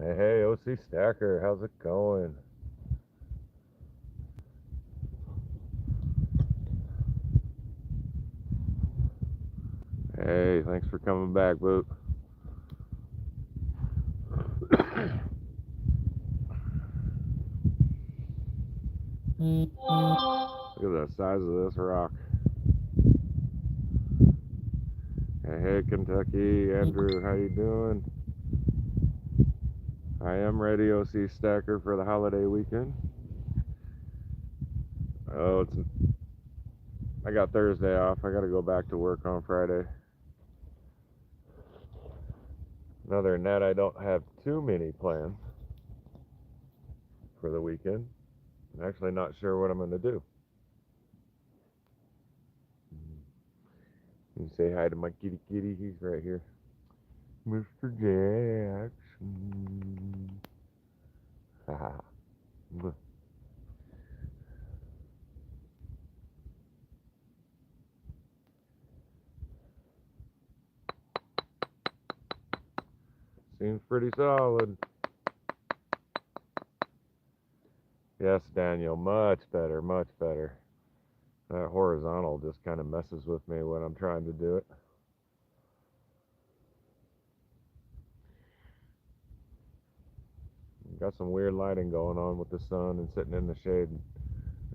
Hey, OC Stacker, how's it going? Hey, thanks for coming back, Boot. Look at the size of this rock. Hey, Kentucky, Andrew, how you doing? I am ready, OC Stacker, for the holiday weekend. Oh, I got Thursday off. I got to go back to work on Friday. Other than that, I don't have too many plans for the weekend. I'm actually not sure what I'm going to do. You say hi to my kitty kitty. He's right here. Mr. Jackson. Haha. Seems pretty solid. Yes, Daniel. Much better. Much better. That horizontal just kind of messes with me when I'm trying to do it. Got some weird lighting going on with the sun and sitting in the shade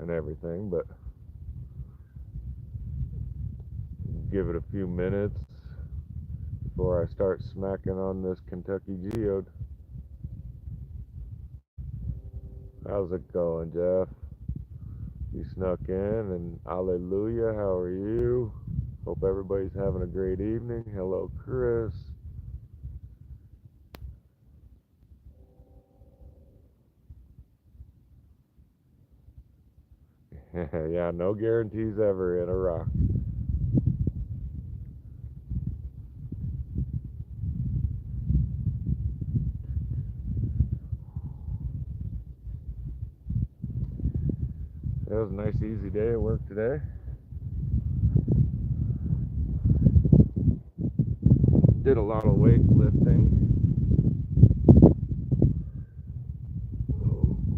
and everything, but give it a few minutes before I start smacking on this Kentucky geode. How's it going, Jeff? You snuck in, and hallelujah, how are you? Hope everybody's having a great evening. Hello, Chris. Yeah, no guarantees ever in a rock. It was a nice, easy day at work today. Did a lot of weightlifting.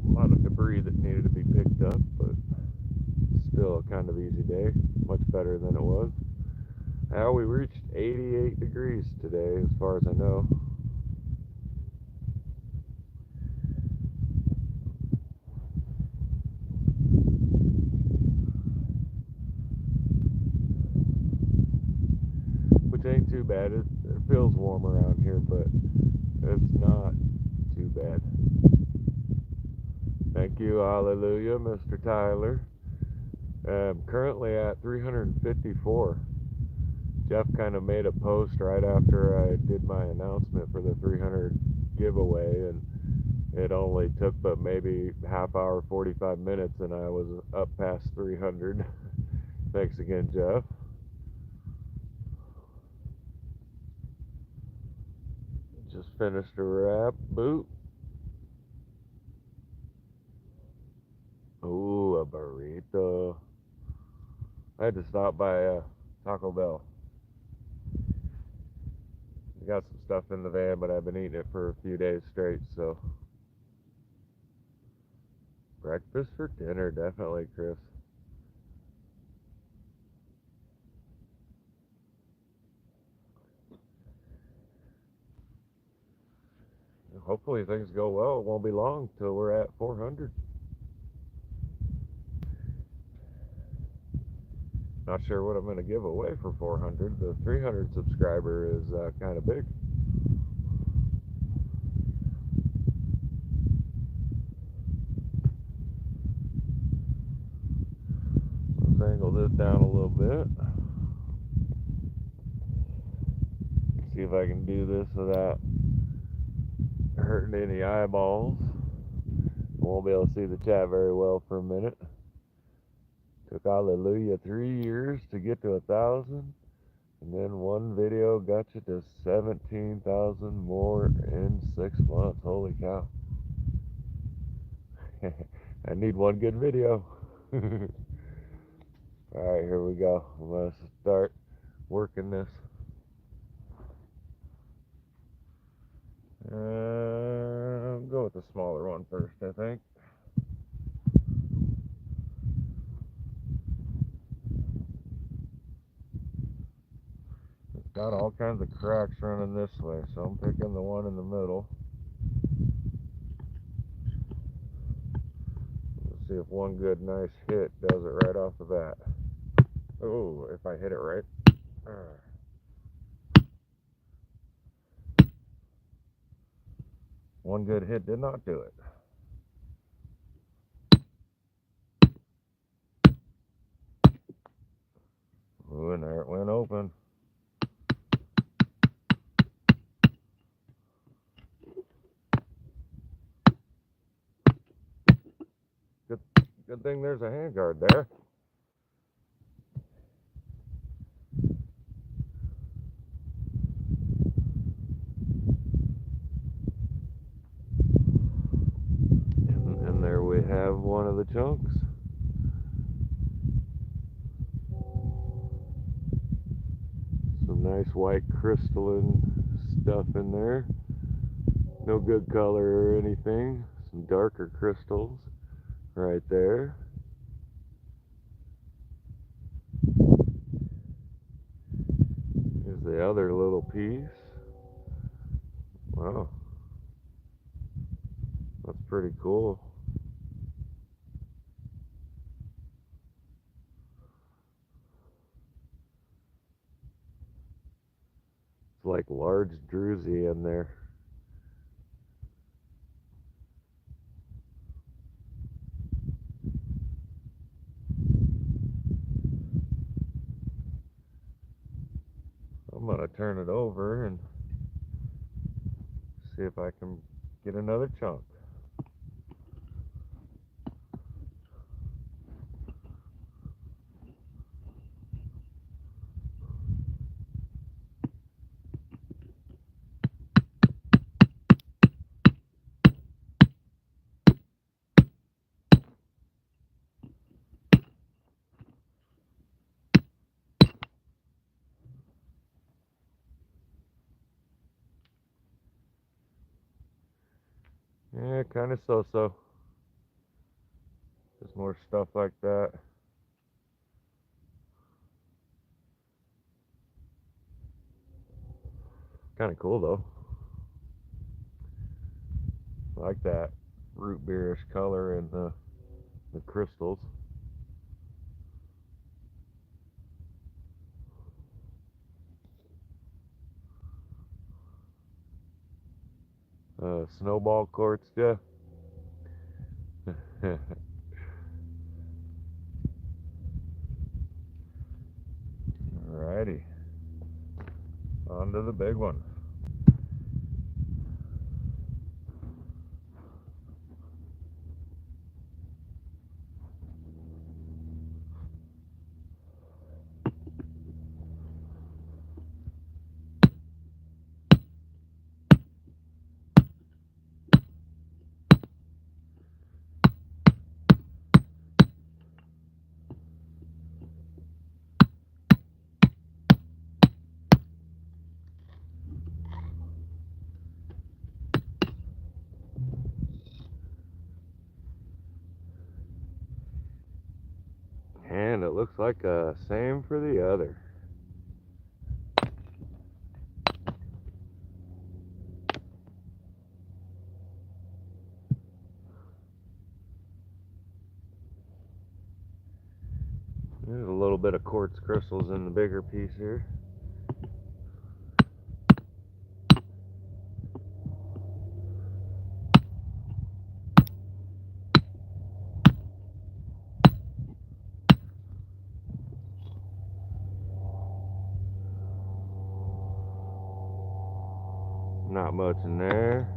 A lot of debris that needed to be picked up, but still a kind of easy day. Much better than it was. Now we reached 88 degrees today, as far as I know. Which ain't too bad. It feels warm around here, but it's not too bad. Thank you, hallelujah, Mr. Tyler. I'm currently at 354. Jeff kind of made a post right after I did my announcement for the 300 giveaway, and it only took but maybe half hour, 45 minutes, and I was up past 300. Thanks again, Jeff. Just finished a wrap. Boot. Ooh, a burrito. I had to stop by Taco Bell. I got some stuff in the van, but I've been eating it for a few days straight, so. Breakfast for dinner, definitely, Chris. Hopefully things go well. It won't be long till we're at 400. Not sure what I'm going to give away for 400. The 300 subscriber is kind of big. Let's angle this down a little bit. See if I can do this without hurting any eyeballs. I won't be able to see the chat very well for a minute. Took hallelujah 3 years to get to 1,000, and then one video got you to 17,000 more in 6 months. Holy cow. I need one good video. Alright, here we go. I'm going to start working this. I'll go with the smaller one first, I think. It's got all kinds of cracks running this way, so I'm picking the one in the middle. Let's see if one good nice hit does it right off the bat. Oh, if I hit it right. One good hit did not do it. Ooh, and there it went open. Good thing there's a handguard there. And there we have one of the chunks. Some nice white crystalline stuff in there. No good color or anything. Some darker crystals right there. Here's the other little piece. Wow. That's pretty cool. It's like large druzy in there. I'm gonna turn it over and see if I can get another chunk. Yeah, kind of so-so. Just more stuff like that. Kind of cool though. I like that root beerish color and the crystals. Snowball quartz, yeah. Alrighty. On to the big one. And it looks like same for the other. There's a little little bit of quartz crystals in the bigger piece here. Not much in there.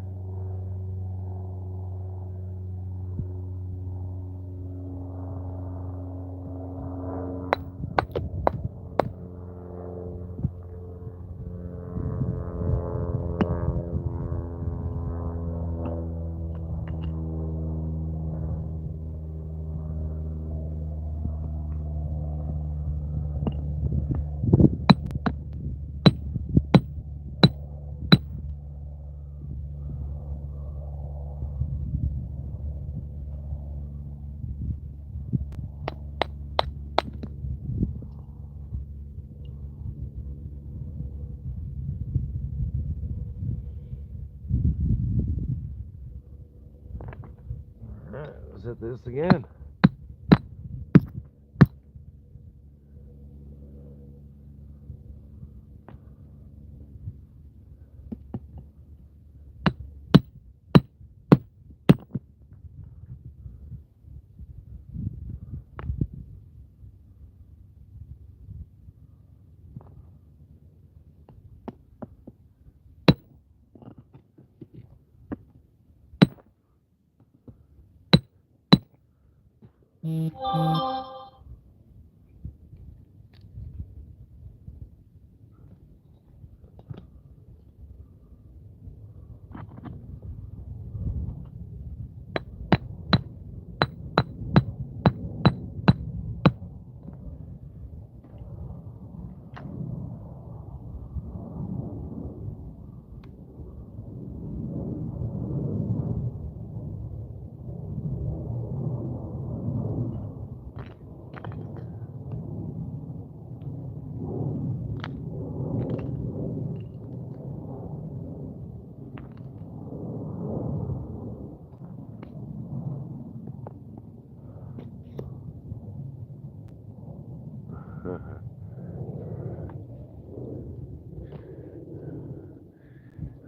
Alright, let's hit this again.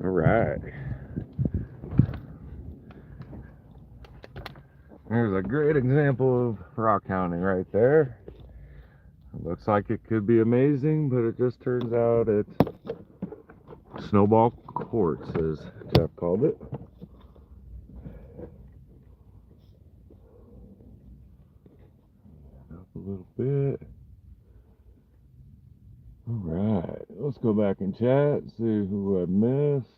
Alright. There's a great example of rock hounding right there. It looks like it could be amazing, but it just turns out it's snowball quartz, as Jeff called it. Up a little bit. Alright, let's go back and chat, see who I missed.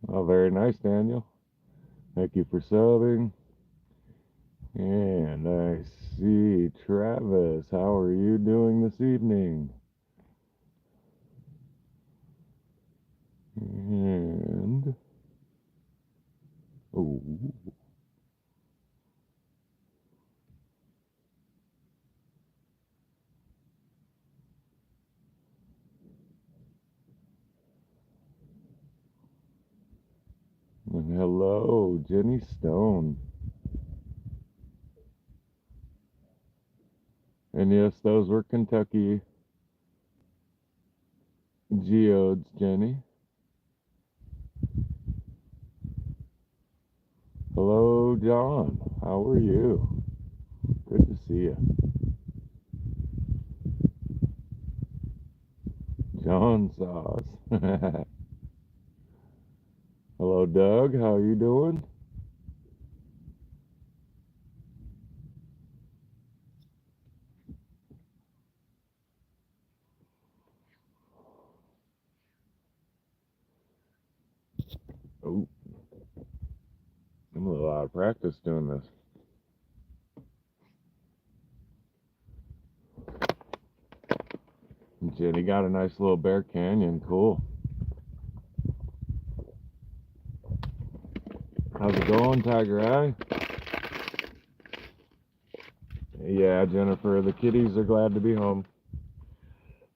Oh, very nice, Daniel. Thank you for subbing. And I see Travis. How are you doing this evening? And oh, and hello, Jenny Stone. And yes, those were Kentucky geodes, Jenny. Hello, John. How are you? Good to see you. John Sauce. Hello, Doug. How you doing? Oh, I'm a little out of practice doing this. Jenny got a nice little Bear Canyon. Cool. How's it going, Tiger Eye? Yeah, Jennifer, the kitties are glad to be home.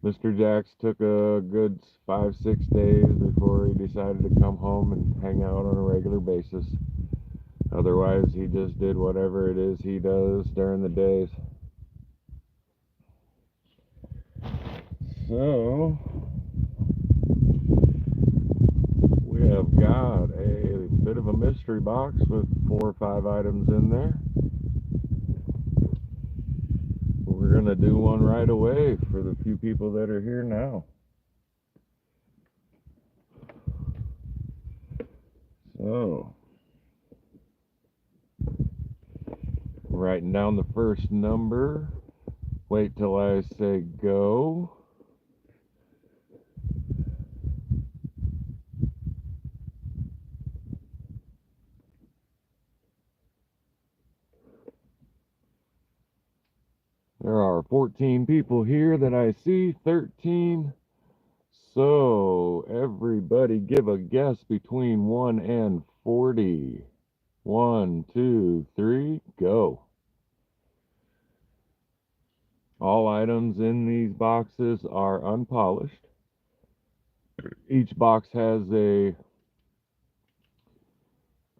Mr. Jax took a good 5-6 days before he decided to come home and hang out on a regular basis. Otherwise, he just did whatever it is he does during the days. So, we have got a bit of a mystery box with 4 or 5 items in there. We're going to do one right away for the few people that are here now. So, writing down the first number. Wait till I say go. There are 14 people here that I see, 13. So, everybody give a guess between 1 and 40. 1, 2, 3, go. All items in these boxes are unpolished. Each box has a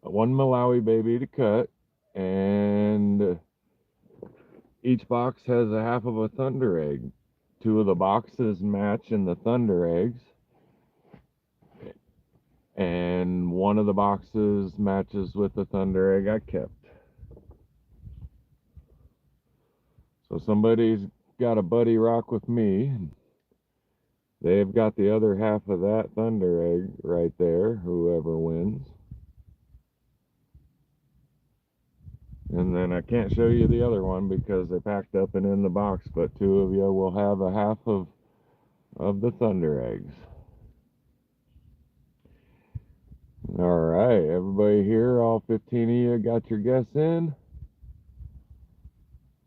one Malawi baby to cut, and each box has a half of a thunder egg. 2 of the boxes match in the thunder eggs, and 1 of the boxes matches with the thunder egg I kept. So somebody's got a buddy rock with me. They've got the other half of that thunder egg right there, whoever wins. And then I can't show you the other one because they're packed up and in the box, but 2 of you will have a half of the thunder eggs. All right, everybody here, all 15 of you got your guess in?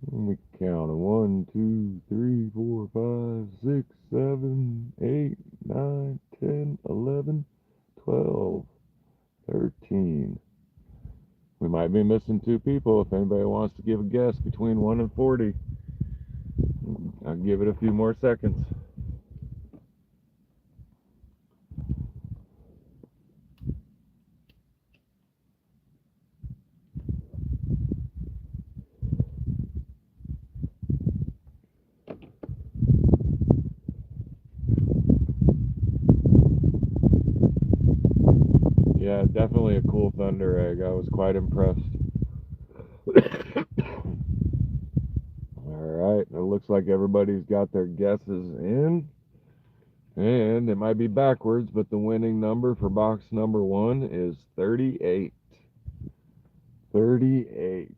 Let me count them. 1, 2, 3, 4, 5, 6, 7, 8, 9, 10, 11, 12, 13. We might be missing 2 people. If anybody wants to give a guess between 1 and 40, I'll give it a few more seconds. Yeah, definitely a cool thunder egg. I was quite impressed. Alright, it looks like everybody's got their guesses in. And it might be backwards, but the winning number for box number 1 is 38. 38.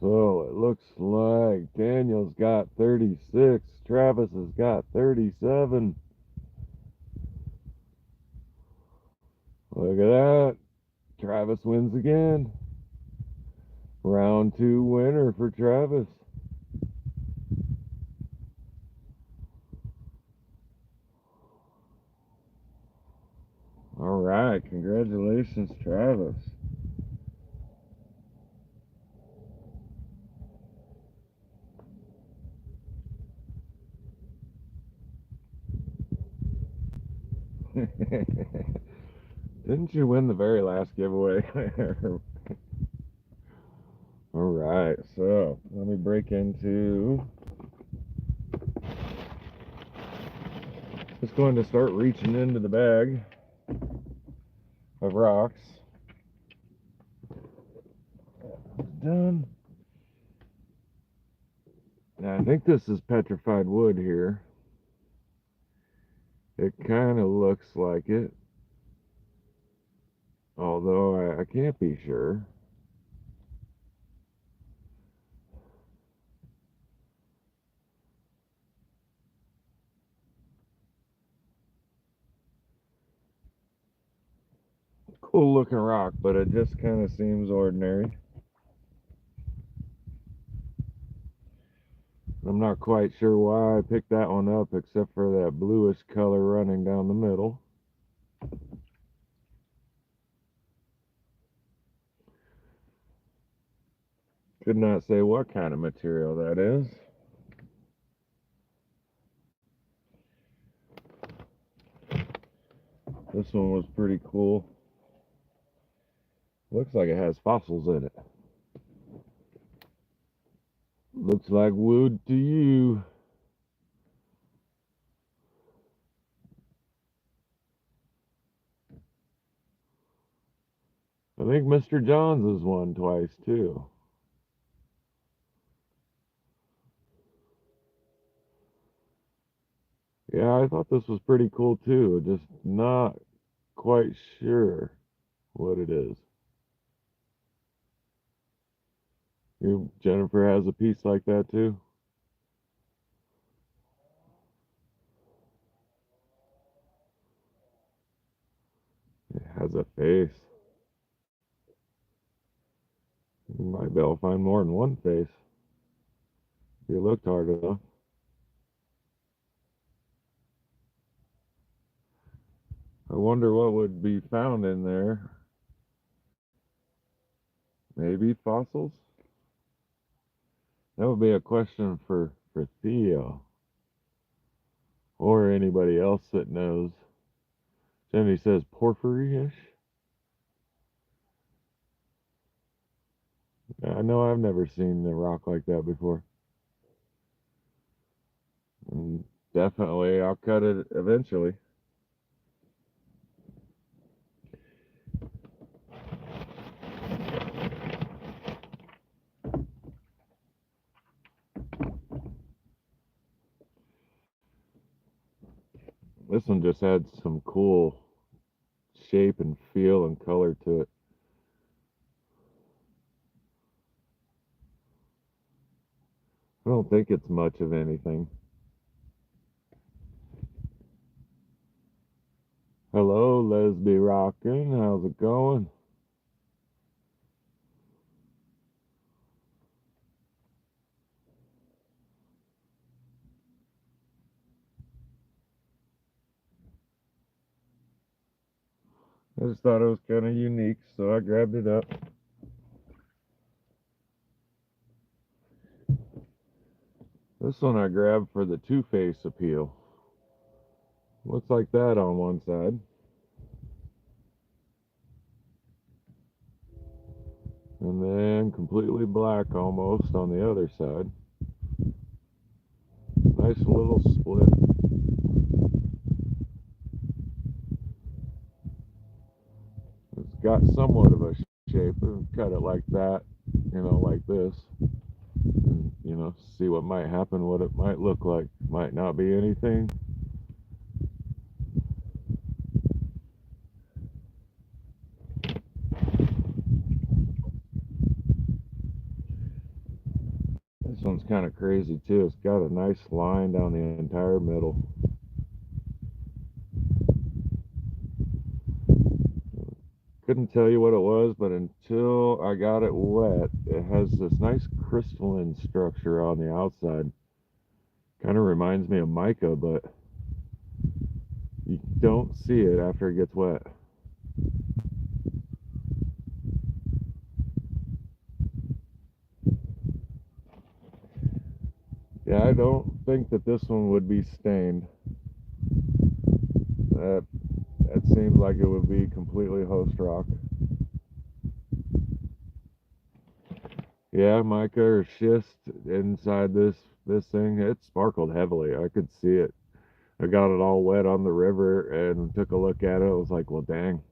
So it looks like Daniel's got 36. Travis has got 37. Look at that. Travis wins again. Round 2 winner for Travis. All right, congratulations, Travis. Didn't you win the very last giveaway? All right, so let me break into. Just going to start reaching into the bag of rocks. Done. Now I think this is petrified wood here. It kind of looks like it, although I can't be sure. Cool looking rock, but it just kind of seems ordinary. I'm not quite sure why I picked that one up, except for that bluish color running down the middle. Could not say what kind of material that is. This one was pretty cool. Looks like it has fossils in it. Looks like wood to you. I think Mr. Johns has won twice too. Yeah, I thought this was pretty cool too. Just not quite sure what it is. Jennifer has a piece like that too. It has a face. You might be able to find more than one face if you looked hard enough. I wonder what would be found in there. Maybe fossils? That would be a question for Theo or anybody else that knows. Jenny says porphyry-ish. I know I've never seen a rock like that before. And definitely, I'll cut it eventually. This one just had some cool shape and feel and color to it. I don't think it's much of anything. Hello, Lesby Rockin'. How's it going? I just thought it was kind of unique, so I grabbed it up. This one I grabbed for the two-face appeal. Looks like that on one side. And then completely black almost on the other side. Nice little split. It's got somewhat of a shape. Cut it like that, like this. And, see what might happen, what it might look like. Might not be anything. This one's kind of crazy too. It's got a nice line down the entire middle. Couldn't tell you what it was, but until I got it wet, it has this nice crystalline structure on the outside. Kind of reminds me of mica, but you don't see it after it gets wet. Yeah, I don't think that this one would be stained. That seems like it would be completely host rock. Yeah, mica or schist inside this thing. It sparkled heavily. I could see it. I got it all wet on the river and took a look at it. I was like, well, dang.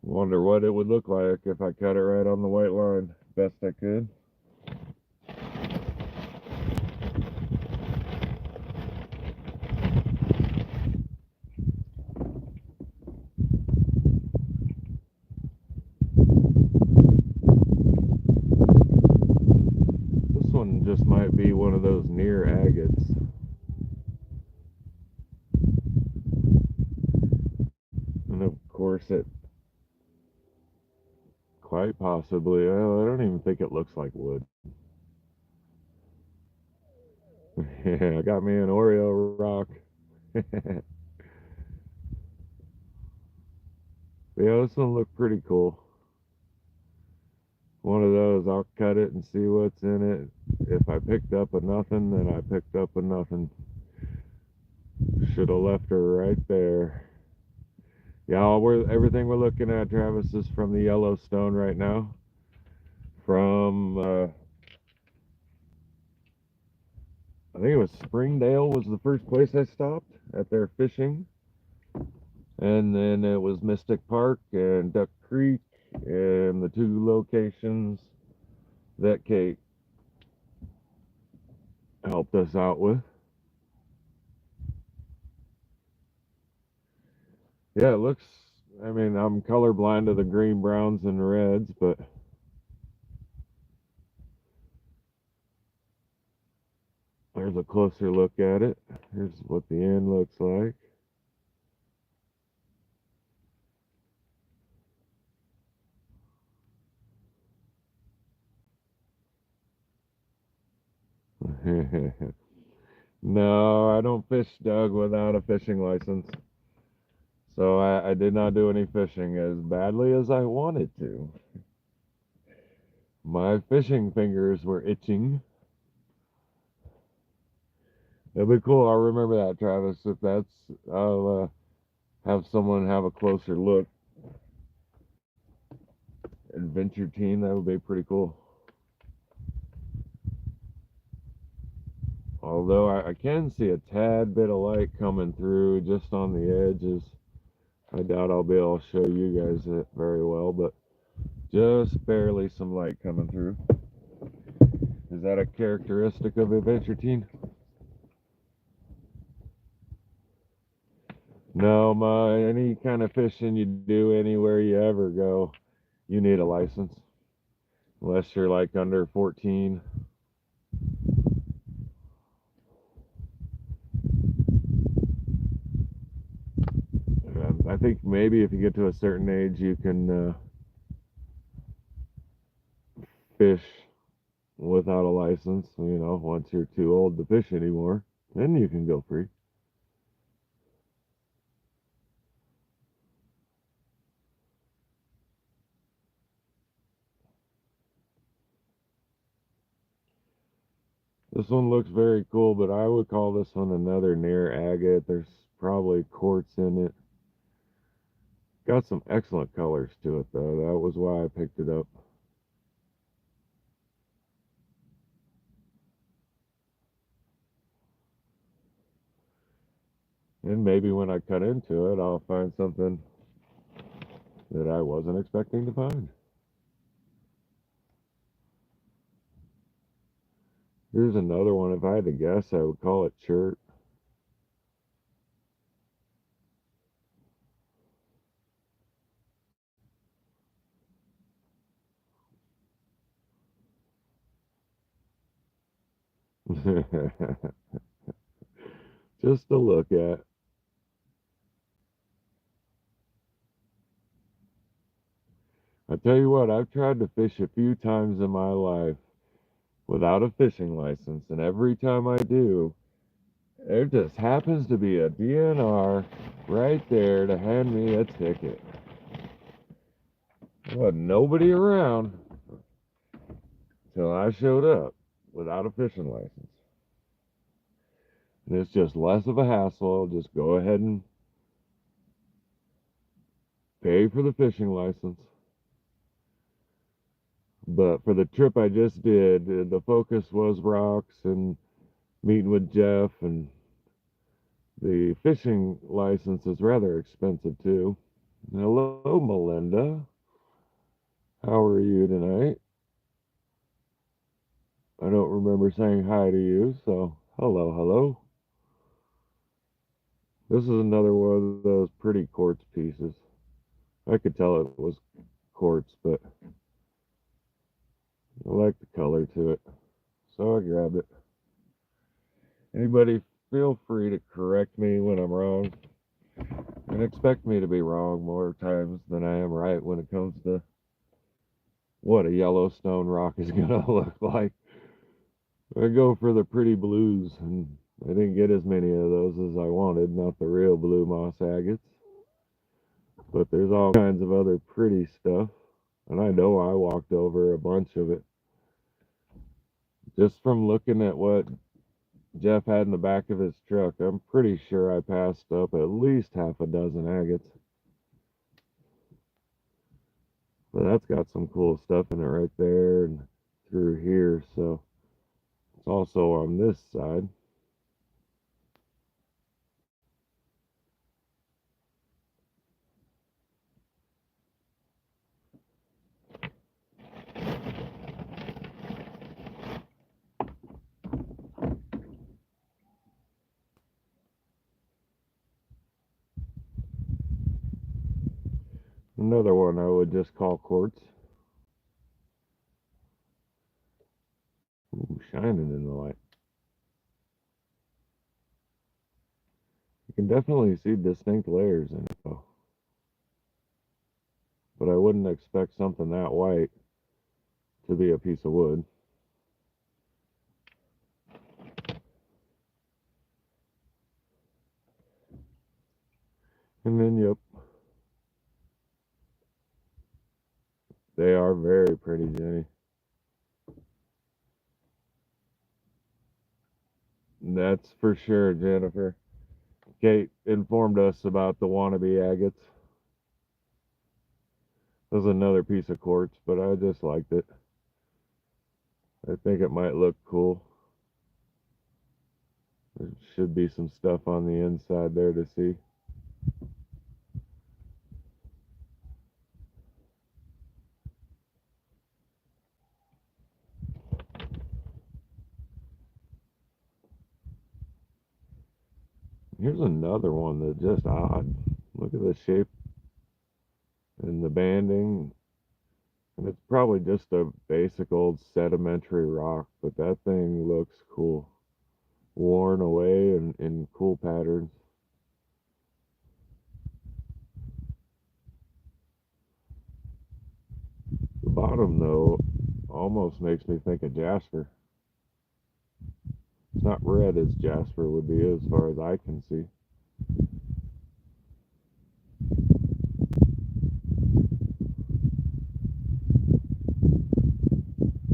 Wonder what it would look like if I cut it right on the white line. Best I could. This one just might be one of those near agates. And of course it quite possibly, I don't even think it looks like wood. Yeah, I got me an Oreo rock. But yeah, this one looked pretty cool. One of those, I'll cut it and see what's in it. If I picked up a nothing, then I picked up a nothing. Should have left her right there. Yeah, everything we're looking at, Travis, is from the Yellowstone right now. From I think it was Springdale was the first place I stopped at their fishing, and then it was Mystic Park and Duck Creek, and the two locations that Kate helped us out with. Yeah, it looks. I mean, I'm colorblind to the green, browns, and reds, but there's a closer look at it. Here's what the end looks like. No, I don't fish, Doug, without a fishing license. So I did not do any fishing as badly as I wanted to. My fishing fingers were itching. It'll be cool. I'll remember that, Travis. If that's, I'll have someone have a closer look. Adventure team, that would be pretty cool. Although I can see a tad bit of light coming through just on the edges. I doubt I'll be able to show you guys it very well, but just barely some light coming through. Is that a characteristic of Adventure Team? No, any kind of fishing you do anywhere you ever go, you need a license. Unless you're like under 14. I think maybe if you get to a certain age, you can fish without a license. You know, once you're too old to fish anymore, then you can go free. This one looks very cool, but I would call this one another near agate. There's probably quartz in it. Got some excellent colors to it, though. That was why I picked it up. And maybe when I cut into it, I'll find something that I wasn't expecting to find. Here's another one. If I had to guess, I would call it chert. Just to look at. I tell you what, I've tried to fish a few times in my life without a fishing license, and every time I do, there just happens to be a DNR right there to hand me a ticket. There was nobody around till I showed up without a fishing license. And it's just less of a hassle. Just go ahead and pay for the fishing license. But for the trip I just did, the focus was rocks and meeting with Jeff, and the fishing license is rather expensive too. Hello, Melinda. How are you tonight? I don't remember saying hi to you, so hello, hello. This is another one of those pretty quartz pieces. I could tell it was quartz, but I like the color to it, so I grabbed it. Anybody feel free to correct me when I'm wrong, and expect me to be wrong more times than I am right when it comes to what a Yellowstone rock is going to look like. I go for the pretty blues, and I didn't get as many of those as I wanted, not the real blue moss agates. But there's all kinds of other pretty stuff. And I know I walked over a bunch of it. Just from looking at what Jeff had in the back of his truck, I'm pretty sure I passed up at least half a dozen agates. But that's got some cool stuff in it right there and through here. So it's also on this side. Another one I would just call quartz. Ooh, shining in the light. You can definitely see distinct layers in it though. But I wouldn't expect something that white to be a piece of wood. And then, yep, they are very pretty, Jenny. That's for sure, Jennifer. Kate informed us about the wannabe agates. There's another piece of quartz, but I just liked it. I think it might look cool. There should be some stuff on the inside there to see. Here's another one that's just odd. Look at the shape and the banding. And it's probably just a basic old sedimentary rock, but that thing looks cool. Worn away and in cool patterns. The bottom, though, almost makes me think of jasper. It's not red as jasper would be as far as I can see.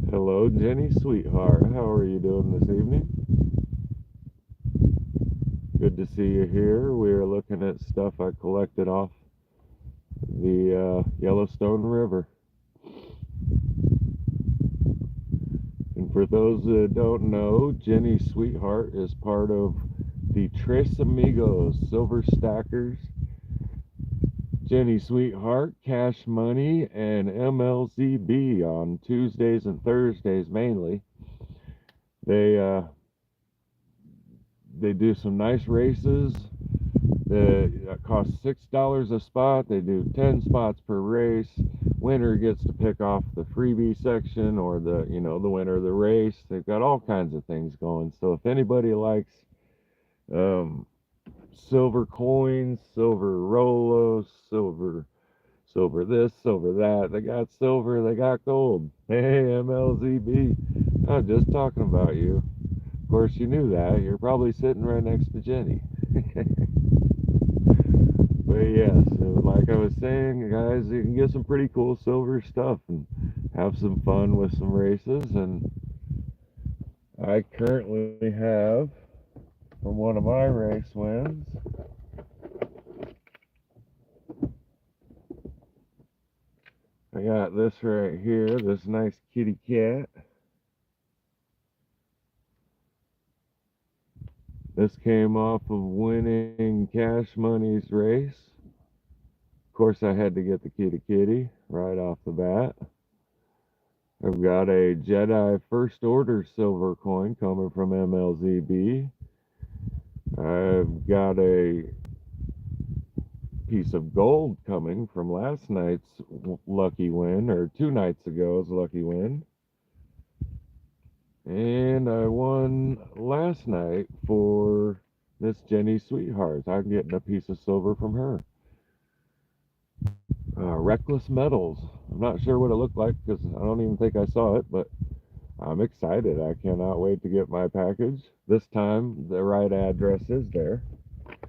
Hello, Jenny Sweetheart. How are you doing this evening? Good to see you here. We are looking at stuff I collected off the Yellowstone River. And for those that don't know, Jenny Sweetheart is part of the Tres Amigos Silver Stackers. Jenny Sweetheart, Cash Money, and MLZB on Tuesdays and Thursdays mainly. They do some nice races. That cost $6 a spot. They do 10 spots per race. Winner gets to pick off the freebie section or the winner of the race. They've got all kinds of things going. So if anybody likes silver coins, silver Rolos, silver this, silver that, they got silver, they got gold. Hey, MLZB, I'm just talking about you. Of course, you knew that. You're probably sitting right next to Jenny. But yes, like I was saying, guys, you can get some pretty cool silver stuff and have some fun with some races. And I currently have, from one of my race wins, I got this right here, this nice kitty cat. This came off of winning Cash Money's race. Of course, I had to get the kitty right off the bat. I've got a Jedi First Order silver coin coming from MLZB. I've got a piece of gold coming from last night's lucky win, or 2 nights ago's lucky win. And I won last night for Miss Jenny Sweetheart. I'm getting a piece of silver from her. Reckless Metals. I'm not sure what it looked like because I don't even think I saw it, but I'm excited. I cannot wait to get my package. This time the right address is there.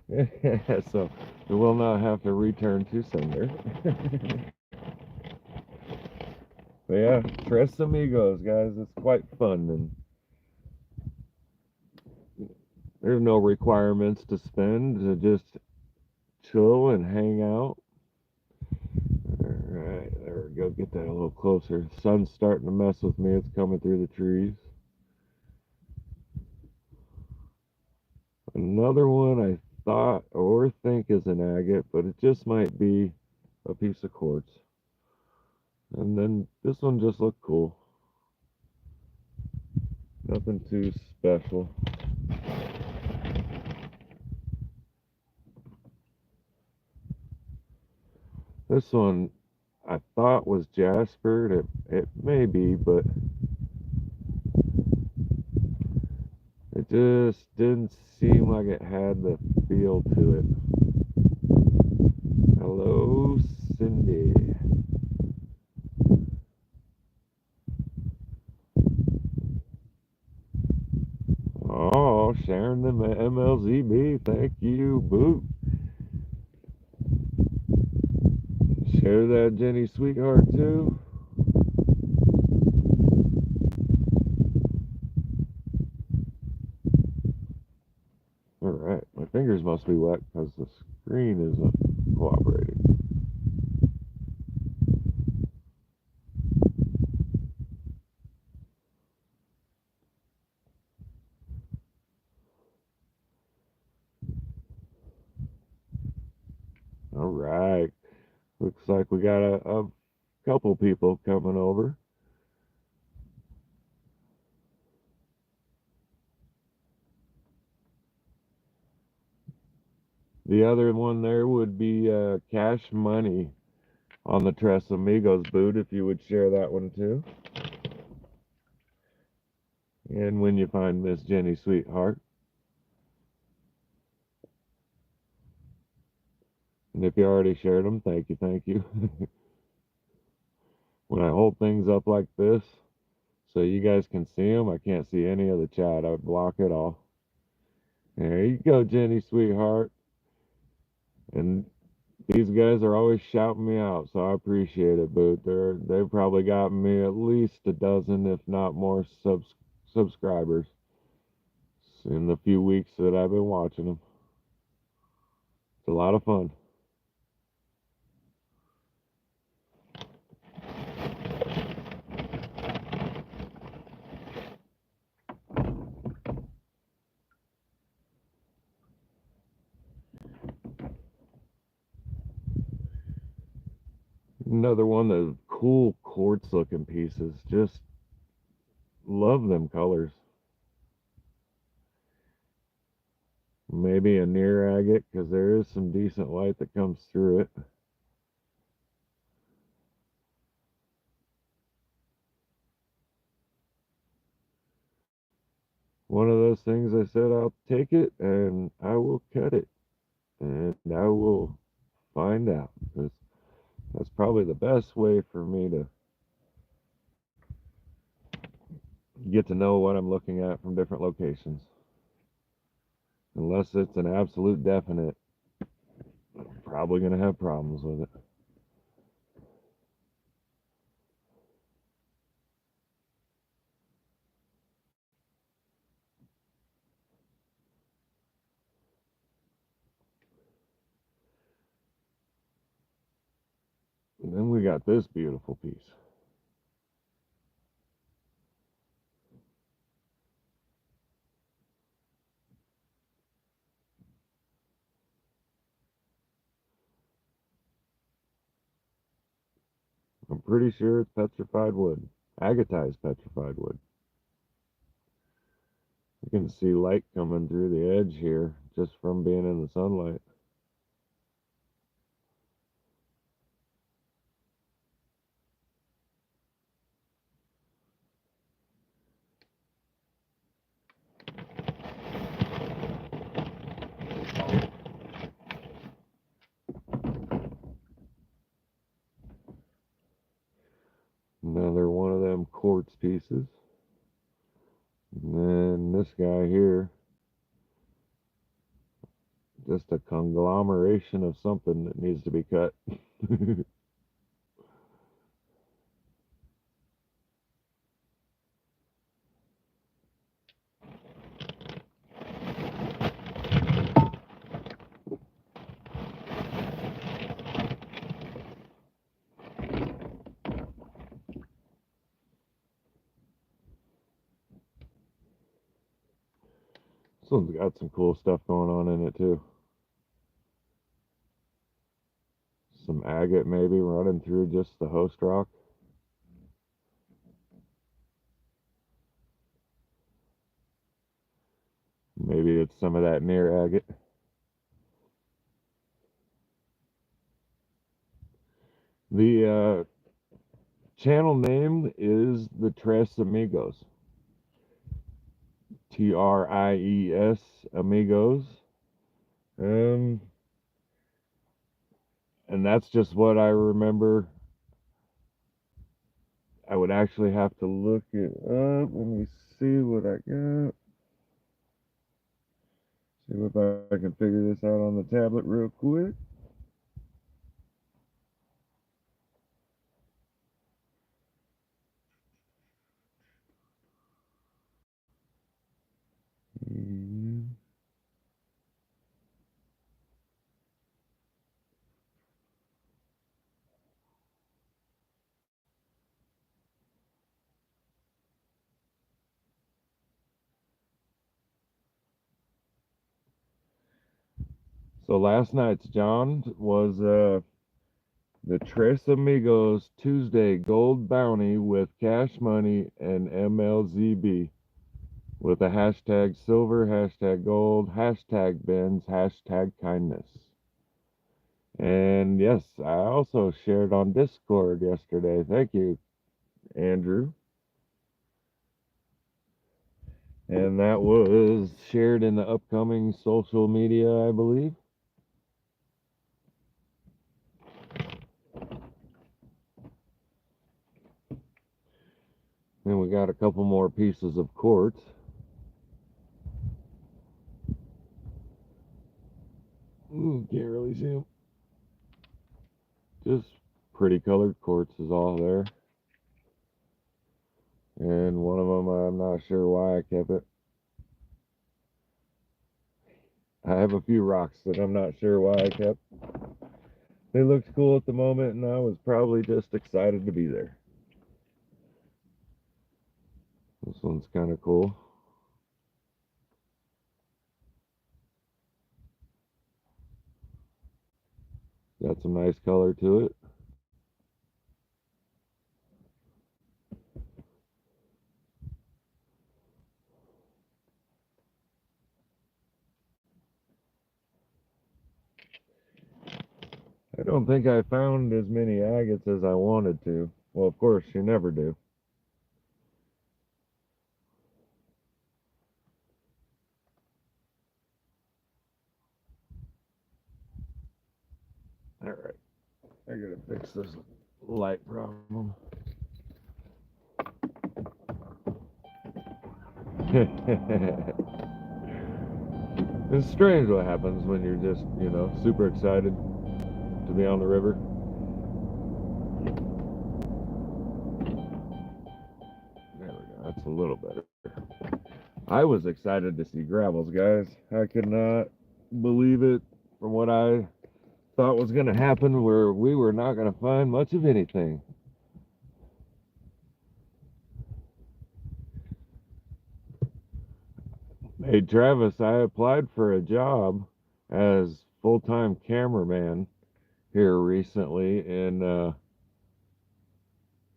So we will not have to return to sender. But yeah, Tres Amigos, guys, it's quite fun, and there's no requirements to spend, to just chill and hang out. Alright, there we go, get that a little closer. Sun's starting to mess with me, it's coming through the trees. Another one I thought or think is an agate, but it just might be a piece of quartz. And then this one just looked cool. Nothing too special. This one I thought was jaspered. It may be, but it just didn't seem like it had the feel to it. Hello, Cindy. Oh, sharing the MLZB. Thank you, Boot. Share that, Jenny Sweetheart, too. Alright, my fingers must be wet because the screen isn't cooperating. Alright, looks like we got a couple people coming over. The other one there would be Cash Money on the Tres Amigos boot, if you would share that one too. And when you find Miss Jenny Sweetheart. And if you already shared them, thank you, thank you. When I hold things up like this so you guys can see them, I can't see any of the chat. I would block it all. There you go, Jenny Sweetheart. And these guys are always shouting me out, so I appreciate it, but they've probably got me at least a dozen, if not more, subscribers in the few weeks that I've been watching them. It's a lot of fun. Another one of the cool quartz looking pieces. Just love them colors. Maybe a near agate because there is some decent light that comes through it. One of those things I said I'll take it and I will cut it and I will find out, because that's probably the best way for me to get to know what I'm looking at from different locations. Unless it's an absolute definite, I'm probably going to have problems with it. And then we got this beautiful piece. I'm pretty sure it's petrified wood, agatized petrified wood. You can see light coming through the edge here just from being in the sunlight. Another one of them quartz pieces. And then this guy here, just a conglomeration of something that needs to be cut. This one's got some cool stuff going on in it too. Some agate maybe running through just the host rock. Maybe it's some of that near agate. The channel name is the Tres Amigos. TRIES Amigos. And that's just what I remember. I would actually have to look it up. Let me see what I got. See if I can figure this out on the tablet real quick. So last night's John was the Tres Amigos Tuesday Gold Bounty with Cash Money and MLZB with a hashtag silver, hashtag gold, hashtag bins, hashtag kindness. And yes, I also shared on Discord yesterday. Thank you, Andrew. And that was shared in the upcoming social media, I believe. Then we got a couple more pieces of quartz. Ooh, can't really see them. Just pretty colored quartz is all there. And one of them, I'm not sure why I kept it. I have a few rocks that I'm not sure why I kept. They looked cool at the moment, and I was probably just excited to be there. This one's kind of cool. Got some nice color to it. I don't think I found as many agates as I wanted to. Well, of course, you never do. All right, I gotta fix this light problem. It's strange what happens when you're just, super excited to be on the river. There we go. That's a little better. I was excited to see gravels, guys. I could not believe it from what I thought was going to happen, where we were not going to find much of anything. Hey, Travis, I applied for a job as full-time cameraman here recently in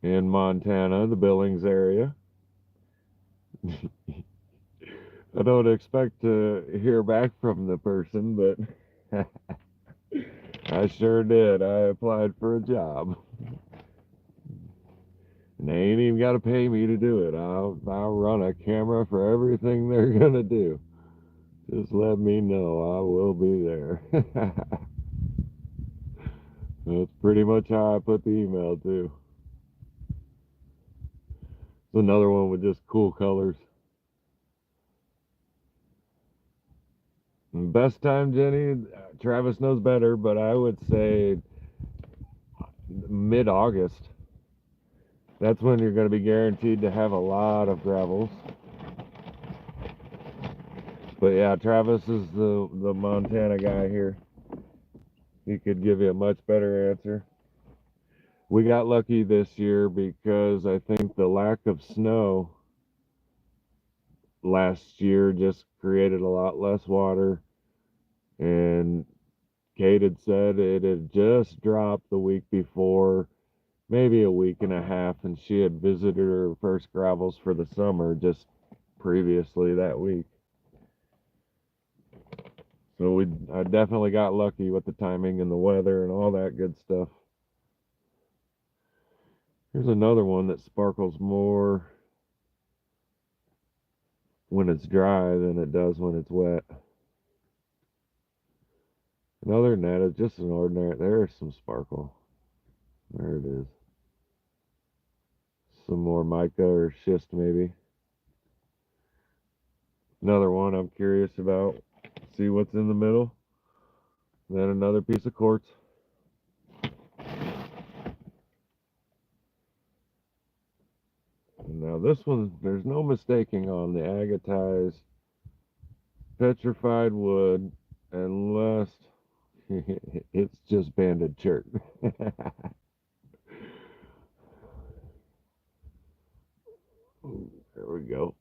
Montana, the Billings area. I don't expect to hear back from the person, but I sure did. I applied for a job. And they ain't even got to pay me to do it. I'll run a camera for everything they're going to do. Just let me know. I will be there. That's pretty much how I put the email, too. It's another one with just cool colors. Best time, Jenny? Travis knows better, but I would say mid-August. That's when you're going to be guaranteed to have a lot of gravels. But yeah, Travis is the Montana guy here. He could give you a much better answer. We got lucky this year because I think the lack of snow last year just created a lot less water. And Kate had said it had just dropped the week before, maybe a week and a half, and she had visited her first gravels for the summer just previously that week. So I definitely got lucky with the timing and the weather and all that good stuff. Here's another one that sparkles more when it's dry than it does when it's wet. And other than that, it's just an ordinary. There's some sparkle. There it is. Some more mica or schist, maybe. Another one I'm curious about. See what's in the middle. Then another piece of quartz. And now this one, there's no mistaking on the agatized petrified wood unless it's just banded chert. There we go.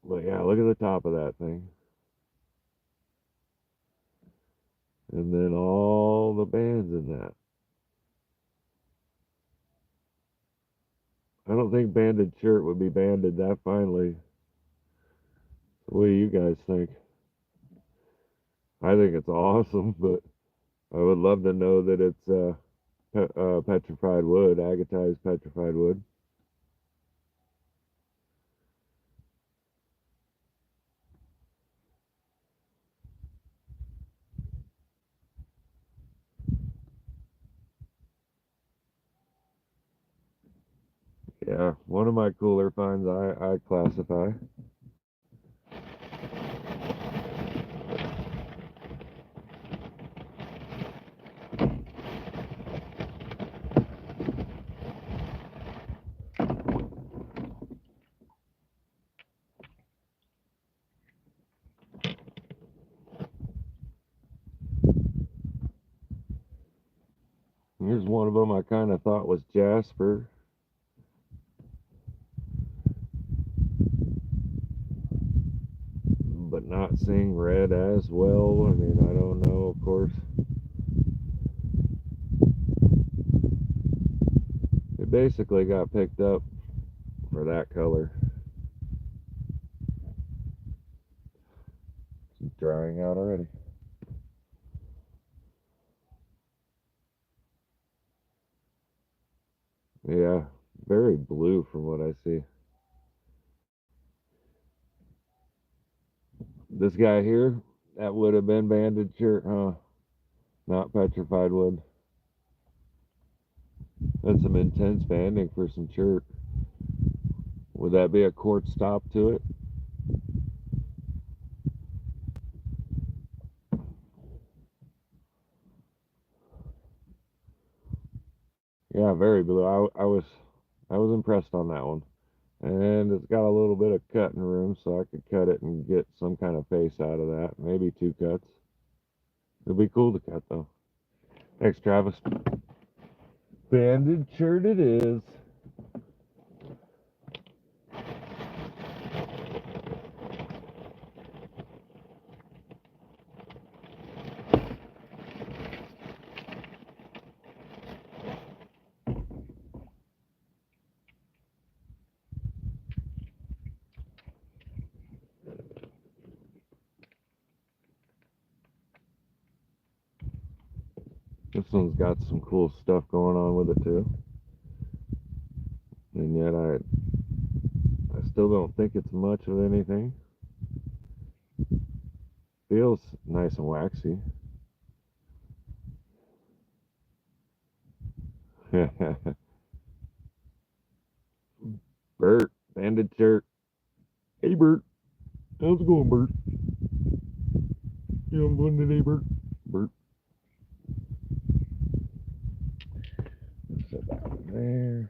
But yeah, look at the top of that thing. And then all the bands in that. I don't think banded shirt would be banded that finely. What do you guys think? I think it's awesome, but I would love to know that it's petrified wood, agatized petrified wood. Yeah, one of my cooler finds I classify. Here's one of them I kind of thought was jasper. But not seeing red as well. I mean, I don't know, of course. It basically got picked up for that color. It's drying out already. Yeah, very blue from what I see. This guy here, that would have been banded shirt, huh? Not petrified wood. That's some intense banding for some chert. Would that be a quartz top to it? Yeah, very blue. I was impressed on that one. And it's got a little bit of cutting room, so I could cut it and get some kind of face out of that. Maybe two cuts. It'd be cool to cut though. Thanks, Travis. Banded shirt it is. This one's got some cool stuff going on with it too. And yet I still don't think it's much of anything. Feels nice and waxy. Bert, banded shirt. Hey Bert, how's it going, Bert? You having fun today, Bert? Bert. Set that one there.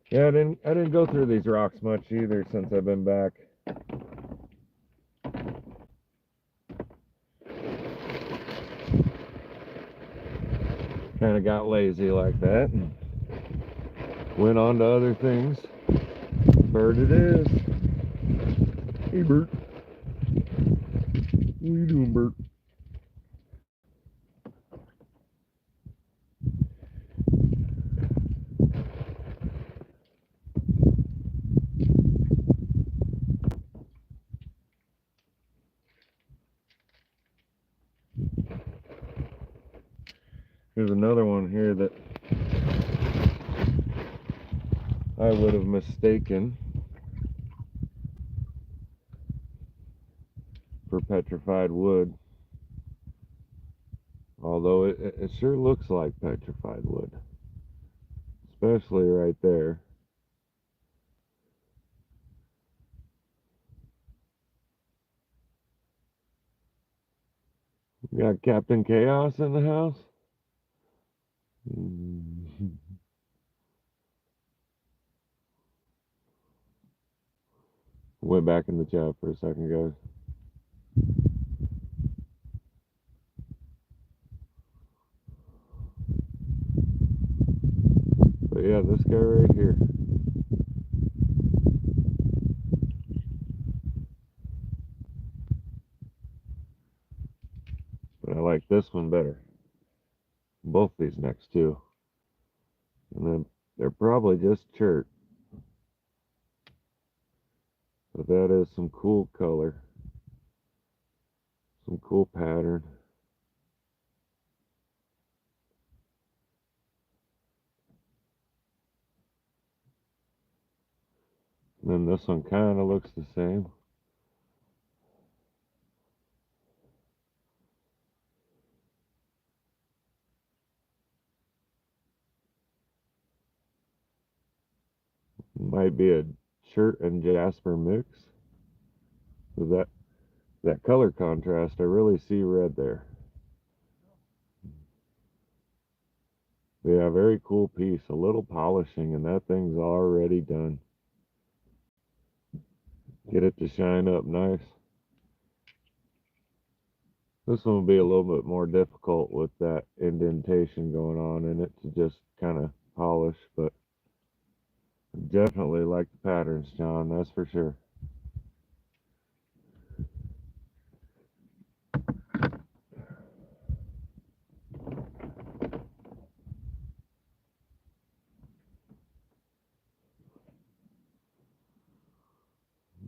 Yeah, I didn't go through these rocks much either since I've been back. Kind of got lazy like that and went on to other things. Bird it is. Hey, Bert. What are you doing, Bert? Here's another one here that I would have mistaken for petrified wood. Although it sure looks like petrified wood. Especially right there. We got Captain Chaos in the house. Went back in the chat for a second, guys. But yeah, this guy right here. But I like this one better. Both these next two. And then they're probably just chert. But that is some cool color. Some cool pattern. And then this one kind of looks the same. Might be a chert and jasper mix. So that color contrast, I really see red there. Yeah, very cool piece. A little polishing and that thing's already done. Get it to shine up nice. This one will be a little bit more difficult with that indentation going on in it to just kind of polish, but definitely like the patterns, John, that's for sure.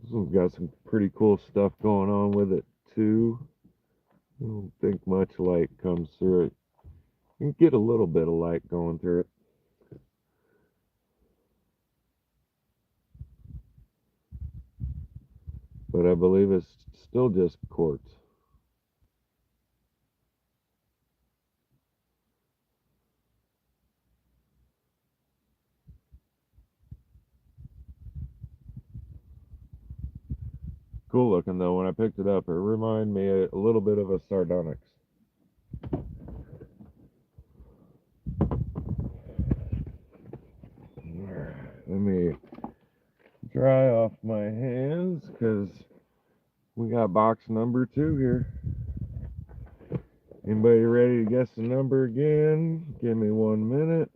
This one's got some pretty cool stuff going on with it too. I don't think much light comes through it. You can get a little bit of light going through it. But I believe it's still just quartz. Cool looking though. When I picked it up, it reminded me a little bit of a sardonyx. Let me dry off my hands because we got box number 2 here. Anybody ready to guess the number again? Give me 1 minute.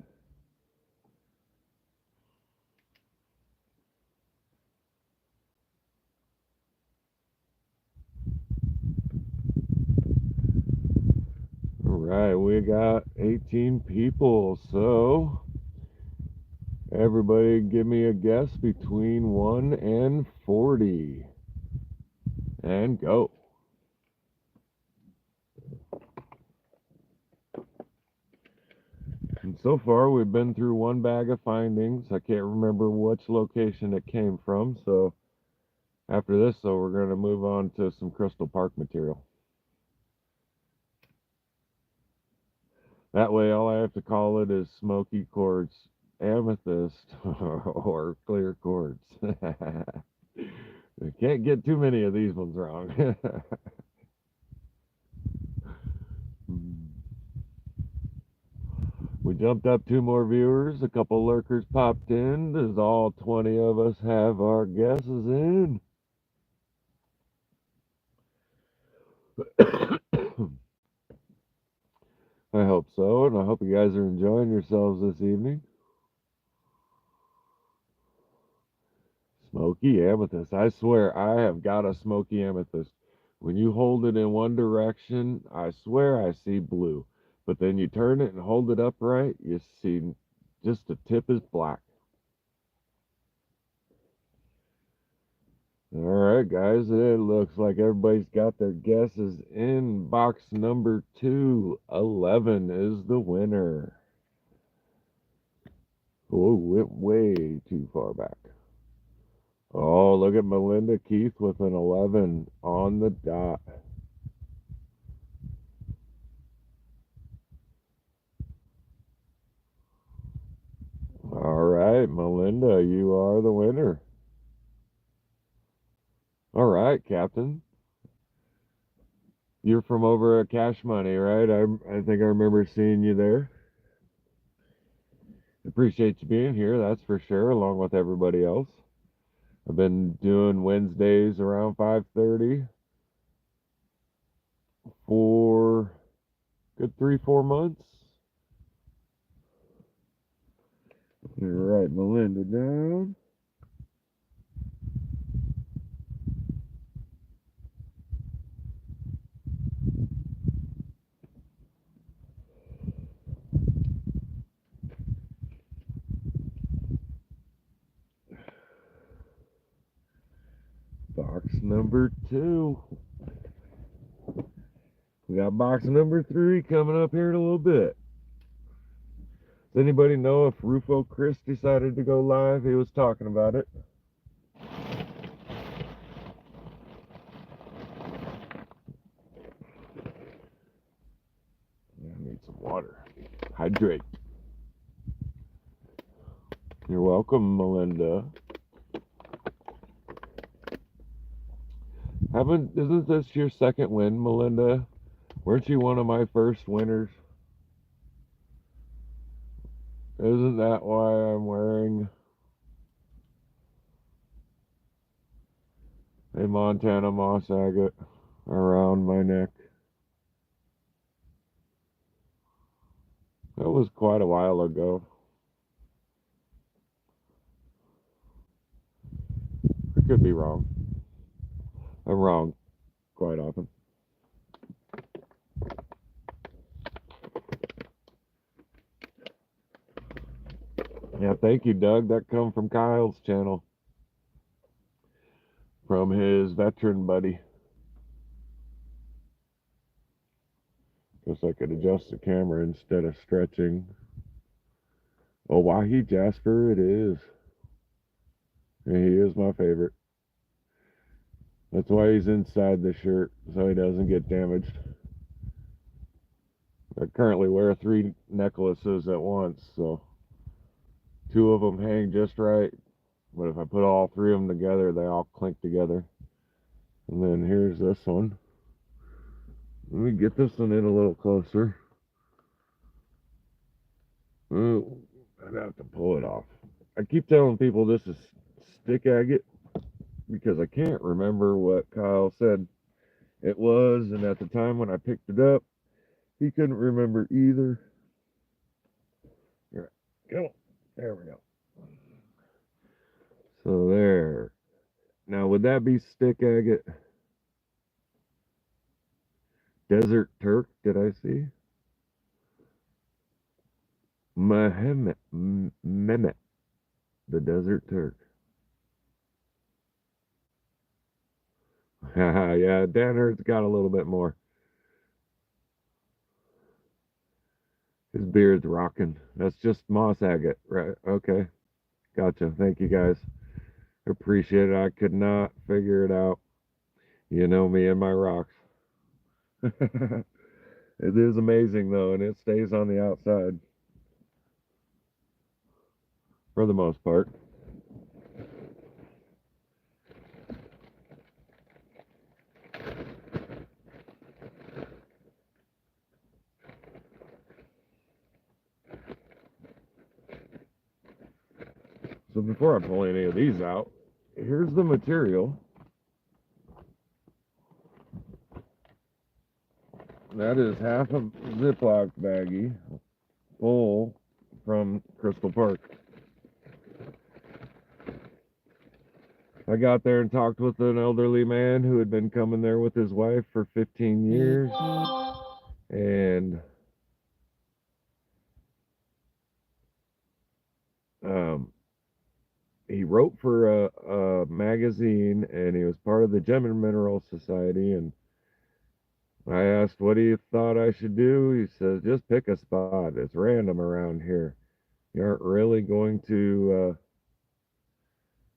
All right, we got 18 people, so everybody give me a guess between 1 and 40. And go. And so far, we've been through 1 bag of findings. I can't remember which location it came from, so After this, though, we're going to move on to some Crystal Park material. That way, all I have to call it is smoky quartz amethyst or clear quartz. We can't get too many of these ones wrong. We jumped up 2 more viewers. A couple lurkers popped in. Does all 20 of us have our guesses in? I hope so, and I hope you guys are enjoying yourselves this evening. Smoky amethyst. I swear I have got a smoky amethyst. When you hold it in one direction, I swear I see blue. But then you turn it and hold it upright, you see just the tip is black. All right, guys, it looks like everybody's got their guesses in. Box number 2, 11 is the winner. Oh, went way too far back. Oh, look at Melinda Keith with an 11 on the dot. All right, Melinda, you are the winner. All right, Captain. You're from over at Cash Money, right? I think I remember seeing you there. Appreciate you being here, that's for sure, along with everybody else. I've been doing Wednesdays around 5:30 for good 3-4 months. All right, Melinda down. Box number 2. We got box number 3 coming up here in a little bit. Does anybody know if Rufo Chris decided to go live? He was talking about it. I need some water. Hydrate. You're welcome, Melinda. Isn't this your second win, Melinda? Weren't you one of my first winners? Isn't that why I'm wearing a Montana moss agate around my neck? That was quite a while ago. I could be wrong. I'm wrong quite often. Yeah, thank you, Doug. That come from Kyle's channel. From his veteran buddy. Guess I could adjust the camera instead of stretching. Oh, Wahi Jasper it is. And he is my favorite. That's why he's inside the shirt, so he doesn't get damaged. I currently wear 3 necklaces at once, so 2 of them hang just right. But if I put all 3 of them together, they all clink together. And then here's this one. Let me get this one in a little closer. Oh, I'd have to pull it off. I keep telling people this is stick agate because I can't remember what Kyle said it was, and at the time when I picked it up, he couldn't remember either. Here, go. There we go. So there. Now, would that be stick agate? Desert Turk, did I see? Mehmet, Mehmet, the Desert Turk. Yeah, Dan Hurt's got a little bit more. His beard's rocking. That's just moss agate, right? Okay. Gotcha. Thank you, guys. Appreciate it. I could not figure it out. You know me and my rocks. It is amazing though, and it stays on the outside for the most part. So before I pull any of these out, here's the material. That is half a Ziploc baggie full from Crystal Park. I got there and talked with an elderly man who had been coming there with his wife for 15 years. And um, he wrote for a magazine, and he was part of the Gem and Mineral Society. And I asked what he thought I should do. He says, just pick a spot. It's random around here. You aren't really going to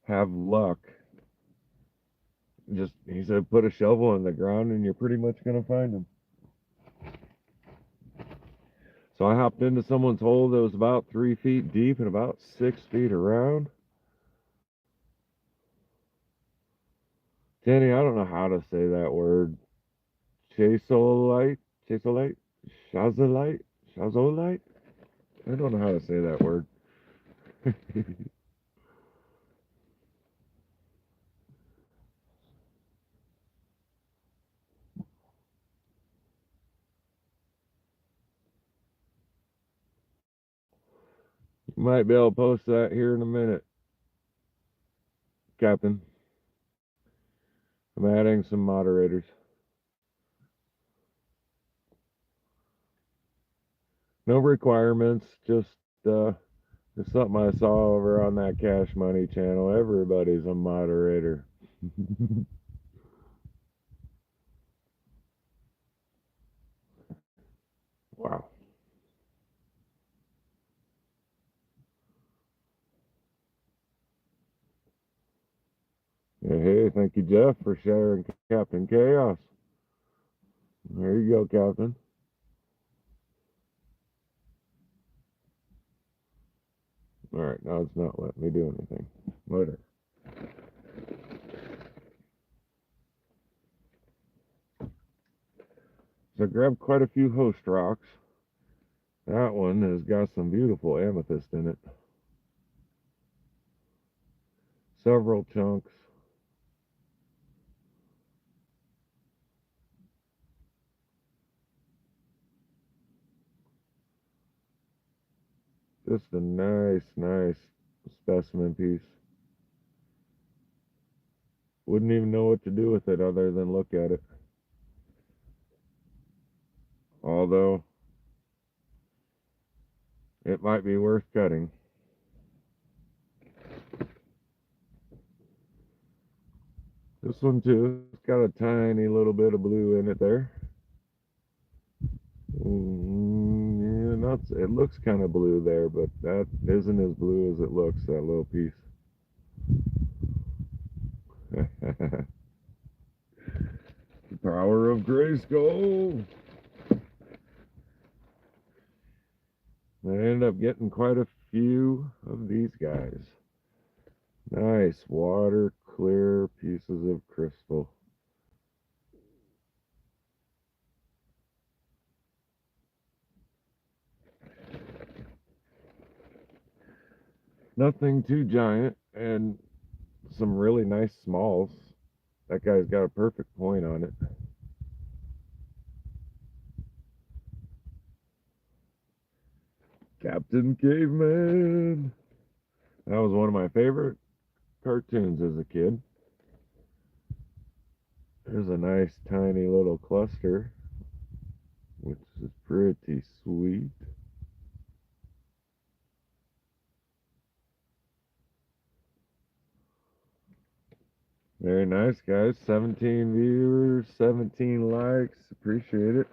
have luck. Just, he said, put a shovel in the ground and you're pretty much going to find them. So I hopped into someone's hole that was about 3 feet deep and about 6 feet around. Danny, I don't know how to say that word. Chasolite, chasolite, chazolite, chazolite. I don't know how to say that word. You might be able to post that here in a minute, Captain. I'm adding some moderators. No requirements, just something I saw over on that Cash Money channel. Everybody's a moderator. Wow. Hey, thank you, Jeff, for sharing Captain Chaos. There you go, Captain. All right, now it's not letting me do anything. Later. So I grabbed quite a few host rocks. That one has got some beautiful amethyst in it. Several chunks. Just a nice specimen piece. Wouldn't even know what to do with it other than look at it. Although, it might be worth cutting. This one too, it's got a tiny little bit of blue in it there. Yeah, it looks kind of blue there, but that isn't as blue as it looks, that little piece. The power of Grayskull. I ended up getting quite a few of these guys. Nice water clear pieces of crystal. Nothing too giant, and some really nice smalls. That guy's got a perfect point on it. Captain Caveman. That was one of my favorite cartoons as a kid. There's a nice tiny little cluster, which is pretty sweet. Very nice, guys. 17 viewers, 17 likes. Appreciate it.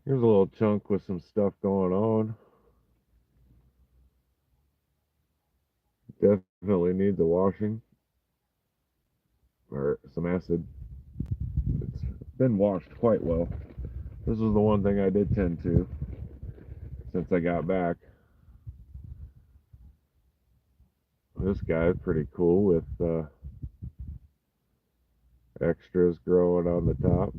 Here's a little chunk with some stuff going on. definitely needs a washing or some acid. It's been washed quite well. This is the one thing I did tend to since I got back. This guy is pretty cool with extras growing on the top.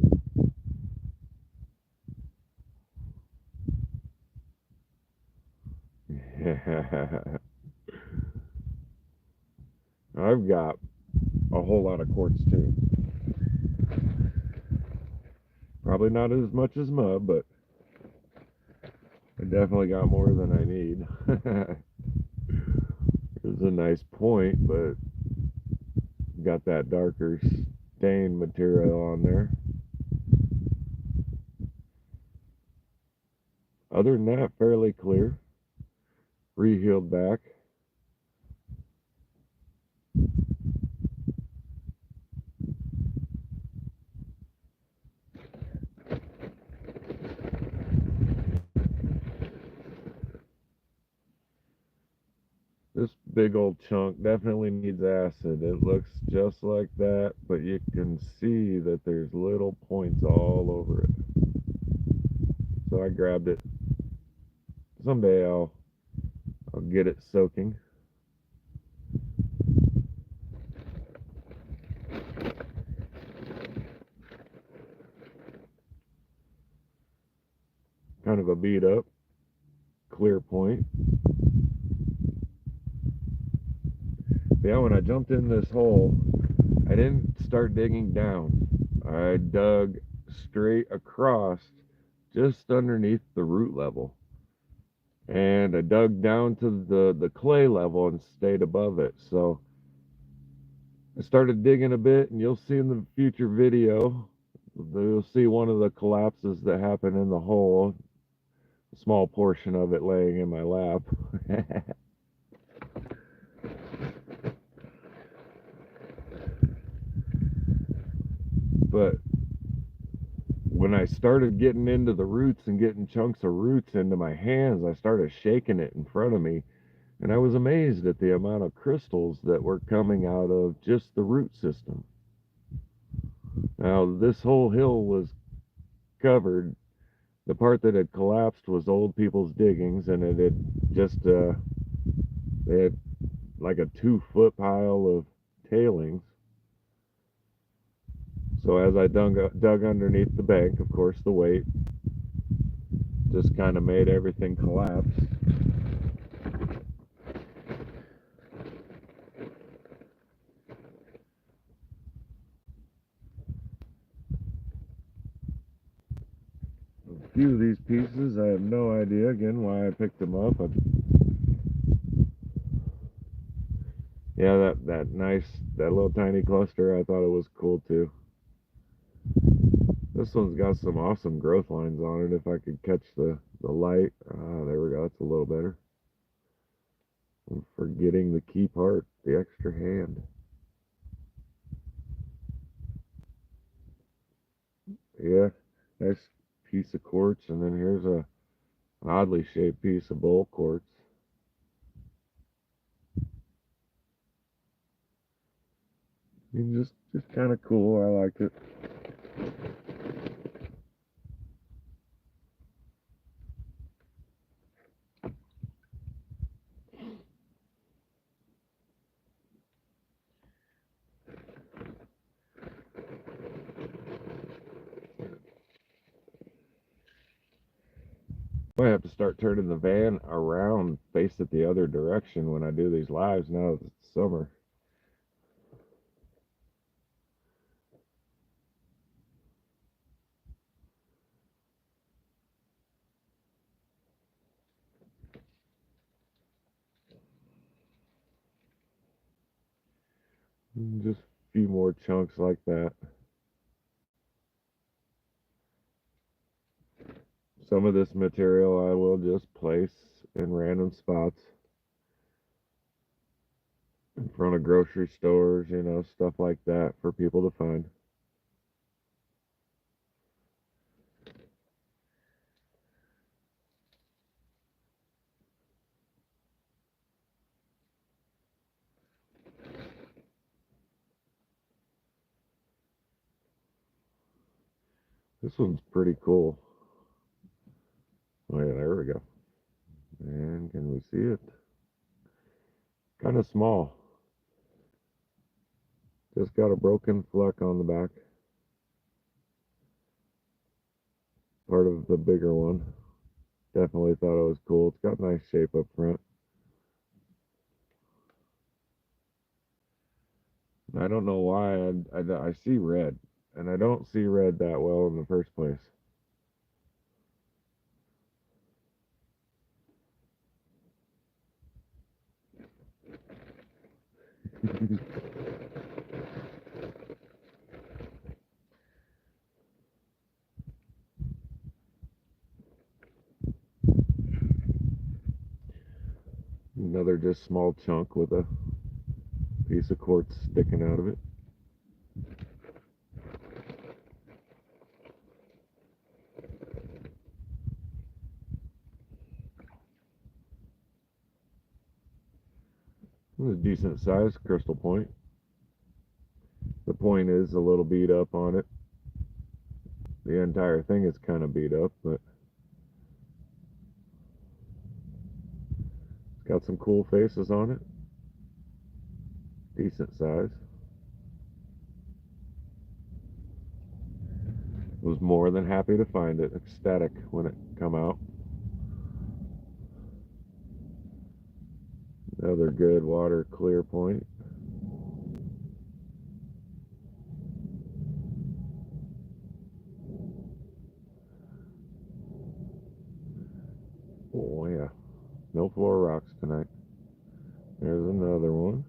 I've got a whole lot of quartz too. Probably not as much as mud, but I definitely got more than I need. It's a nice point, but got that darker stain material on there. Other than that, fairly clear. Rehealed back. This big old chunk definitely needs acid. It looks just like that, but you can see that there's little points all over it. So I grabbed it. Someday I'll get it soaking. Kind of a beat up, clear point. Yeah, when I jumped in this hole, I didn't start digging down. I dug straight across just underneath the root level. And I dug down to the clay level and stayed above it. So I started digging a bit, and you'll see in the future video, you'll see one of the collapses that happened in the hole, a small portion of it laying in my lap. But when I started getting into the roots and getting chunks of roots into my hands, I started shaking it in front of me. And I was amazed at the amount of crystals that were coming out of just the root system. Now, this whole hill was covered. The part that had collapsed was old people's diggings, and it had just, they had like a 2-foot pile of tailings. So as I dug underneath the bank, of course, the weight just kind of made everything collapse. A few of these pieces, I have no idea again why I picked them up. Yeah, that little tiny cluster, I thought it was cool too. This one's got some awesome growth lines on it. If I could catch the light. There we go. That's a little better. I'm forgetting the key part, the extra hand. Yeah, nice piece of quartz, and then here's an oddly shaped piece of bowl quartz. And just kind of cool. I liked it. I have to start turning the van around, face it the other direction when I do these lives now that it's summer. Just a few more chunks like that. Some of this material I will just place in random spots in front of grocery stores, stuff like that for people to find. This one's pretty cool. Oh yeah, there we go. And can we see it? Kind of small. Just got a broken fleck on the back. Part of the bigger one. Definitely thought it was cool. It's got nice shape up front. I don't know why I see red, and I don't see red that well in the first place. Another just small chunk with a piece of quartz sticking out of it. It was a decent size crystal point. The point is a little beat up on it. The entire thing is kind of beat up, but it's got some cool faces on it. Decent size. Was more than happy to find it. Ecstatic when it come out. Another good water clear point. Oh yeah, no floor rocks tonight. There's another one.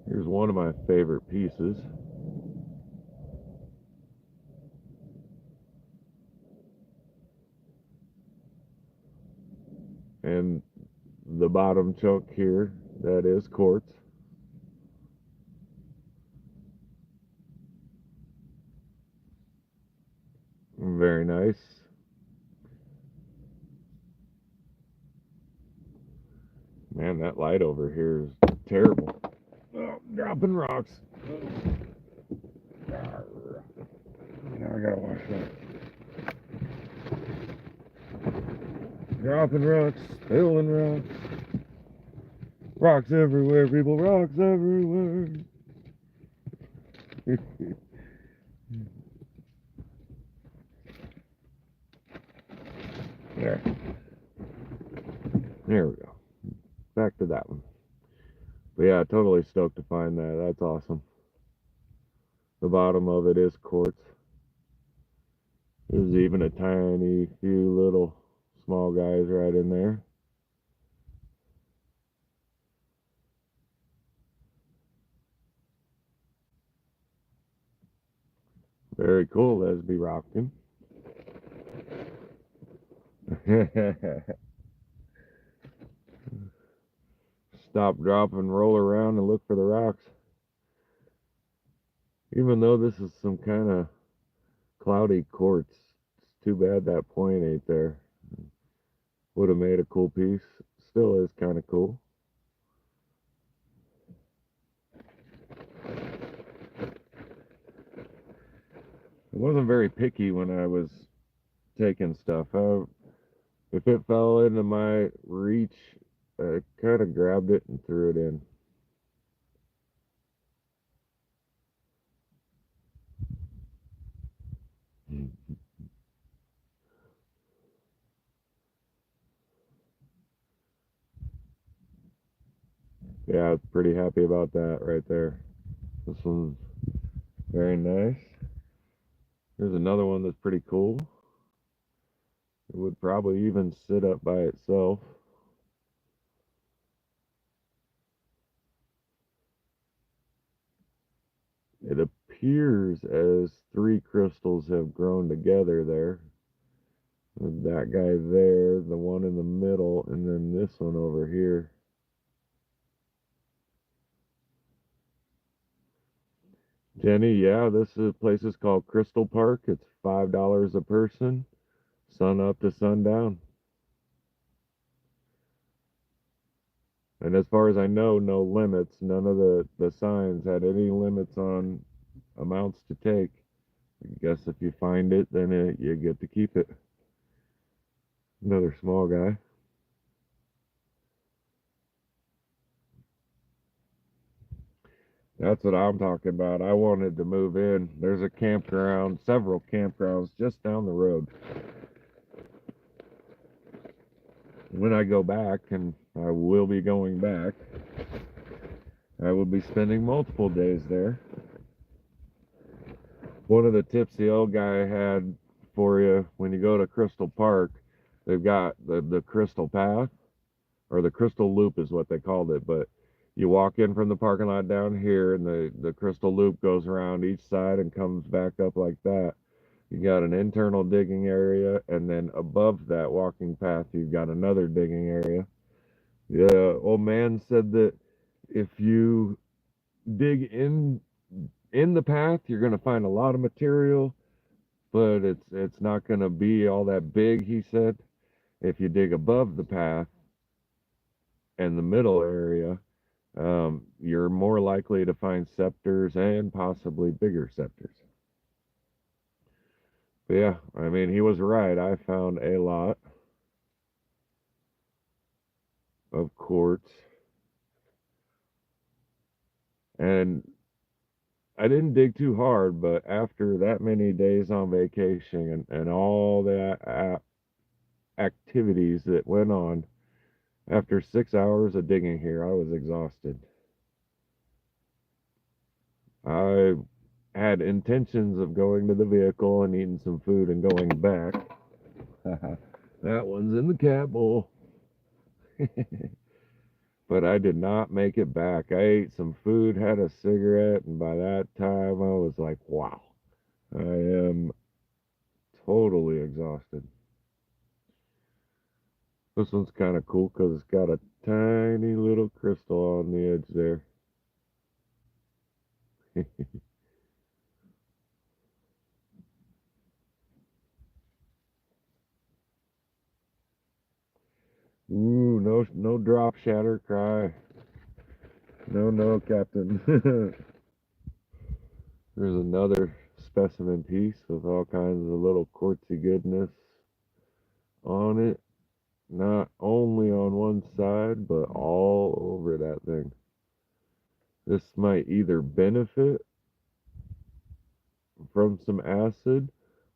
Here's one of my favorite pieces. And the bottom chunk here, that is quartz. Very nice. Man, that light over here is terrible. Oh, dropping rocks. Now I gotta wash that. Dropping rocks, spilling rocks. Rocks everywhere, people, rocks everywhere. There. There we go. Back to that one. But yeah, totally stoked to find that. That's awesome. The bottom of it is quartz. There's even a tiny few little small guys right in there. Very cool, Lesby rocking. Stop, drop, and roll around and look for the rocks. Even though this is some kind of cloudy quartz, it's too bad that point ain't there. Would have made a cool piece. Still is kind of cool. I wasn't very picky when I was taking stuff. If it fell into my reach, I kind of grabbed it and threw it in. Yeah, pretty happy about that right there. This one's very nice. Here's another one that's pretty cool. It would probably even sit up by itself. It appears as three crystals have grown together there. That guy there, the one in the middle, and then this one over here. Jenny, yeah, place is called Crystal Park. It's $5 a person, sun up to sundown. And as far as I know, no limits. None of the signs had any limits on amounts to take. I guess if you find it, then you get to keep it. Another small guy. That's what I'm talking about. I wanted to move in. There's a campground, several campgrounds just down the road. When I go back, and I will be going back, I will be spending multiple days there. One of the tips the old guy had for you when you go to Crystal Park, they've got the Crystal Path, or the Crystal Loop is what they called it, but you walk in from the parking lot down here, and the Crystal Loop goes around each side and comes back up like that. You got an internal digging area, and then above that walking path, you've got another digging area. The old man said that if you dig in the path, you're going to find a lot of material, but it's not going to be all that big, he said. If you dig above the path and the middle area, you're more likely to find scepters and possibly bigger scepters. But yeah, I mean, he was right. I found a lot of quartz, and I didn't dig too hard, but after that many days on vacation and all the activities that went on, after 6 hours of digging here, I was exhausted. I had intentions of going to the vehicle and eating some food and going back. That one's in the cat bowl. But I did not make it back. I ate some food, had a cigarette, and by that time I was like, wow, I am totally exhausted. This one's kind of cool because it's got a tiny little crystal on the edge there. Ooh, no drop, shatter, cry. No, Captain. There's another specimen piece with all kinds of little quartzy goodness on it. Not only on one side, but all over that thing. This might either benefit from some acid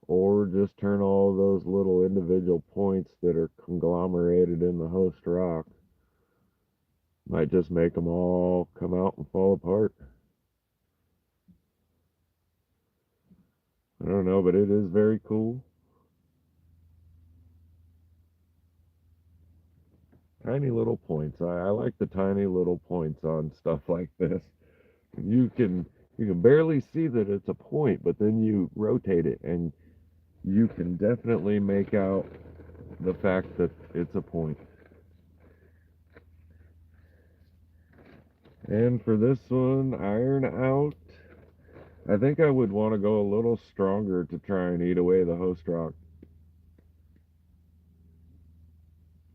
or just turn all those little individual points that are conglomerated in the host rock. Might just make them all come out and fall apart. I don't know, but it is very cool. Tiny little points. I like the tiny little points on stuff like this. You can you can barely see that it's a point, but then you rotate it and you can definitely make out the fact that it's a point. And for this one, iron out. I think I would want to go a little stronger to try and eat away the host rock.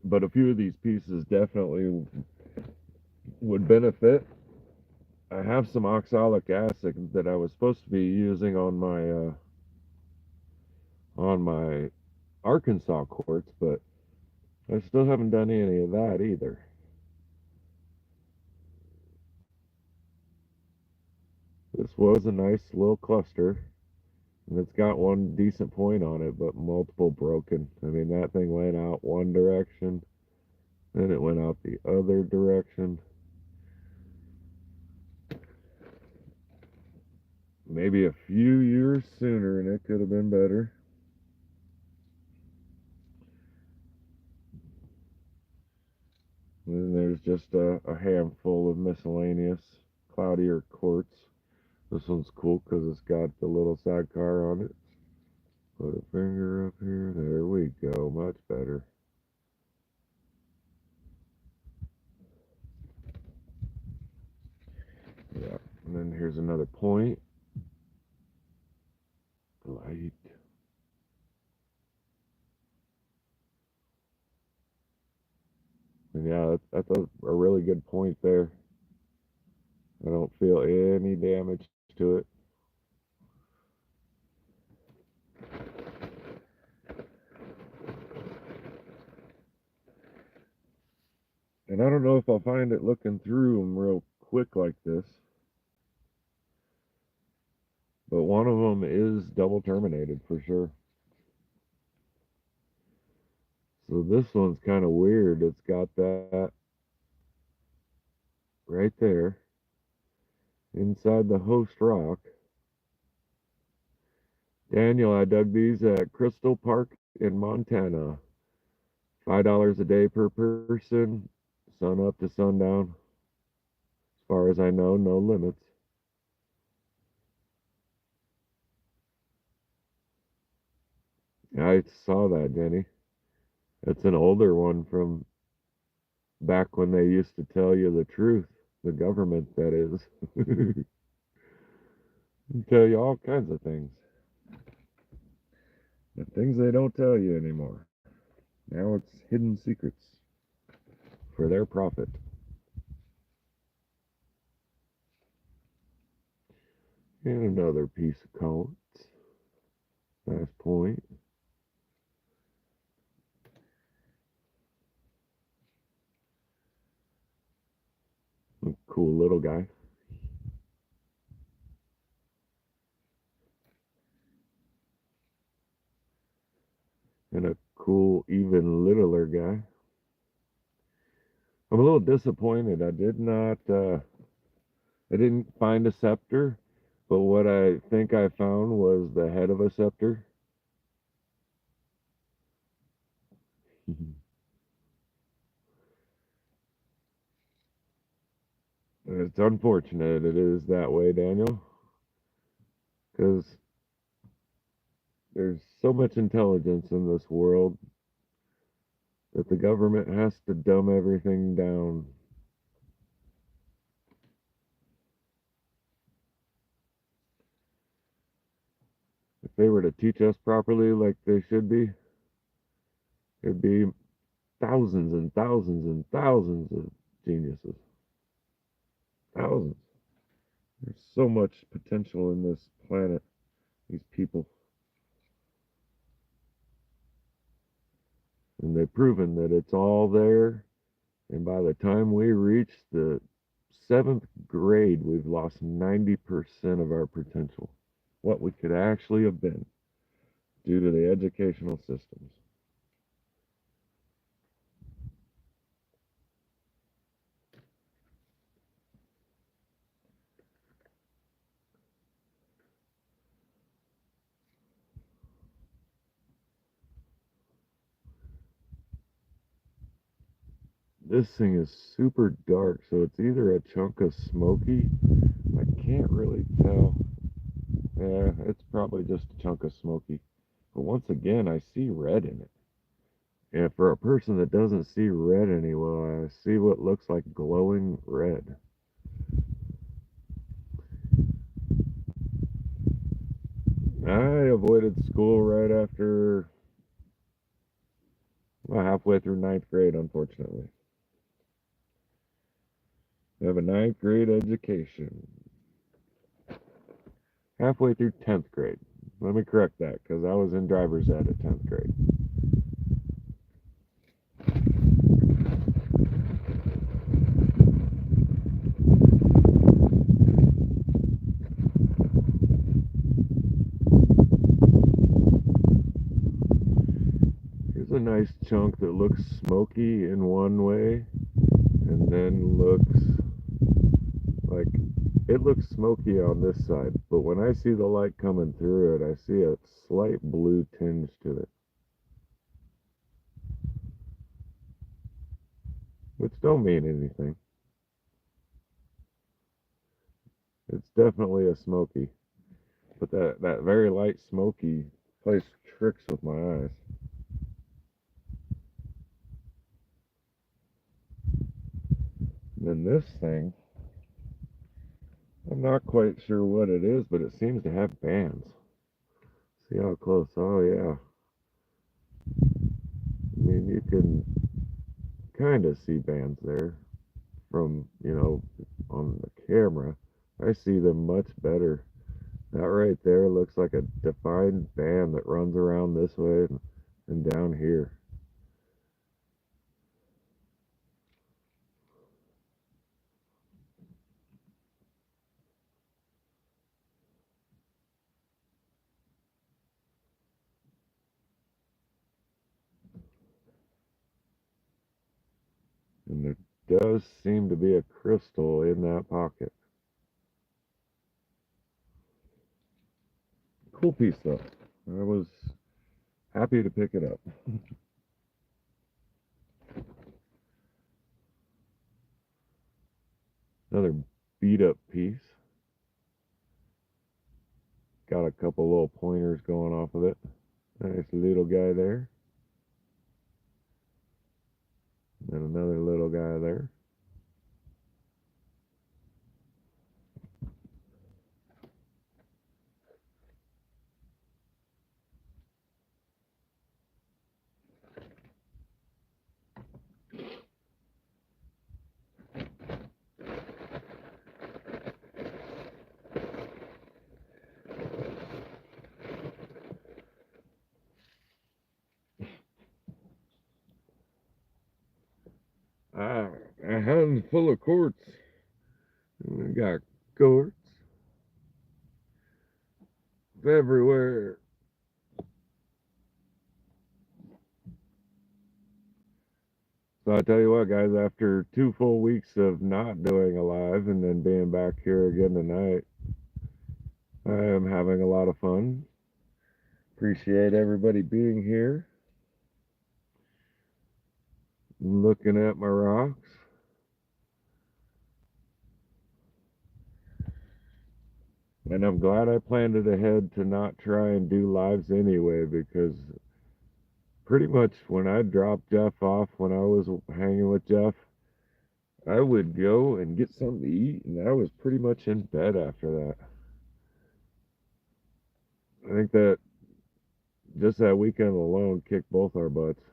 But a few of these pieces definitely would benefit. I have some oxalic acid that I was supposed to be using on my Arkansas quartz, but I still haven't done any of that either. This was a nice little cluster, and it's got one decent point on it, but multiple broken. I mean, that thing went out one direction, then it went out the other direction. Maybe a few years sooner, and it could have been better. And then there's just a handful of miscellaneous cloudier quartz. This one's cool because it's got the little sidecar on it. Put a finger up here. There we go. Much better. Yeah. And then here's another point. Light. And yeah, that's a really good point there. I don't feel any damage to it. And I don't know if I'll find it looking through them real quick like this. But one of them is double terminated for sure. So this one's kind of weird. It's got that right there inside the host rock. Daniel, I dug these at Crystal Park in Montana. $5 a day per person, sun up to sundown. As far as I know, no limits. I saw that, Jenny. It's an older one from back when they used to tell you the truth. The government, that is. Tell you all kinds of things. The things they don't tell you anymore. Now it's hidden secrets for their profit. And another piece of quartz. Nice point. A cool little guy. And a cool, even littler guy. I'm a little disappointed. I didn't find a scepter, but what I think I found was the head of a scepter. It's unfortunate it is that way, Daniel, because there's so much intelligence in this world that the government has to dumb everything down. If they were to teach us properly like they should be, there'd be thousands and thousands and thousands of geniuses. Thousands. There's so much potential in this planet, these people. And they've proven that it's all there. And by the time we reach the seventh grade, we've lost 90% of our potential, what we could actually have been due to the educational systems. This thing is super dark, so it's either a chunk of smoky. I can't really tell. Yeah, it's probably just a chunk of smoky. But once again, I see red in it. And for a person that doesn't see red anywhere, I see what looks like glowing red. I avoided school right after, well, halfway through ninth grade, unfortunately. I have a ninth grade education. Halfway through 10th grade. Let me correct that because I was in driver's ed at 10th grade. Here's a nice chunk that looks smoky in one way and then looks like it looks smoky on this side, but when I see the light coming through it, I see a slight blue tinge to it, which don't mean anything. It's definitely a smoky, but that very light smoky plays tricks with my eyes. And then this thing, I'm not quite sure what it is, but it seems to have bands. See how close? Oh yeah. I mean, you can kind of see bands there from, on the camera. I see them much better. That right there looks like a defined band that runs around this way and down here. And there does seem to be a crystal in that pocket. Cool piece though. I was happy to pick it up. Another beat up piece. Got a couple little pointers going off of it. Nice little guy there. And another little guy there. A handful of quartz. We got quartz everywhere. So I tell you what, guys, after 2 full weeks of not doing a live and then being back here again tonight, I am having a lot of fun. Appreciate everybody being here, looking at my rocks. And I'm glad I planned it ahead to not try and do lives anyway, because pretty much when I dropped Jeff off, when I was hanging with Jeff, I would go and get something to eat, and I was pretty much in bed after that. I think that just that weekend alone kicked both our butts.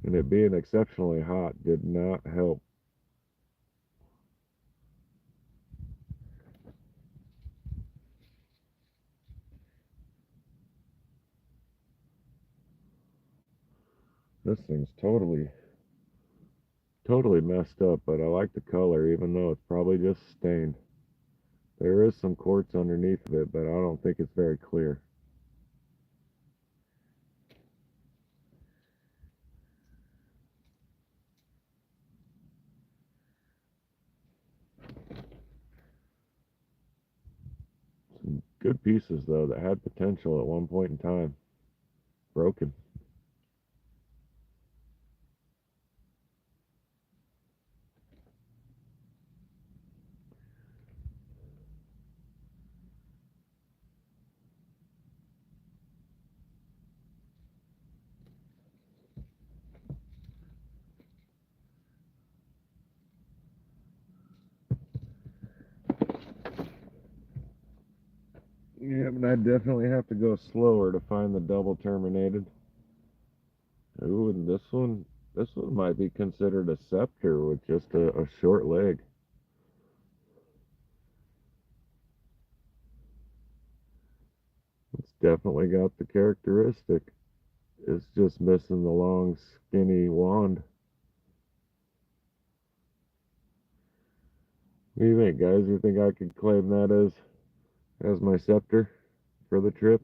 And it being exceptionally hot did not help. This thing's totally messed up, but I like the color, even though it's probably just stained. There is some quartz underneath of it, but I don't think it's very clear. Some good pieces, though, that had potential at one point in time. Broken. Yeah, but I definitely have to go slower to find the double terminated. Ooh, and this one might be considered a scepter with just a short leg. It's definitely got the characteristic. It's just missing the long, skinny wand. What do you think, guys? You think I could claim that as my scepter for the trip?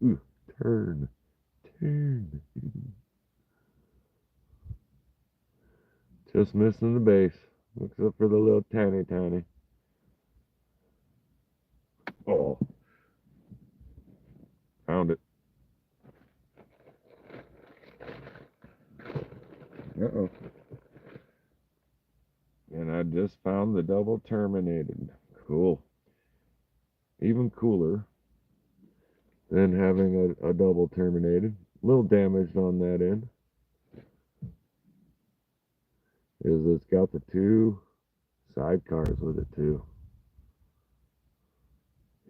Ooh, turn. Just missing the base. Except for the little tiny. Oh, found it. Uh-oh. And I just found the double terminated. Cool. Even cooler than having a double terminated. A little damaged on that end. Is it's got the two sidecars with it too.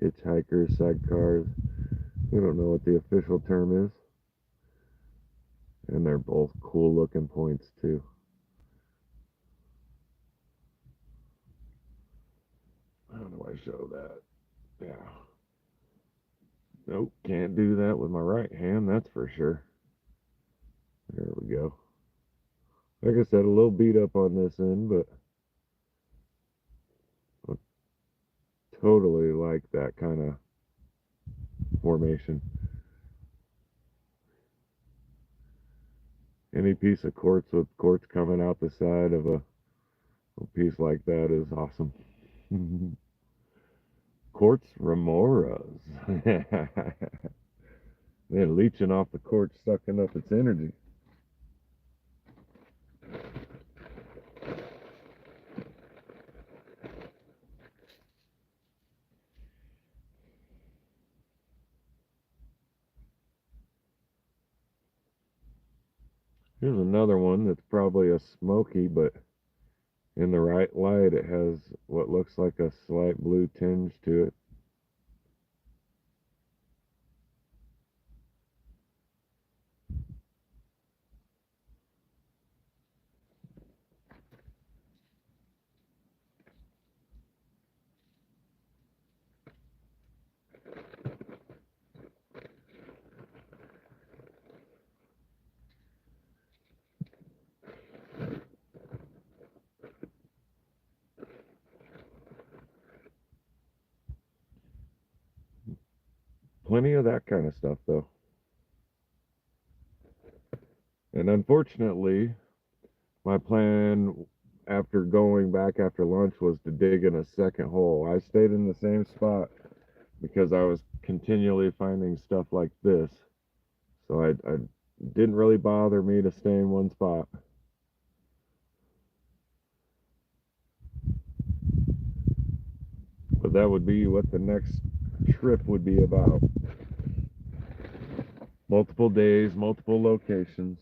Hitchhikers, sidecars. We don't know what the official term is. And they're both cool looking points too. How do I show that? Yeah. Nope, can't do that with my right hand, that's for sure. There we go. Like I said, a little beat up on this end, but I totally like that kind of formation. Any piece of quartz with quartz coming out the side of a piece like that is awesome. Quartz remoras. They're leeching off the quartz, sucking up its energy. Here's another one that's probably a smoky, but in the right light it has what looks like a slight blue tinge to it. Plenty of that kind of stuff though. And unfortunately, my plan after going back after lunch was to dig in a second hole. I stayed in the same spot because I was continually finding stuff like this. So I didn't really bother me to stay in one spot. But that would be what the next trip would be about. Multiple days, multiple locations.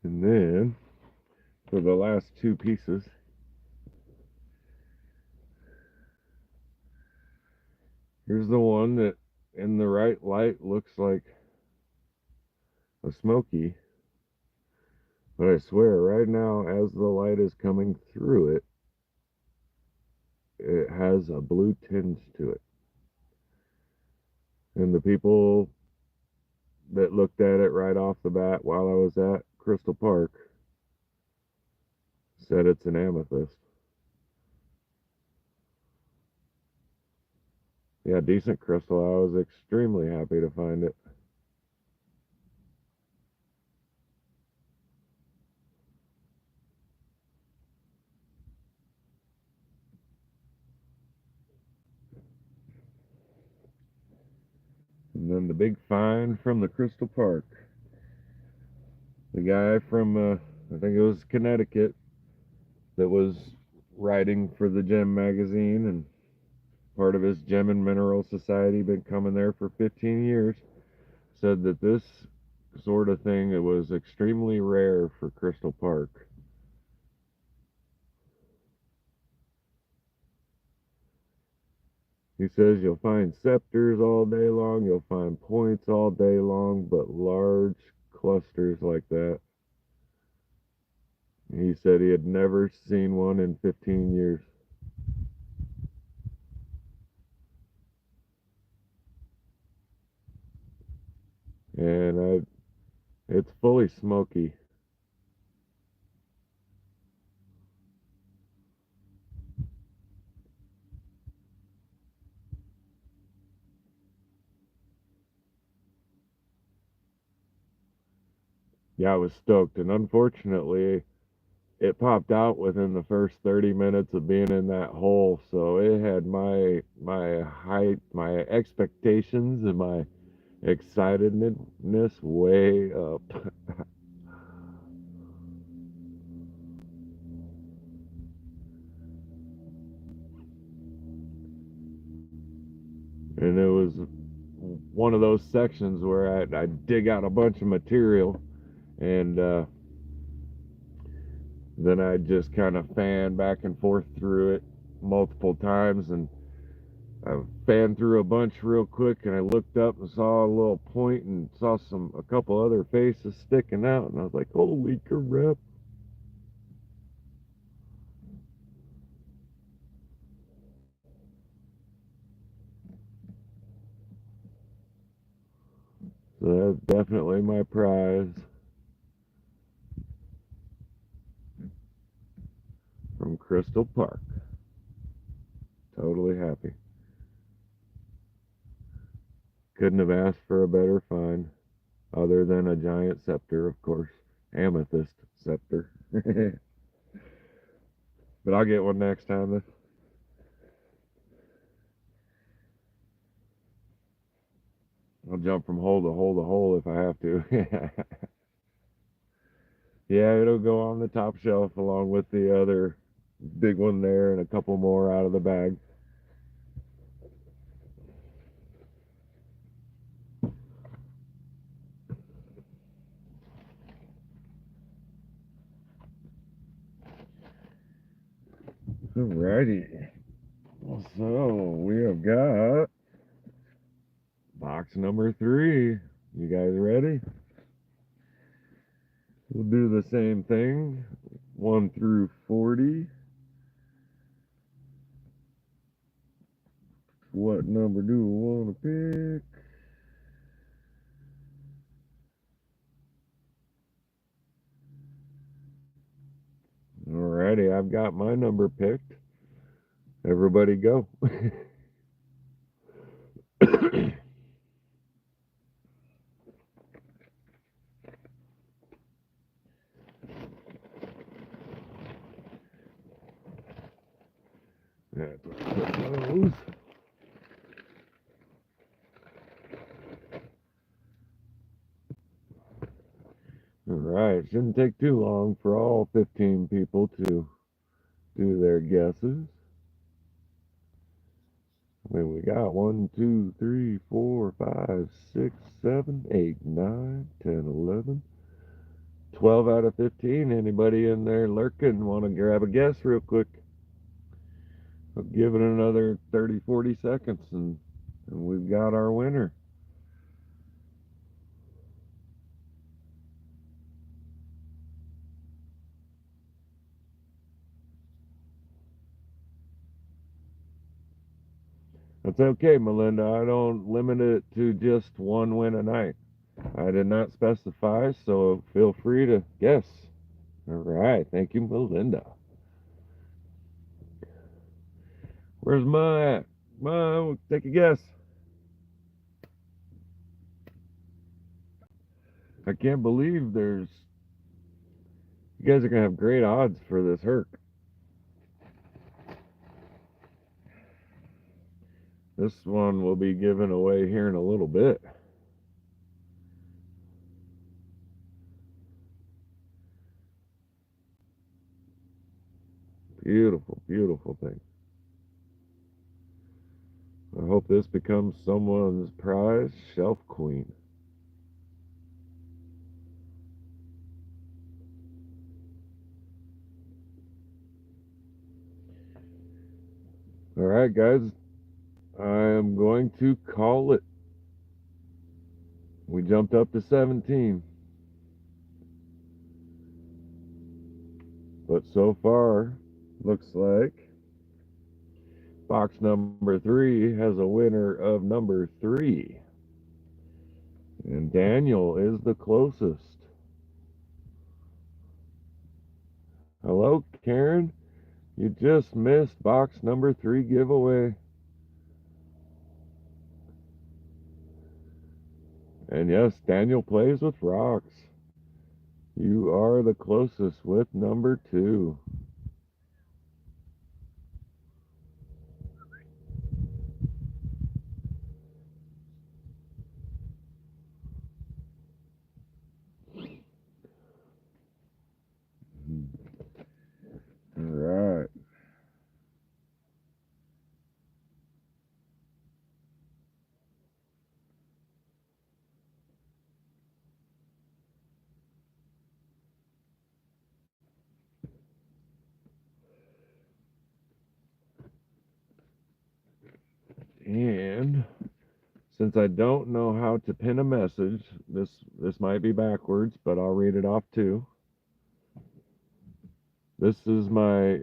And then for the last two pieces, here's the one that in the right light looks like a smoky. But I swear, right now, as the light is coming through it, it has a blue tinge to it. And the people that looked at it right off the bat while I was at Crystal Park said it's an amethyst. Yeah, decent crystal. I was extremely happy to find it. And then the big find from the Crystal Park. The guy from, I think it was Connecticut, that was writing for the Gem magazine and part of his Gem and Mineral Society, been coming there for 15 years, said that this sort of thing, it was extremely rare for Crystal Park. He says you'll find scepters all day long, you'll find points all day long, but large clusters like that, he said he had never seen one in 15 years. And it's fully smoky. Yeah, I was stoked, and unfortunately, it popped out within the first 30 minutes of being in that hole, so it had my height, my expectations, and my excitedness way up. was one of those sections where I dig out a bunch of material, and then I just kind of fan back and forth through it multiple times, and I fanned through a bunch real quick, and I looked up and saw a little point and saw a couple other faces sticking out, and I was like, holy crap. So that's definitely my prize from Crystal Park. Totally happy. Couldn't have asked for a better find, other than a giant scepter, of course. Amethyst scepter. But I'll get one next time. I'll jump from hole to hole to hole if I have to. Yeah, it'll go on the top shelf along with the other big one there and a couple more out of the bag. Alrighty. So we have got box number 3. You guys ready? We'll do the same thing, 1 through 40. What number do we want to pick? Alrighty, I've got my number picked. Everybody go. That's what I put those. Alright, shouldn't take too long for all 15 people to do their guesses. I mean, we got 1, 2, 3, 4, 5, 6, 7, 8, 9, 10, 11, 12 out of 15. Anybody in there lurking want to grab a guess real quick? I'll give it another 30, 40 seconds, and we've got our winner. That's okay, Melinda. I don't limit it to just one win a night. I did not specify, so feel free to guess. All right. Thank you, Melinda. Where's Ma at? Ma, take a guess. I can't believe you guys are going to have great odds for this Herc. This one will be given away here in a little bit. Beautiful, beautiful thing. I hope this becomes someone's prize shelf queen. All right, guys. I am going to call it. We jumped up to 17. But so far, looks like box number 3 has a winner of number 3. And Daniel is the closest. Hello, Karen. You just missed box number 3 giveaway. And yes, Daniel plays with rocks. You are the closest with number 2. All right. And since I don't know how to pin a message, this might be backwards, but I'll read it off too. This is my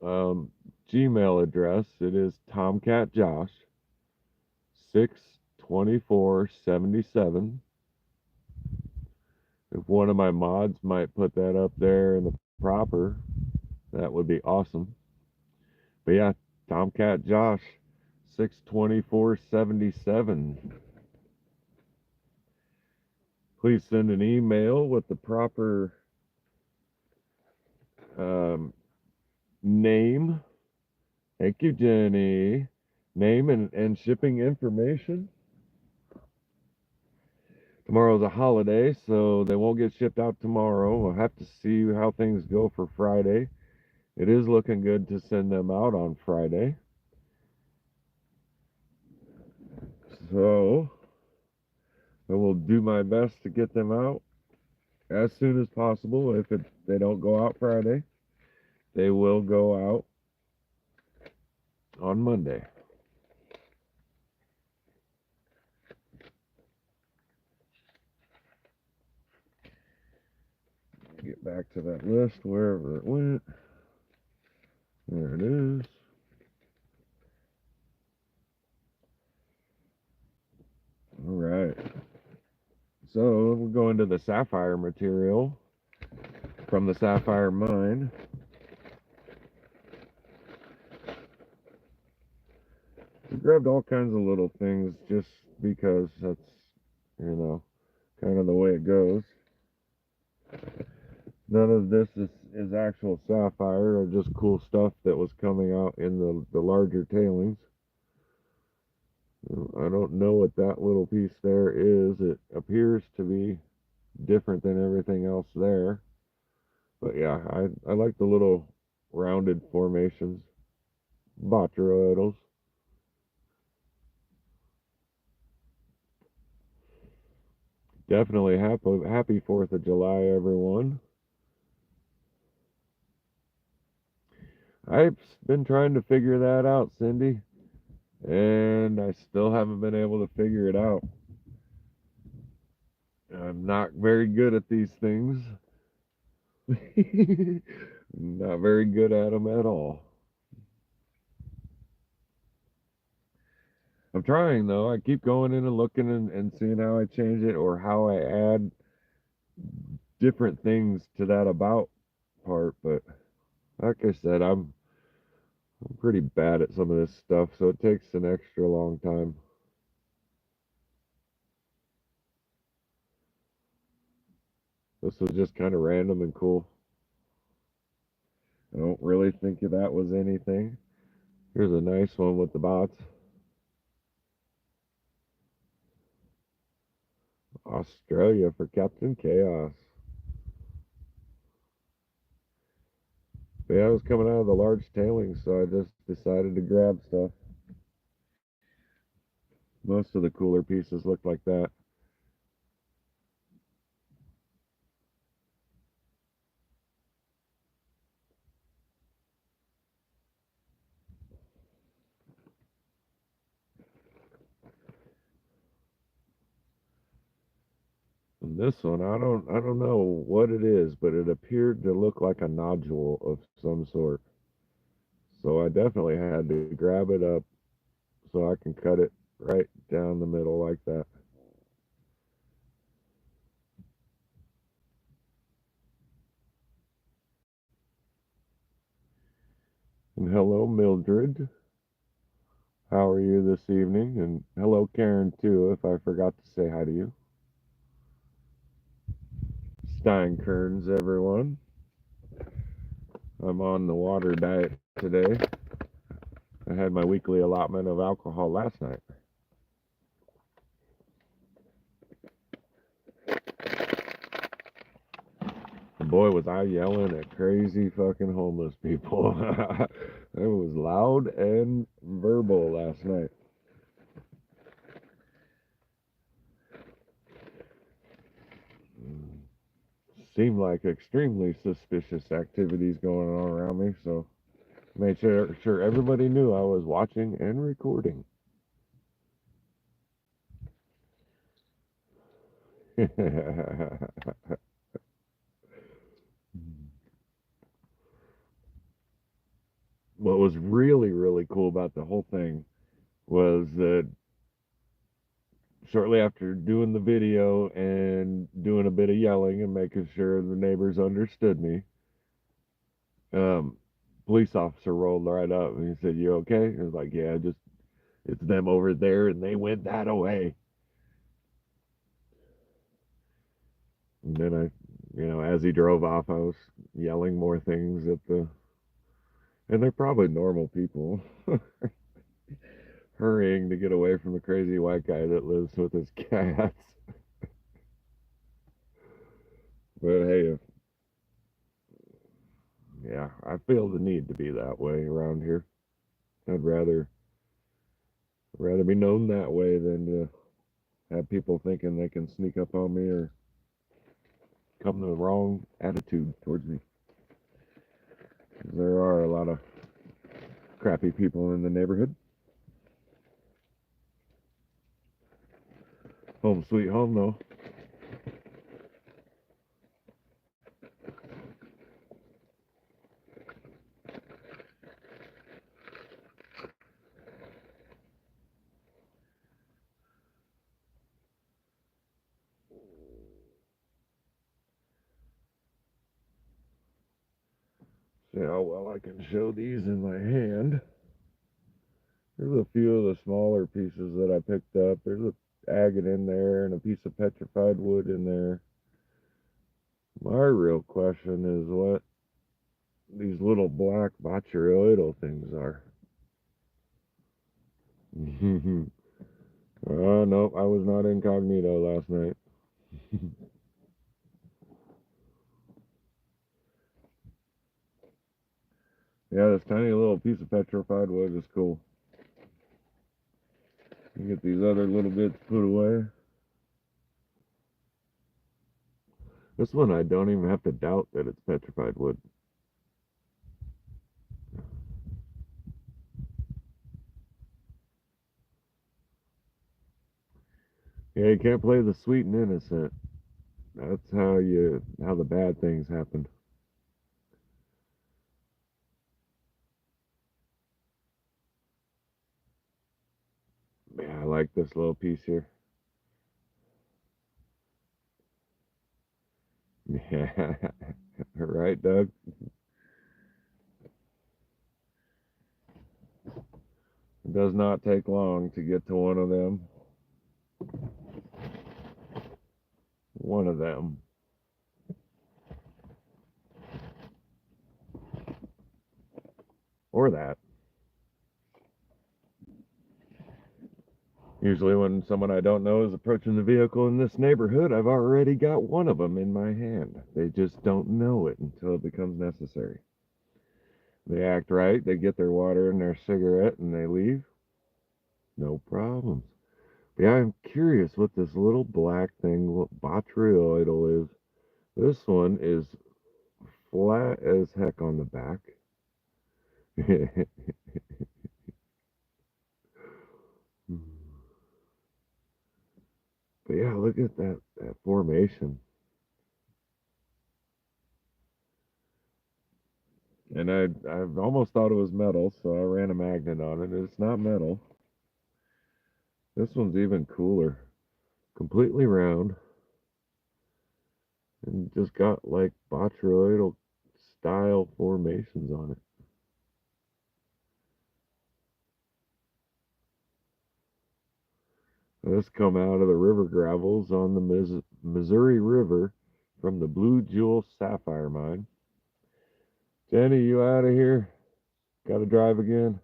Gmail address. It is TomcatJosh62477. If one of my mods might put that up there in the proper, that would be awesome. But yeah, TomcatJosh62477. Please send an email with the proper name. Thank you, Jenny. Name and shipping information. Tomorrow's a holiday, so they won't get shipped out tomorrow. We'll have to see how things go for Friday. It is looking good to send them out on Friday. So I will do my best to get them out as soon as possible. If they don't go out Friday, they will go out on Monday. Get back to that list wherever it went. There it is. All right. So we'll go into the sapphire material from the sapphire mine. I grabbed all kinds of little things just because that's, kind of the way it goes. None of this is actual sapphire or just cool stuff that was coming out in the larger tailings. I don't know what that little piece there is. It appears to be different than everything else there. But yeah, I like the little rounded formations. Botryoidals. Definitely happy 4th of July, everyone. I've been trying to figure that out, Cindy, and I still haven't been able to figure it out. I'm not very good at these things. Not very good at them at all. I'm trying though. I keep going in and looking and seeing how I change it or how I add different things to that about part. But like I said, I'm pretty bad at some of this stuff, so it takes an extra long time. This was just kind of random and cool. I don't really think that was anything. Here's a nice one with the bots. Australia for Captain Chaos. But yeah, I was coming out of the large tailings, so I just decided to grab stuff. Most of the cooler pieces look like that. And this one, I don't know what it is, but it appeared to look like a nodule of some sort. So I definitely had to grab it up so I can cut it right down the middle like that. And hello, Mildred. How are you this evening? And hello, Karen, too, if I forgot to say hi to you. Steinkerns, everyone. I'm on the water diet today. I had my weekly allotment of alcohol last night. And boy, was I yelling at crazy fucking homeless people. It was loud and verbal last night. Seemed like extremely suspicious activities going on around me, so made sure everybody knew I was watching and recording. What was really, really cool about the whole thing was that shortly after doing the video and doing a bit of yelling and making sure the neighbors understood me, um, police officer rolled right up and he said, "You okay?" I was like, "Yeah, just it's them over there, and they went that away." And then as he drove off, I was yelling more things at the, and they're probably normal people, hurrying to get away from the crazy white guy that lives with his cats. But hey, yeah, I feel the need to be that way around here. I'd rather be known that way than to have people thinking they can sneak up on me or come the wrong attitude towards me. There are a lot of crappy people in the neighborhood. Home sweet home, though. See how well I can show these in my hand. There's a few of the smaller pieces that I picked up. There's a agate in there and a piece of petrified wood in there. My real question is what these little black botryoidal things are. Oh, no, I was not incognito last night. Yeah, this tiny little piece of petrified wood is cool. You get these other little bits put away. This one, I don't even have to doubt that it's petrified wood. Yeah, you can't play the sweet and innocent. That's how the bad things happen. Yeah, I like this little piece here. Yeah, right, Doug? It does not take long to get to one of them. One of them. Or that. Usually, when someone I don't know is approaching the vehicle in this neighborhood, I've already got one of them in my hand. They just don't know it until it becomes necessary. They act right, they get their water and their cigarette, and they leave. No problems. But yeah, I'm curious what this little black thing, what botryoidal is. This one is flat as heck on the back. But yeah, look at that formation. And I've almost thought it was metal, so I ran a magnet on it. It's not metal. This one's even cooler. Completely round and just got like botryoidal style formations on it. This come out of the river gravels on the Missouri River from the Blue Jewel Sapphire Mine. Jenny, you out of here? Got to drive again?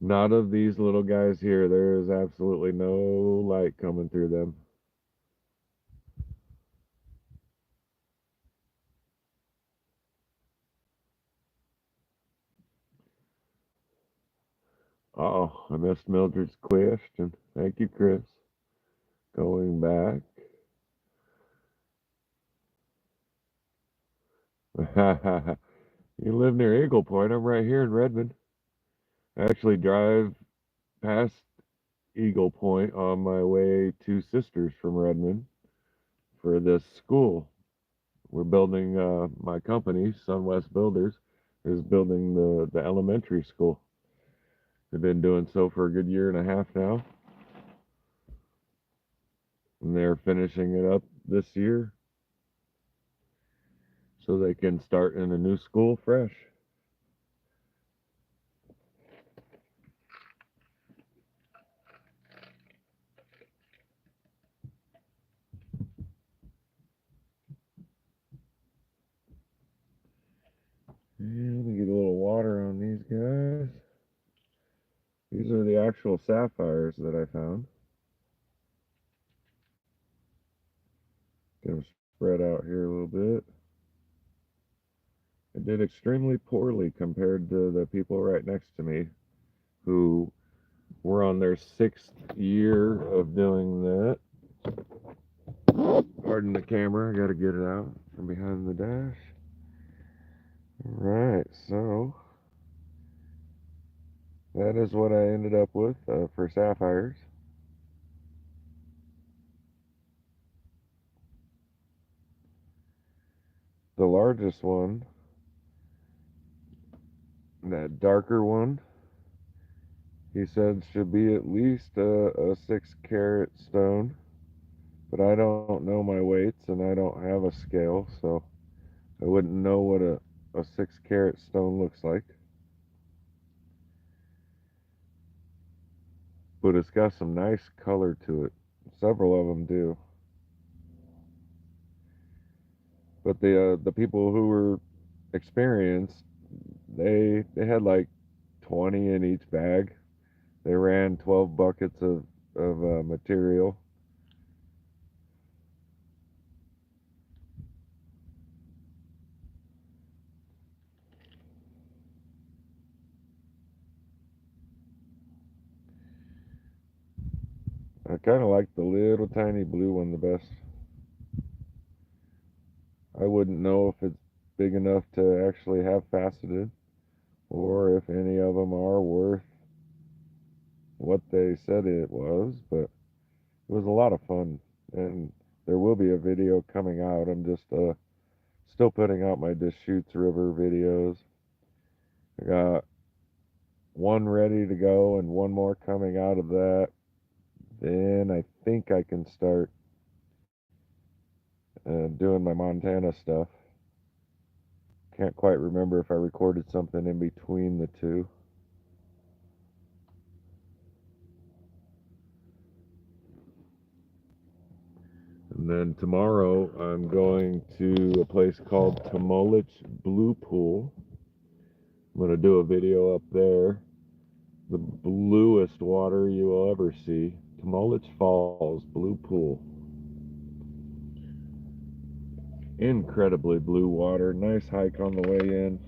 Not of these little guys here. There is absolutely no light coming through them. Oh, I missed Mildred's question. Thank you, Chris. Going back. You live near Eagle Point. I'm right here in Redmond. I actually drive past Eagle Point on my way to Sisters from Redmond for this school. We're building, my company, Sunwest Builders, is building the elementary school. They've been doing so for a good year and a half now, and they're finishing it up this year so they can start in a new school fresh. Yeah, let me get a little water on these guys. These are the actual sapphires that I found. Get them spread out here a little bit. I did extremely poorly compared to the people right next to me who were on their 6th year of doing that. Pardon the camera, I gotta get it out from behind the dash. Alright, so that is what I ended up with for sapphires. The largest one, that darker one, he said should be at least a 6 carat stone. But I don't know my weights and I don't have a scale, so I wouldn't know what a 6 carat stone looks like. But it's got some nice color to it. Several of them do. But the people who were experienced, they had like 20 in each bag. They ran 12 buckets of material. I kind of like the little tiny blue one the best. I wouldn't know if it's big enough to actually have faceted, or if any of them are worth what they said it was, but it was a lot of fun, and there will be a video coming out. I'm just still putting out my Deschutes River videos. I got one ready to go and one more coming out of that. Then I think I can start doing my Montana stuff. Can't quite remember if I recorded something in between the two. And then tomorrow I'm going to a place called Tumulich Blue Pool. I'm going to do a video up there. The bluest water you will ever see. Tumulich Falls Blue Pool. Incredibly blue water. Nice hike on the way in.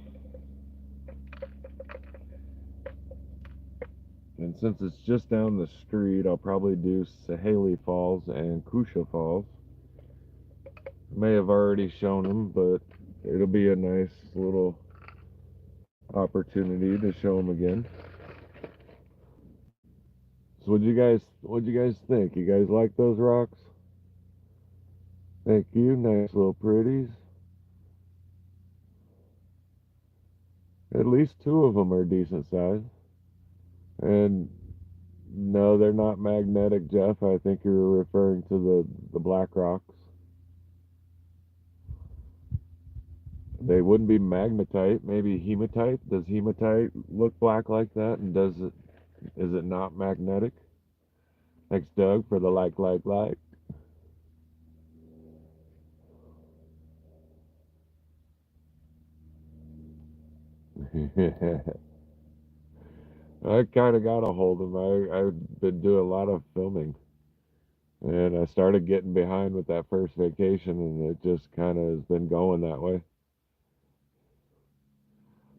And since it's just down the street, I'll probably do Sahaley Falls and Kusha Falls. May have already shown them, but it'll be a nice little opportunity to show them again. So what'd you guys think? You guys like those rocks? Thank you. Nice little pretties. At least two of them are decent size. And no, they're not magnetic, Jeff. I think you're referring to the black rocks. They wouldn't be magnetite, maybe hematite. Does hematite look black like that? And is it not magnetic? Thanks, Doug, for the like. I kind of got a hold of them. I've been doing a lot of filming, and I started getting behind with that first vacation, and it just kind of has been going that way.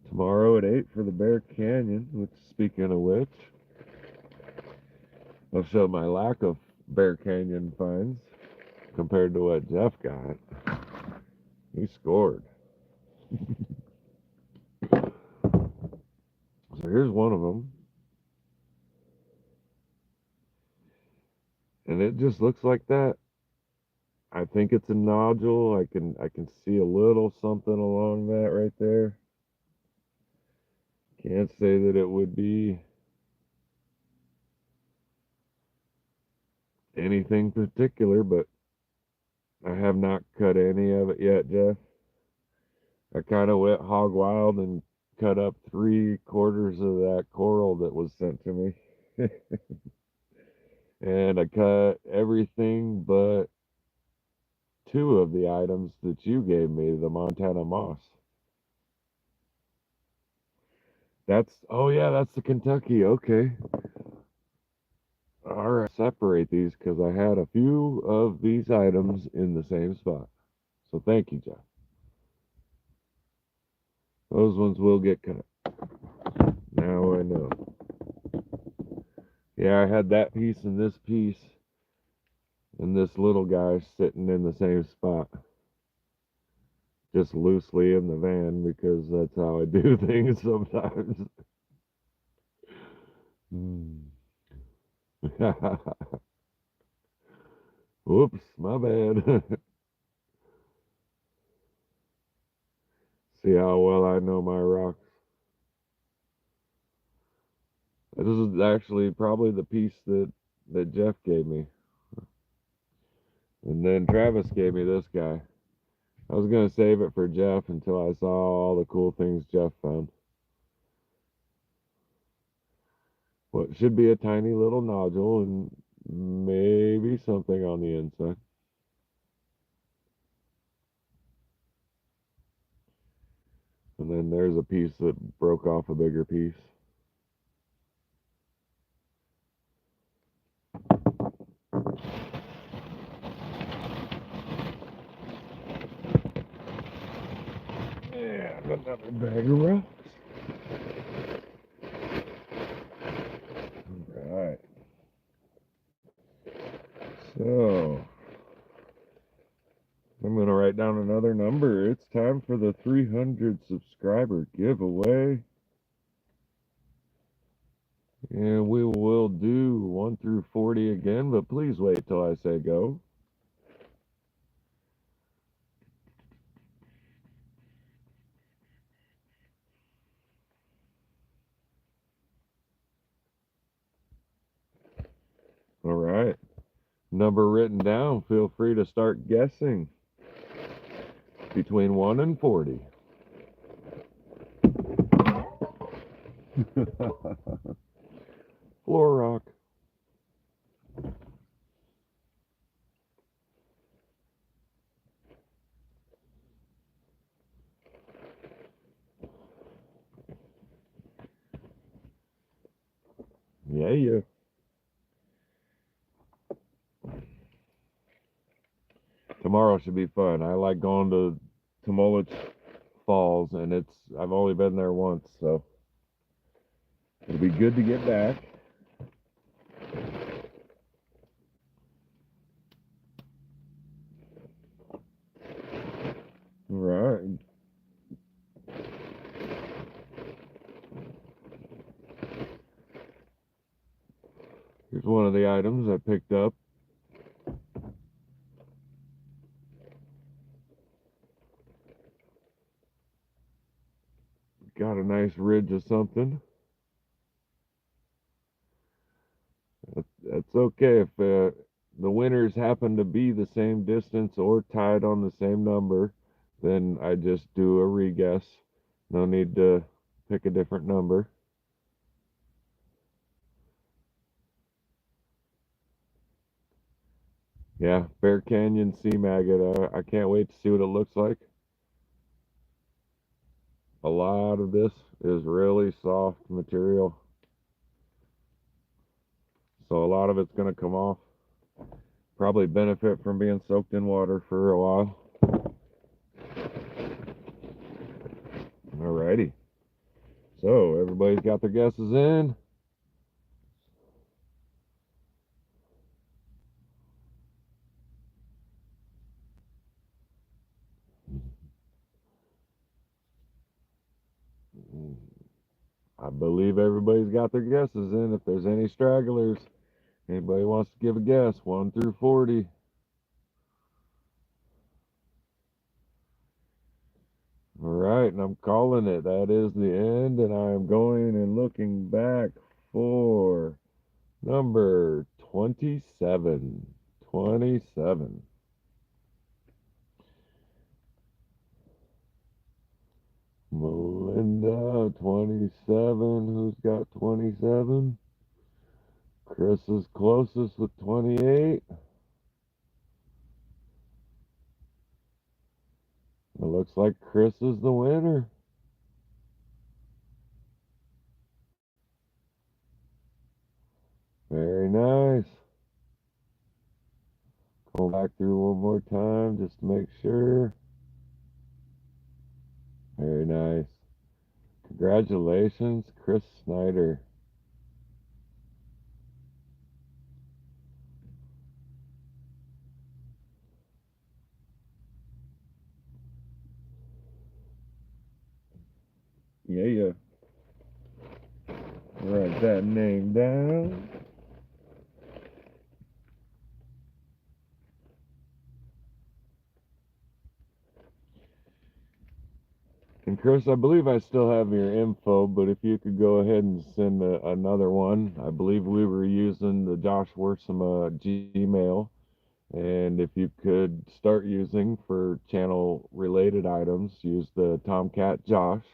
Tomorrow at 8 for the Bear Canyon, which, speaking of which, I'll show my lack of Bear Canyon finds compared to what Jeff got. He scored. So here's one of them. And it just looks like that. I think it's a nodule. I can see a little something along that right there. Can't say that it would be anything particular, but I have not cut any of it yet, Jeff. I kind of went hog wild and cut up 3/4 of that coral that was sent to me. And I cut everything but two of the items that you gave me, the Montana moss. Oh yeah, that's the Kentucky. Okay. All right. Separate these because I had a few of these items in the same spot. So thank you, Jeff. Those ones will get cut. Now I know. Yeah, I had that piece and this piece and this little guy sitting in the same spot. Just loosely in the van because that's how I do things sometimes. Whoops, my bad. See how well I know my rocks. This is actually probably the piece that Jeff gave me. And then Travis gave me this guy. I was going to save it for Jeff until I saw all the cool things Jeff found. What should be a tiny little nodule and maybe something on the inside. And then there's a piece that broke off a bigger piece. Yeah, another bag of rocks. All right. So I'm going to write down another number. It's time for the 300 subscriber giveaway. And we will do 1 through 40 again, but please wait till I say go. All right. Number written down. Feel free to start guessing. Between 1 and 40. Floor rock. Yeah. Tomorrow should be fun. I like going to Mullich Falls, and I've only been there once, so it'll be good to get back. All right. Here's one of the items I picked up. Got a nice ridge of something. That's okay if the winners happen to be the same distance or tied on the same number, then I just do a re-guess. No need to pick a different number. Yeah, Bear Canyon sea maggot. I can't wait to see what it looks like. A lot of this is really soft material, so a lot of it's going to come off. Probably benefit from being soaked in water for a while. Alrighty. So everybody's got their guesses in. I believe everybody's got their guesses in. If there's any stragglers, anybody wants to give a guess, 1 through 40. All right, and I'm calling it. That is the end, and I am going and looking back for number 27. 27. Melinda, 27. Who's got 27? Chris is closest with 28. It looks like Chris is the winner. Very nice. Go back through one more time just to make sure. Very nice. Congratulations, Chris Snyder. Yeah. Write that name down. And Chris, I believe I still have your info, but if you could go ahead and send another one. I believe we were using the Josh Worsama Gmail. And if you could start using for channel related items, use the Tomcat Josh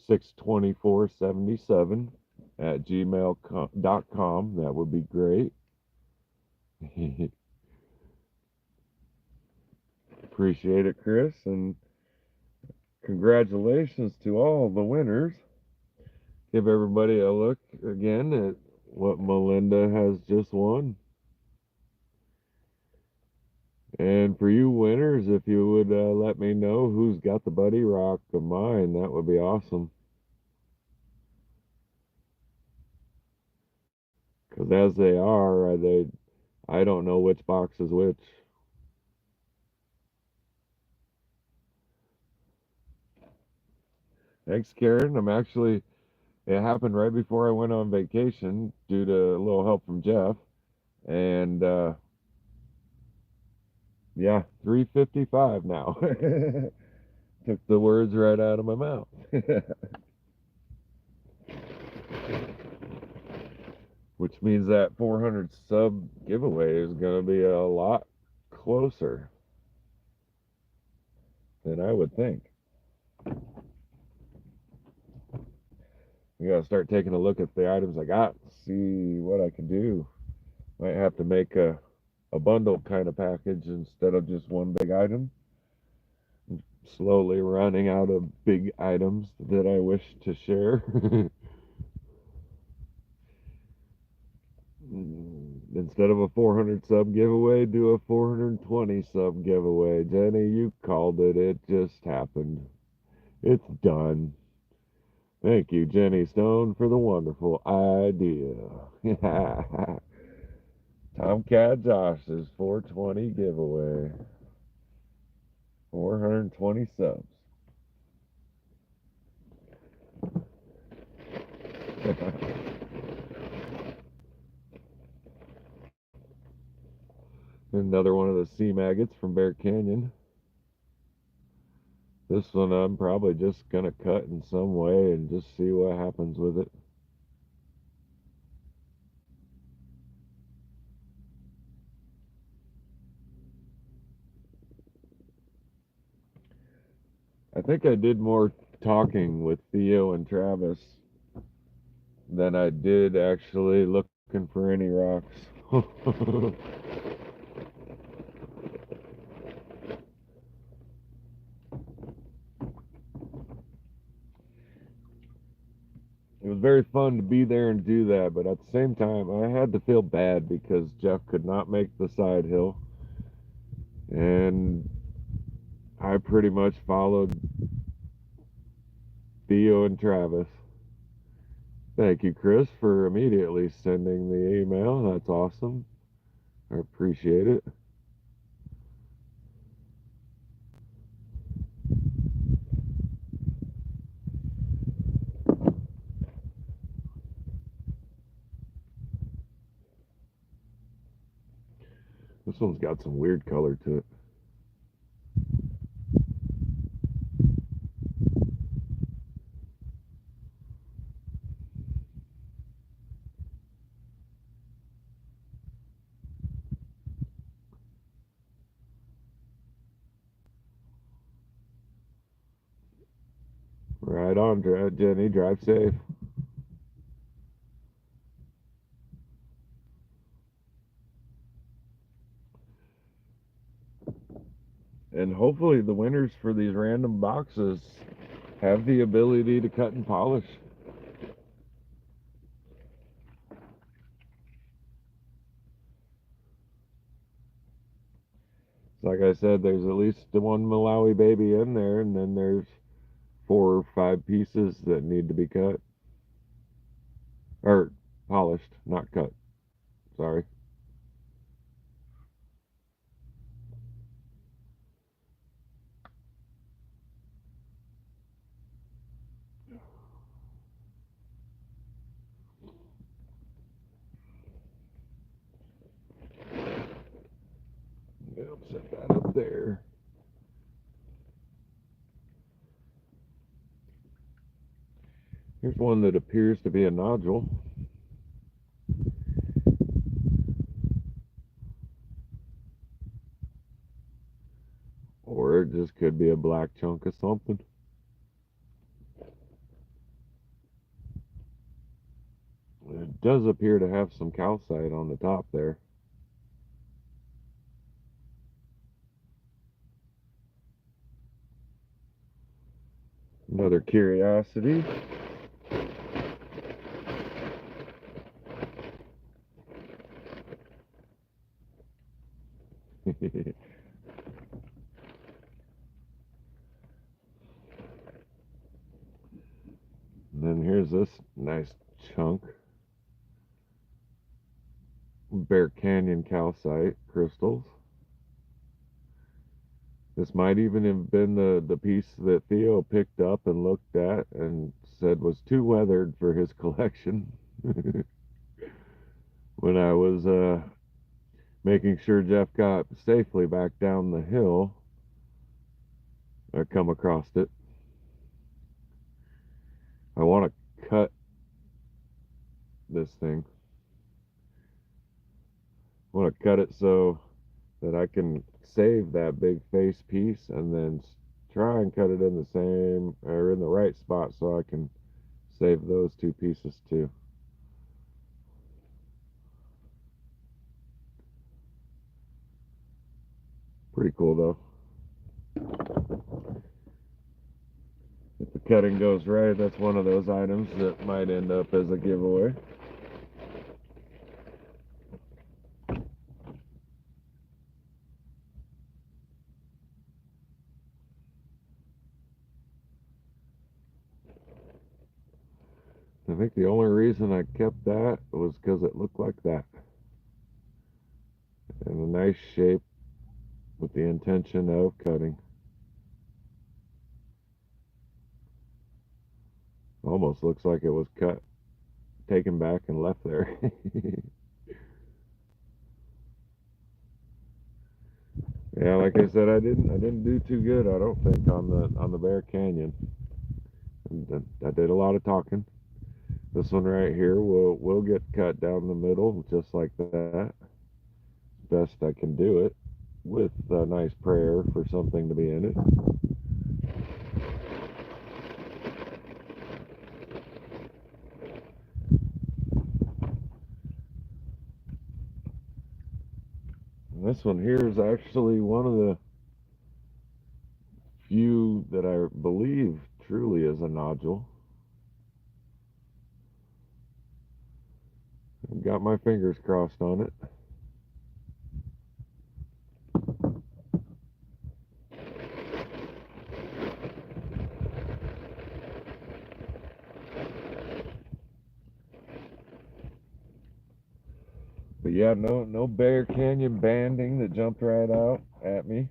62477 at gmail.com. That would be great. Appreciate it, Chris. And congratulations to all the winners. Give everybody a look again at what Melinda has just won. And for you winners, if you would let me know who's got the Buddy Rock of mine, that would be awesome. Because as they are, I don't know which box is which. Thanks, Karen. It happened right before I went on vacation due to a little help from Jeff. And yeah, 355 now. Took the words right out of my mouth. Which means that 400 sub giveaway is going to be a lot closer than I would think. We got to start taking a look at the items I got, see what I can do. Might have to make a bundle kind of package instead of just one big item. Slowly running out of big items that I wish to share. Instead of a 400 sub giveaway, do a 420 sub giveaway. Jenny, you called it. It just happened. It's done. Thank you, Jenny Stone, for the wonderful idea. Tomcat Josh's 420 giveaway. 420 subs. Another one of the sea maggots from Bear Canyon. This one I'm probably just going to cut in some way and just see what happens with it. I think I did more talking with Theo and Travis than I did actually looking for any rocks. It was very fun to be there and do that, but at the same time, I had to feel bad because Jeff could not make the side hill. And I pretty much followed Theo and Travis. Thank you, Chris, for immediately sending the email. That's awesome. I appreciate it. one's got some weird color to it. Right on, Jenny. Drive safe. And hopefully the winners for these random boxes have the ability to cut and polish. Like I said, there's at least one Malawi baby in there, and then there's 4 or 5 pieces that need to be cut. Or polished, not cut. Sorry. Yep, set that up there. Here's one that appears to be a nodule. Or it just could be a black chunk of something. It does appear to have some calcite on the top there. Another curiosity. And then here's this nice chunk. Bear Canyon calcite crystals. This might even have been the piece that Theo picked up and looked at and said was too weathered for his collection. When I was making sure Jeff got safely back down the hill, I come across it. I want to cut this thing. I want to cut it so that I can save that big face piece and then try and cut it in the same or in the right spot so I can save those 2 pieces too. Pretty cool though. If the cutting goes right, that's one of those items that might end up as a giveaway. I think the only reason I kept that was because it looked like that. And a nice shape with the intention of cutting. Almost looks like it was cut, taken back, and left there. Yeah, like I said, I didn't do too good, I don't think, on the Bear Canyon. And I did a lot of talking. This one right here will get cut down the middle just like that. Best I can do it with a nice prayer for something to be in it. And this one here is actually one of the few that I believe truly is a nodule. I've got my fingers crossed on it. But yeah, no Bear Canyon banding that jumped right out at me.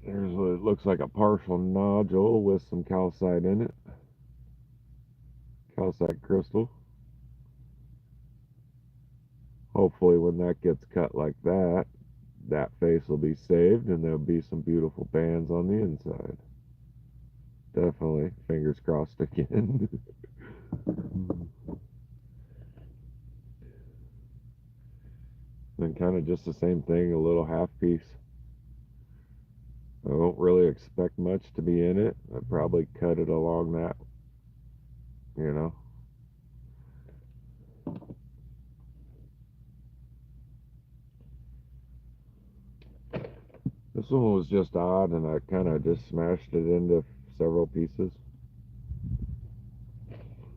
There's what looks like a partial nodule with some calcite in it. Calcite crystal. hopefully when that gets cut like that, that face will be saved and there'll be some beautiful bands on the inside. Definitely. Fingers crossed again. Then kind of just the same thing, a little half piece. I don't really expect much to be in it. I'd probably cut it along that, you know. This one was just odd, and I kind of just smashed it into several pieces.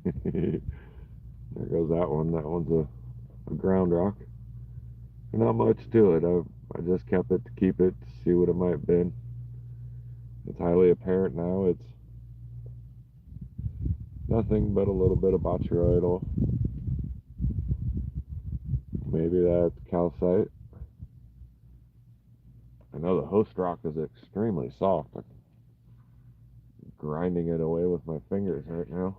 There goes that one. That one's a ground rock. Not much to it. I just kept it to keep it, to see what it might have been. It's highly apparent now. It's nothing but a little bit of botryoidal. Maybe that's calcite. I know the host rock is extremely soft. I'm grinding it away with my fingers right now.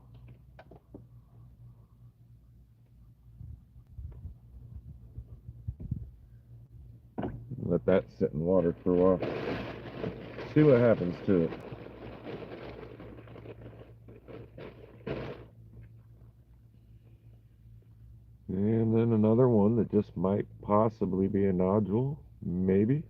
Let that sit in water for a while. See what happens to it. And then another one that just might possibly be a nodule. Maybe.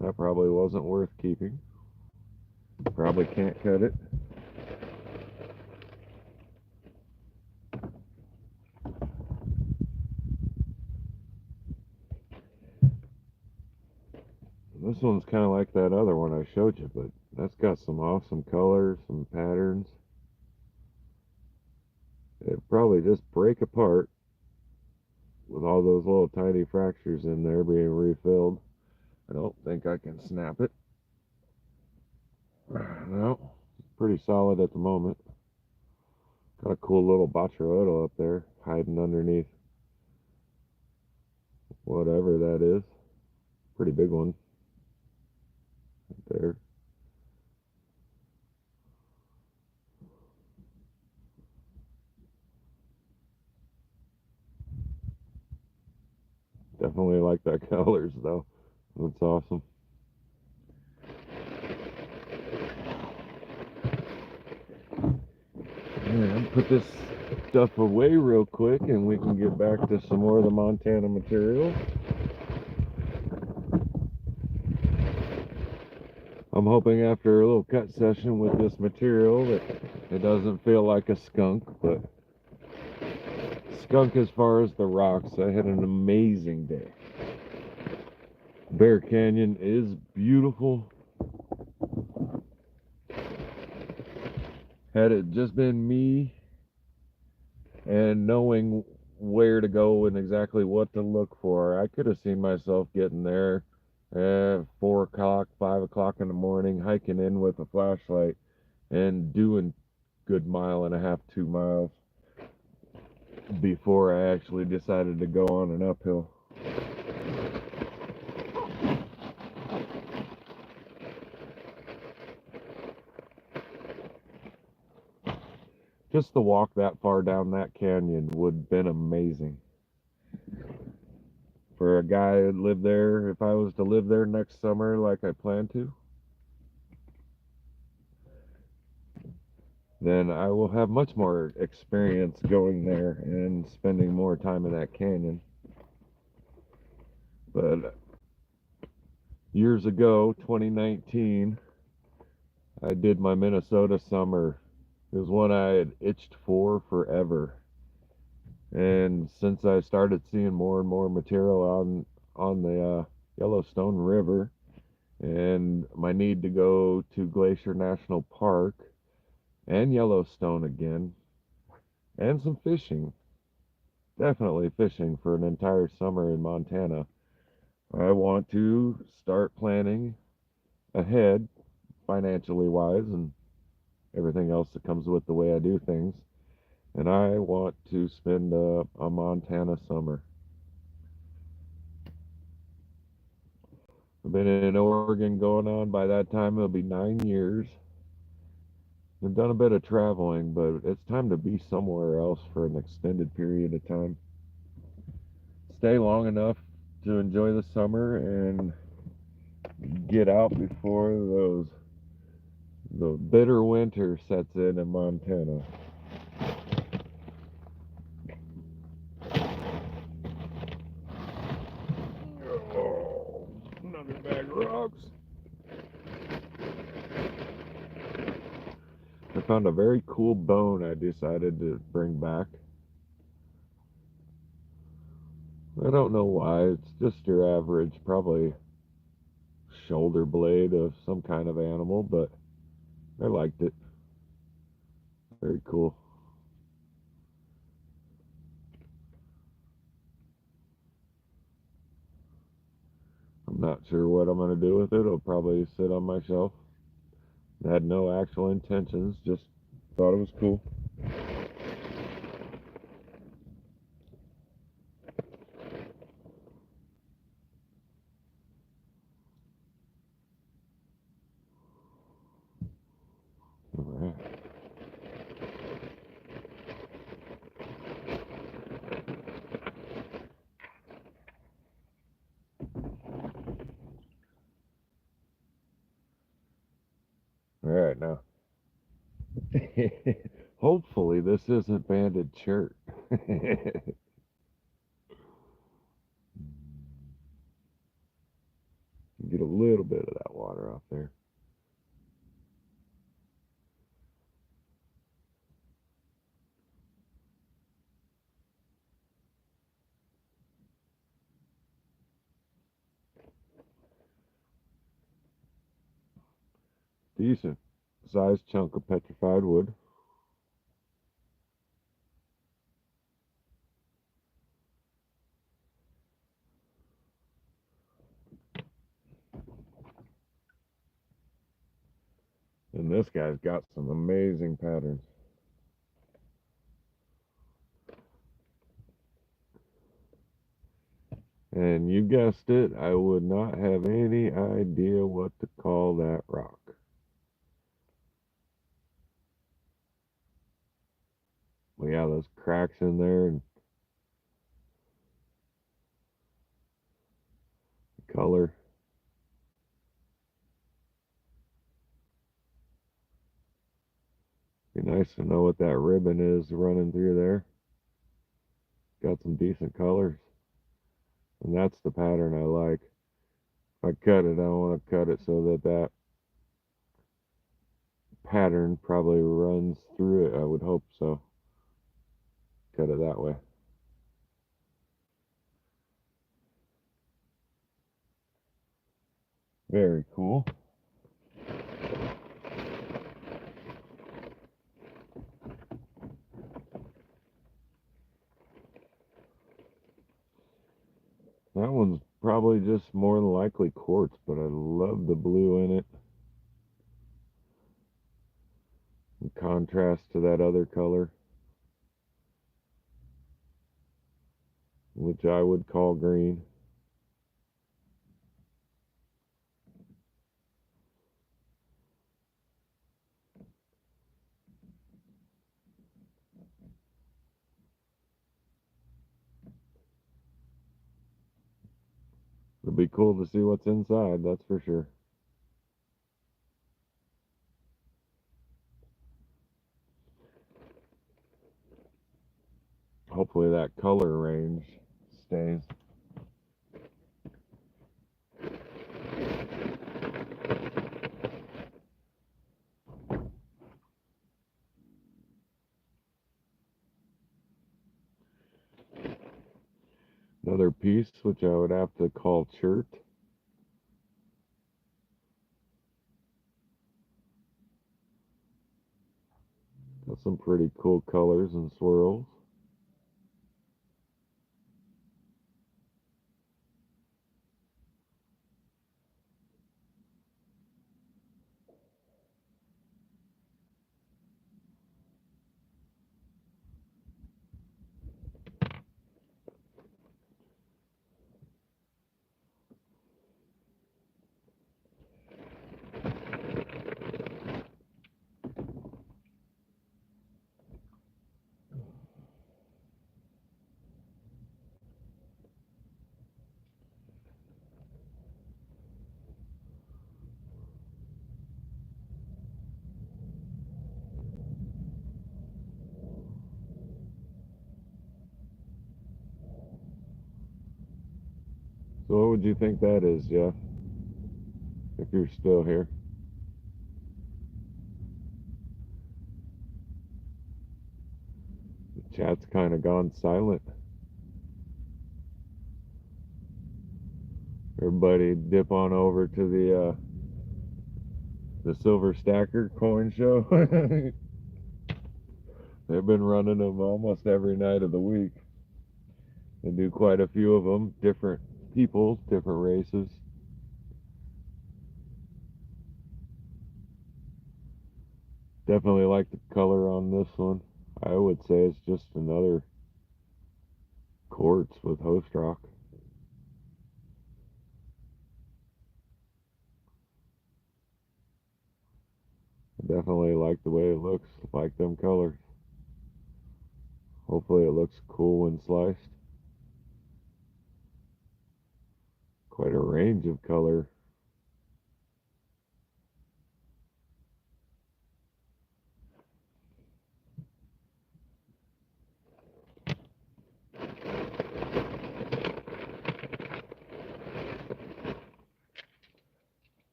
That probably wasn't worth keeping. Probably can't cut it. This one's kind of like that other one I showed you, but that's got some awesome colors, some patterns. It'd probably just break apart with all those little tiny fractures in there being refilled. I don't think I can snap it. No, pretty solid at the moment. Got a cool little botryoidal up there hiding underneath whatever that is. Pretty big one right there. Definitely like that colors though. That's awesome. And put this stuff away real quick and we can get back to some more of the Montana material. I'm hoping after a little cut session with this material that it doesn't feel like a skunk, but skunk as far as the rocks. I had an amazing day. Bear Canyon is beautiful. Had it just been me and knowing where to go and exactly what to look for, I could have seen myself getting there at 4 o'clock, 5 o'clock in the morning, hiking in with a flashlight and doing good 1.5 to 2 miles before I actually decided to go on an uphill. Just to walk that far down that canyon would have been amazing. For a guy that lived there, if I was to live there next summer like I plan to, then I will have much more experience going there and spending more time in that canyon. But years ago, 2019, I did my Minnesota summer. It was one I had itched for forever. And since I started seeing more and more material on the Yellowstone River and my need to go to Glacier National Park and Yellowstone again and some fishing, definitely fishing for an entire summer in Montana, I want to start planning ahead financially wise and everything else that comes with the way I do things. And I want to spend a Montana summer. I've been in Oregon going on, by that time it'll be 9 years. I've done a bit of traveling, but it's time to be somewhere else for an extended period of time. Stay long enough to enjoy the summer and get out before the bitter winter sets in Montana. Oh, another bag of rocks. I found a very cool bone I decided to bring back. I don't know why, it's just your average, probably shoulder blade of some kind of animal, but I liked it. Very cool. I'm not sure what I'm going to do with it. It'll probably sit on my shelf. I had no actual intentions, just thought it was cool. All right. All right, now. Hopefully, this isn't banded shirt. Get a little bit of that water off there. Decent sized chunk of petrified wood. And this guy's got some amazing patterns. And you guessed it, I would not have any idea what to call that rock. Well, yeah, those cracks in there and the color. Be nice to know what that ribbon is running through there. Got some decent colors. And that's the pattern I like. If I cut it, I want to cut it so that that pattern probably runs through it. I would hope so. Cut it that way. Very cool. That one's probably just more than likely quartz, but I love the blue in it. In contrast to that other color, which I would call green. It'll be cool to see what's inside, that's for sure. Hopefully that color range stays. Another piece, which I would have to call chert. Got some pretty cool colors and swirls. So what would you think that is, Jeff? If you're still here. The chat's kind of gone silent. Everybody dip on over to the Silver Stacker coin show. They've been running them almost every night of the week. They do quite a few of them, different people, different races. Definitely like the color on this one. I would say it's just another quartz with host rock. I definitely like the way it looks, like them colors. Hopefully it looks cool when sliced. Quite a range of color.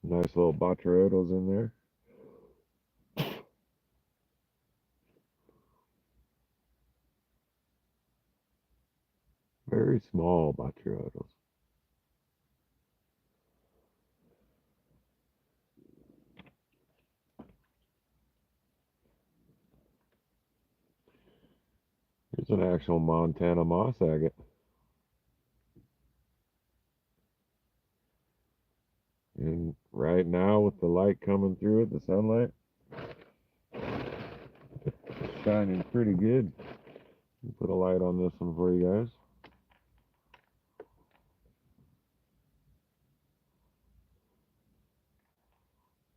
Nice little Bacharotos in there. Very small Bacharotos. Here's an actual Montana moss agate. And right now with the light coming through it, the sunlight, it's shining pretty good. Put a light on this one for you guys.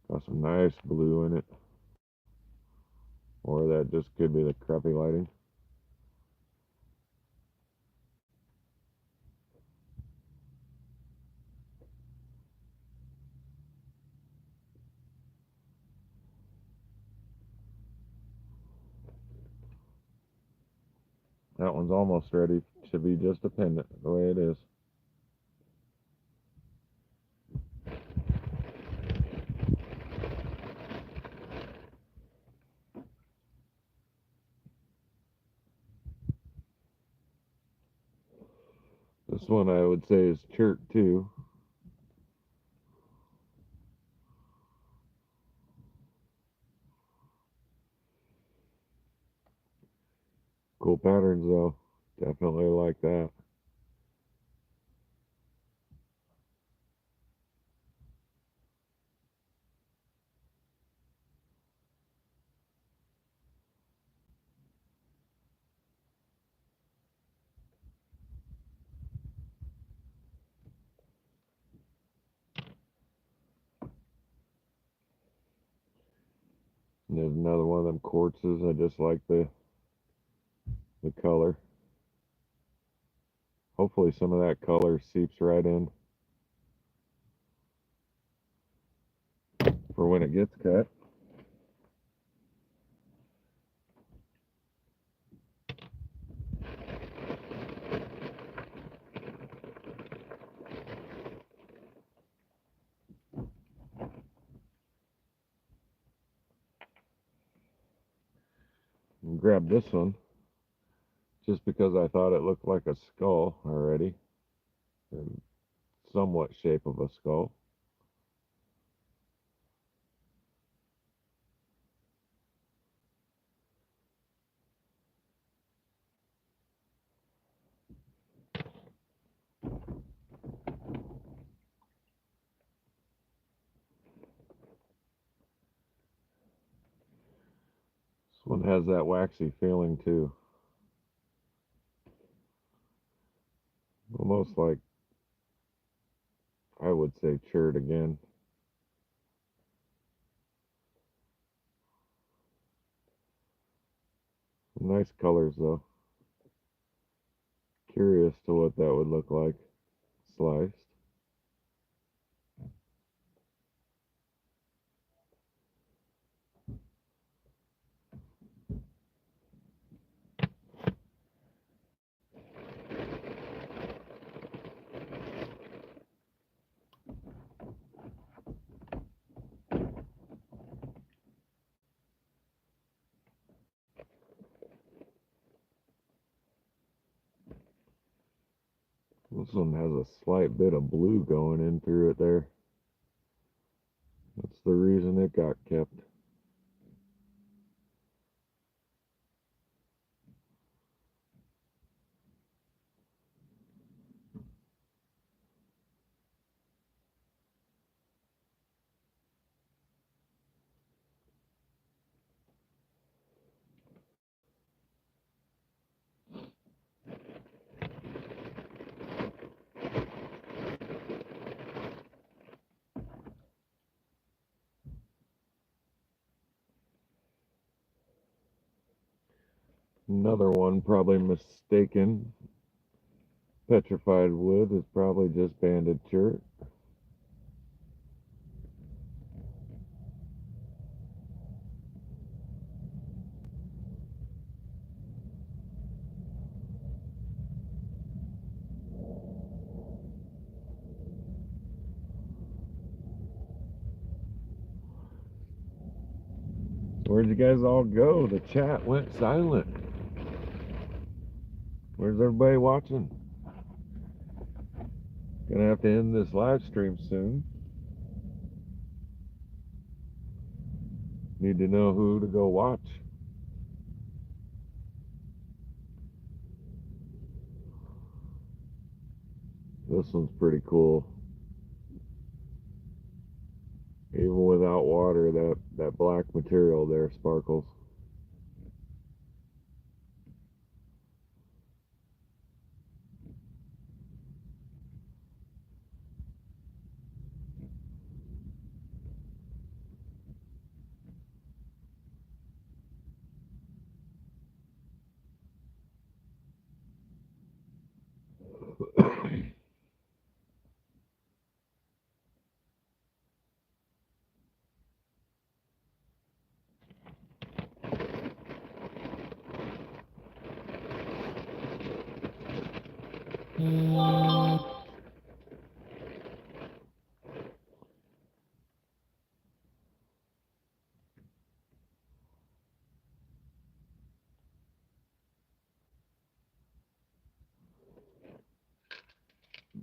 Got some nice blue in it. Or that just could be the crappy lighting. That one's almost ready to be just a pendant, the way it is. This one I would say is chert too. Cool patterns though. Definitely like that. And there's another one of them quartzes. I just like the color. Hopefully some of that color seeps right in for when it gets cut. And grab this one just because I thought it looked like a skull already. And somewhat shape of a skull. This one has that waxy feeling too. Almost like, I would say chert again. Nice colors though. Curious to what that would look like sliced. This one has a slight bit of blue going in through it there. That's the reason it got kept. Another one probably mistaken. Petrified wood is probably just banded chert. Where'd you guys all go? The chat went silent. Where's everybody watching? Gonna have to end this live stream soon. Need to know who to go watch. This one's pretty cool. Even without water, that black material there sparkles.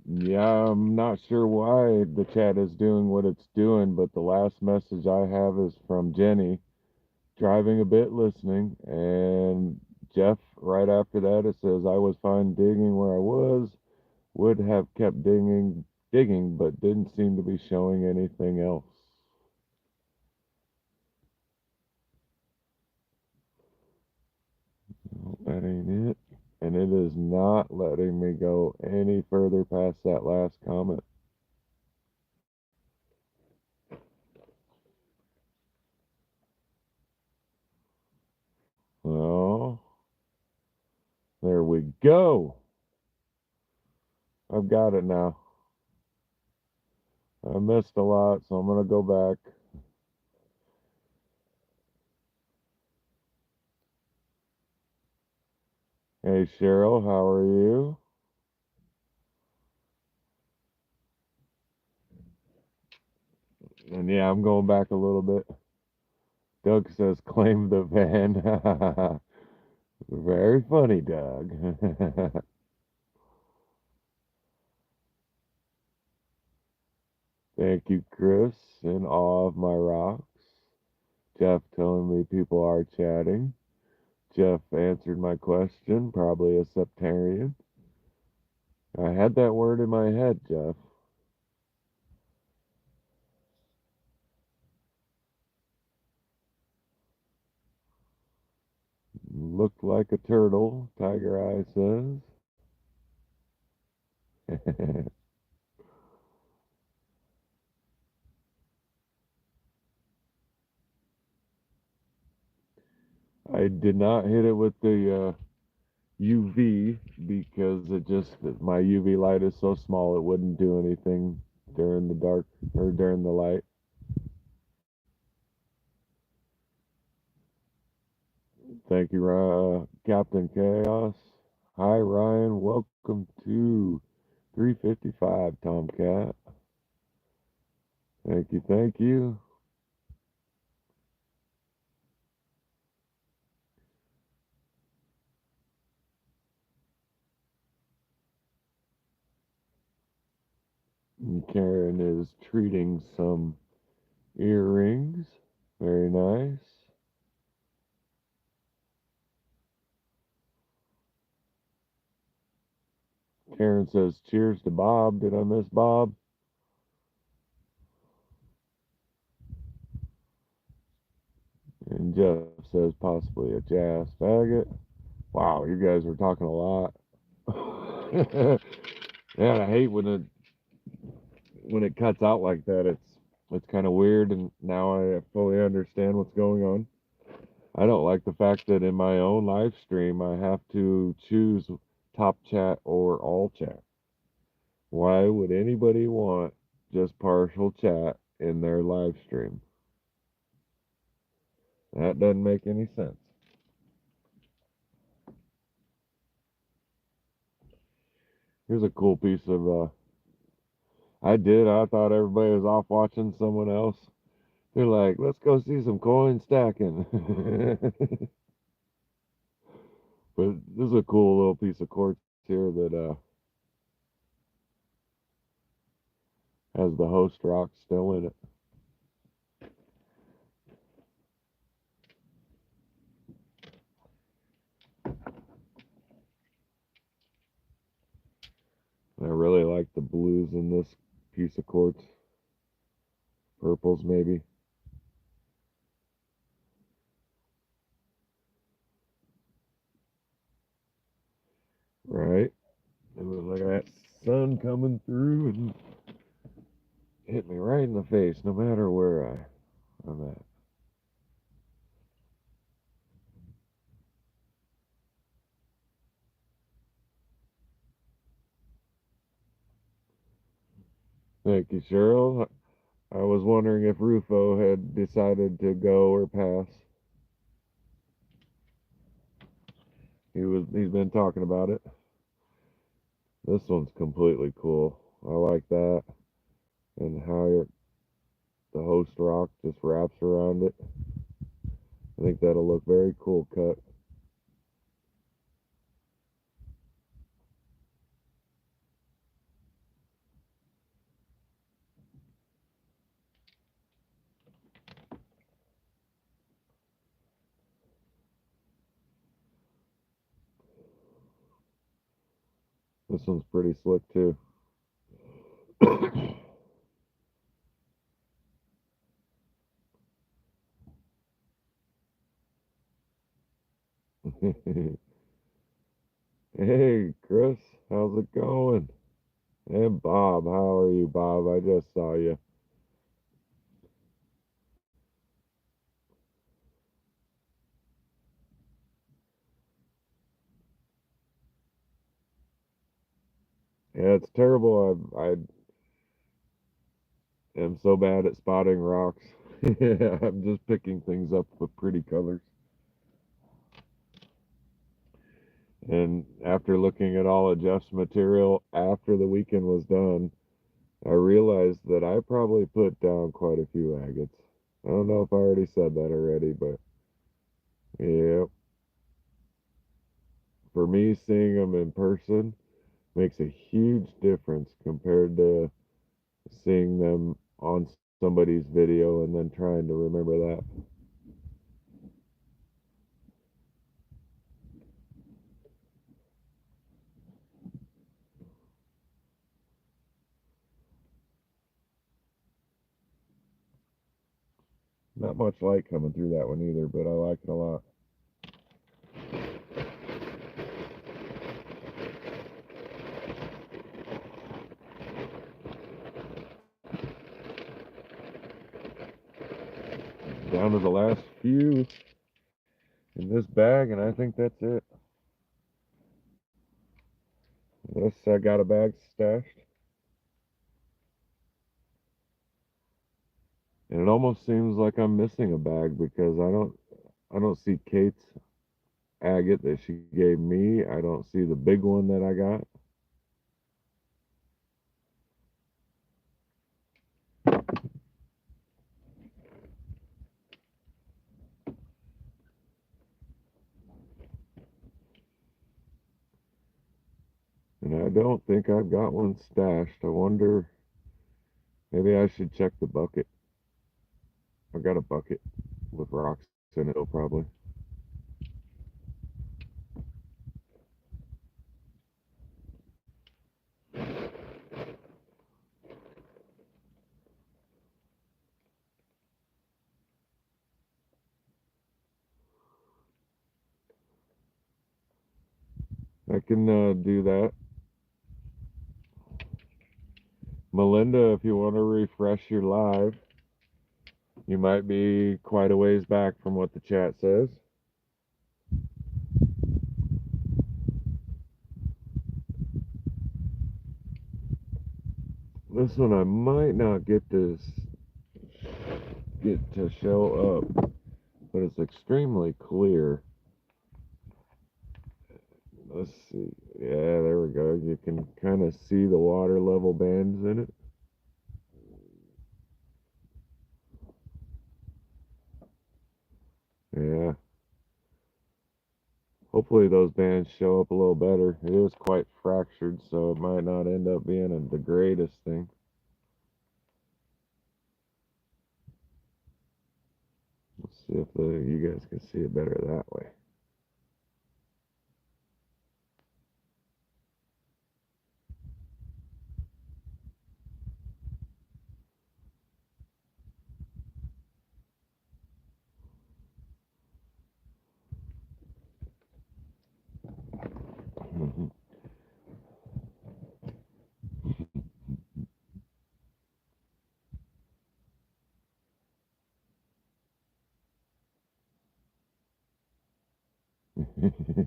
Yeah, I'm not sure why the chat is doing what it's doing, but the last message I have is from Jenny, driving a bit, listening, and Jeff, right after that, it says, I was fine digging where I was, would have kept digging, but didn't seem to be showing anything else. Well, that ain't it. And it is not letting me go any further past that last comment. Oh, there we go. I've got it now. I missed a lot, so I'm going to go back. Hey, Cheryl, how are you? And yeah, I'm going back a little bit. Doug says, claim the van. Very funny, Doug. Thank you, Chris, in awe of my rocks. Jeff telling me people are chatting. Jeff answered my question, probably a septarian. I had that word in my head, Jeff. Looked like a turtle, Tiger Eye says. I did not hit it with the UV because my UV light is so small it wouldn't do anything during the dark or during the light. Thank you, Captain Chaos. Hi, Ryan. Welcome to 355 Tomcat. Thank you, thank you. And Karen is treating some earrings. Very nice. Karen says, cheers to Bob. Did I miss Bob? And Jeff says, possibly a jazz faggot. Wow, you guys are talking a lot. Yeah, I hate when it cuts out like that. It's kind of weird, and now I fully understand what's going on. I don't like the fact that in my own live stream I have to choose top chat or all chat. Why would anybody want just partial chat in their live stream? That doesn't make any sense. Here's a cool piece of I thought everybody was off watching someone else. They're like, let's go see some coin stacking. But this is a cool little piece of quartz here that has the host rock still in it. I really like the blues in this piece of quartz. Purples, maybe. Right? It was like that sun coming through and hit me right in the face, no matter where I'm at. Thank you, Cheryl. I was wondering if Rufo had decided to go or pass. He's been talking about it. This one's completely cool. I like that. And how the host rock just wraps around it. I think that'll look very cool cut. This one's pretty slick too. Hey, Chris, how's it going? And Bob, how are you, Bob? I just saw you. Yeah, it's terrible. I am so bad at spotting rocks. I'm just picking things up with pretty colors. And after looking at all of Jeff's material after the weekend was done, I realized that I probably put down quite a few agates. I don't know if I already said that already, but yeah, for me, seeing them in person makes a huge difference compared to seeing them on somebody's video and then trying to remember that. Not much light coming through that one either, but I like it a lot. Down to the last few. in this bag, and I think that's it. Unless I got a bag stashed. And it almost seems like I'm missing a bag because I don't see Kate's agate that she gave me. I don't see the big one that I got. And I don't think I've got one stashed. I wonder, maybe I should check the bucket. I got a bucket with rocks in it, probably. I can do that. Melinda, if you want to refresh your live, you might be quite a ways back from what the chat says. This one I might not get to show up, but it's extremely clear. Let's see. Yeah, there we go. You can kind of see the water level bands in it. Yeah. Hopefully those bands show up a little better. It is quite fractured, so it might not end up being the greatest thing. Let's see if you guys can see it better that way.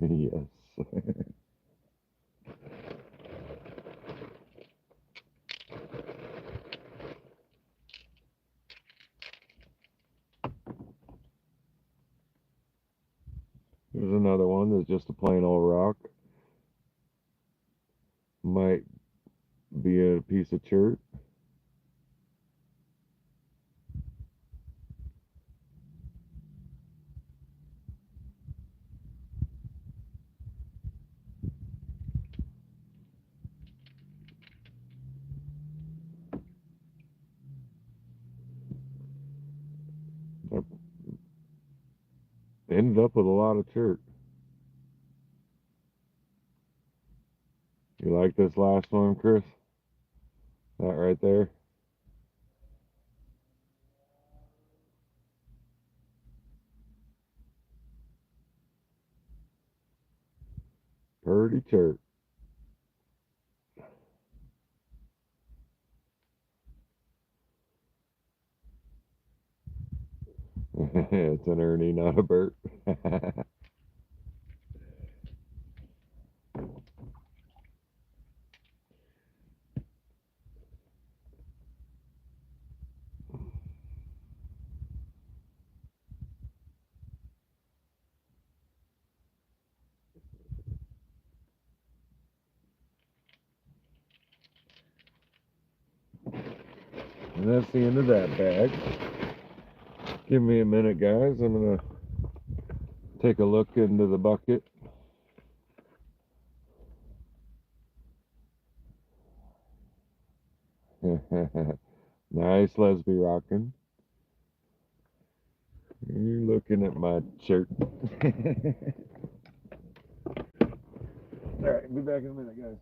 Yes. Here's another one that's just a plain old rock. Might be a piece of chert. I ended up with a lot of chert. You like this last one, Chris? That right there? Purdy chert. It's an Ernie, not a Bert. And that's the end of that bag. Give me a minute, guys. I'm going to take a look into the bucket. Nice Lesby rocking. You're looking at my shirt. Alright, be back in a minute, guys.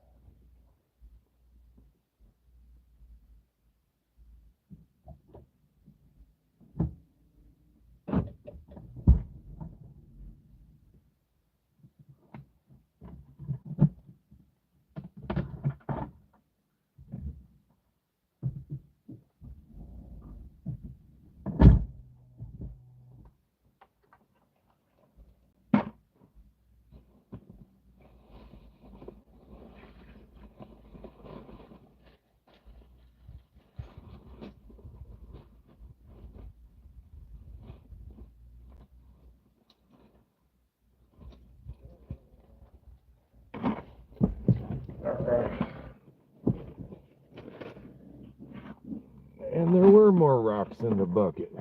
rocks in the bucket.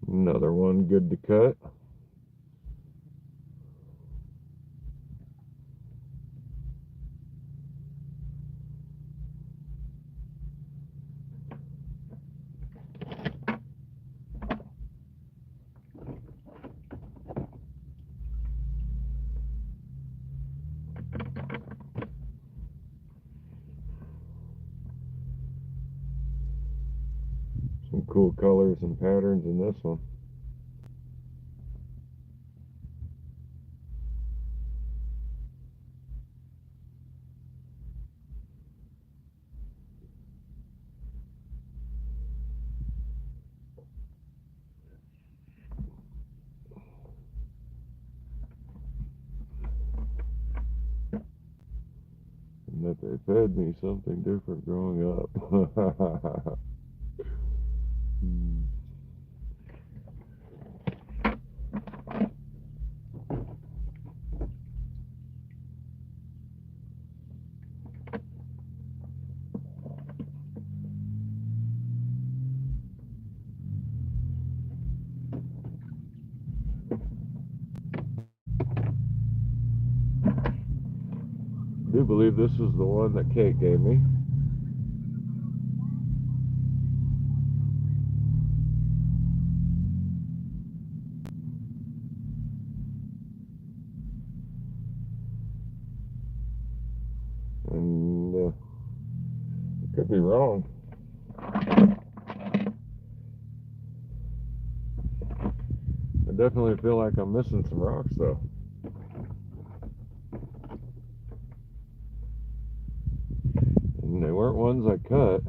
Another one good to cut. Some cool colors and patterns in this one. And that they fed me something different growing up. I do believe this is the one that Kate gave me. And I could be wrong. I definitely feel like I'm missing some rocks though. And they weren't ones I cut.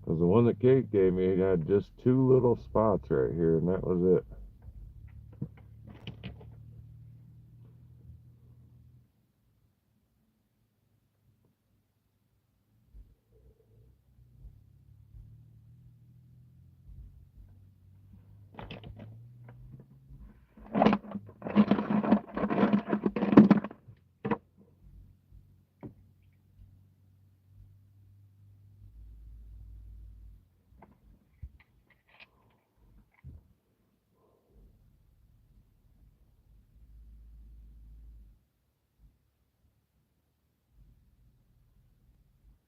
Because the one that Kate gave me had just two little spots right here, and that was it.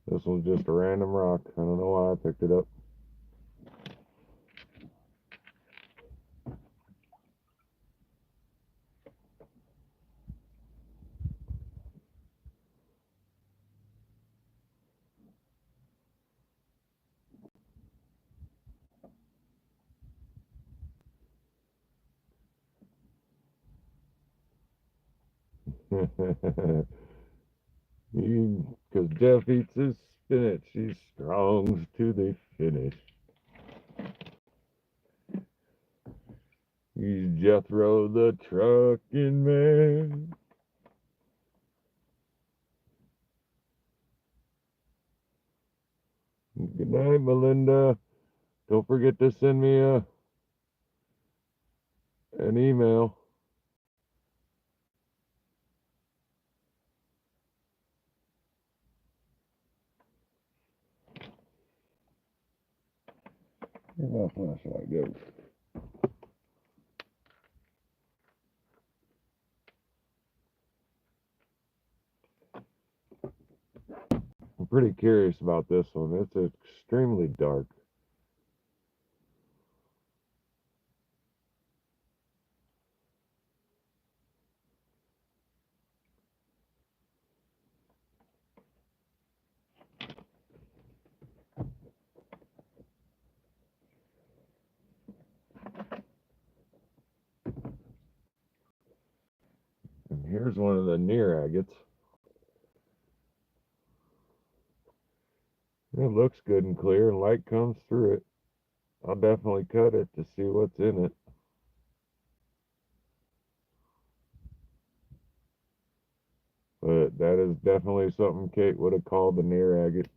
This one's just a random rock. I don't know why I picked it up. Because Jeff eats his spinach. He's strong to the finish. He's Jethro the trucking man. Good night, Melinda. Don't forget to send me an email. Where my flashlight go? I'm pretty curious about this one. It's extremely dark. And here's one of the near agates. It looks good and clear, and light comes through it. I'll definitely cut it to see what's in it. But that is definitely something Kate would have called the near agate.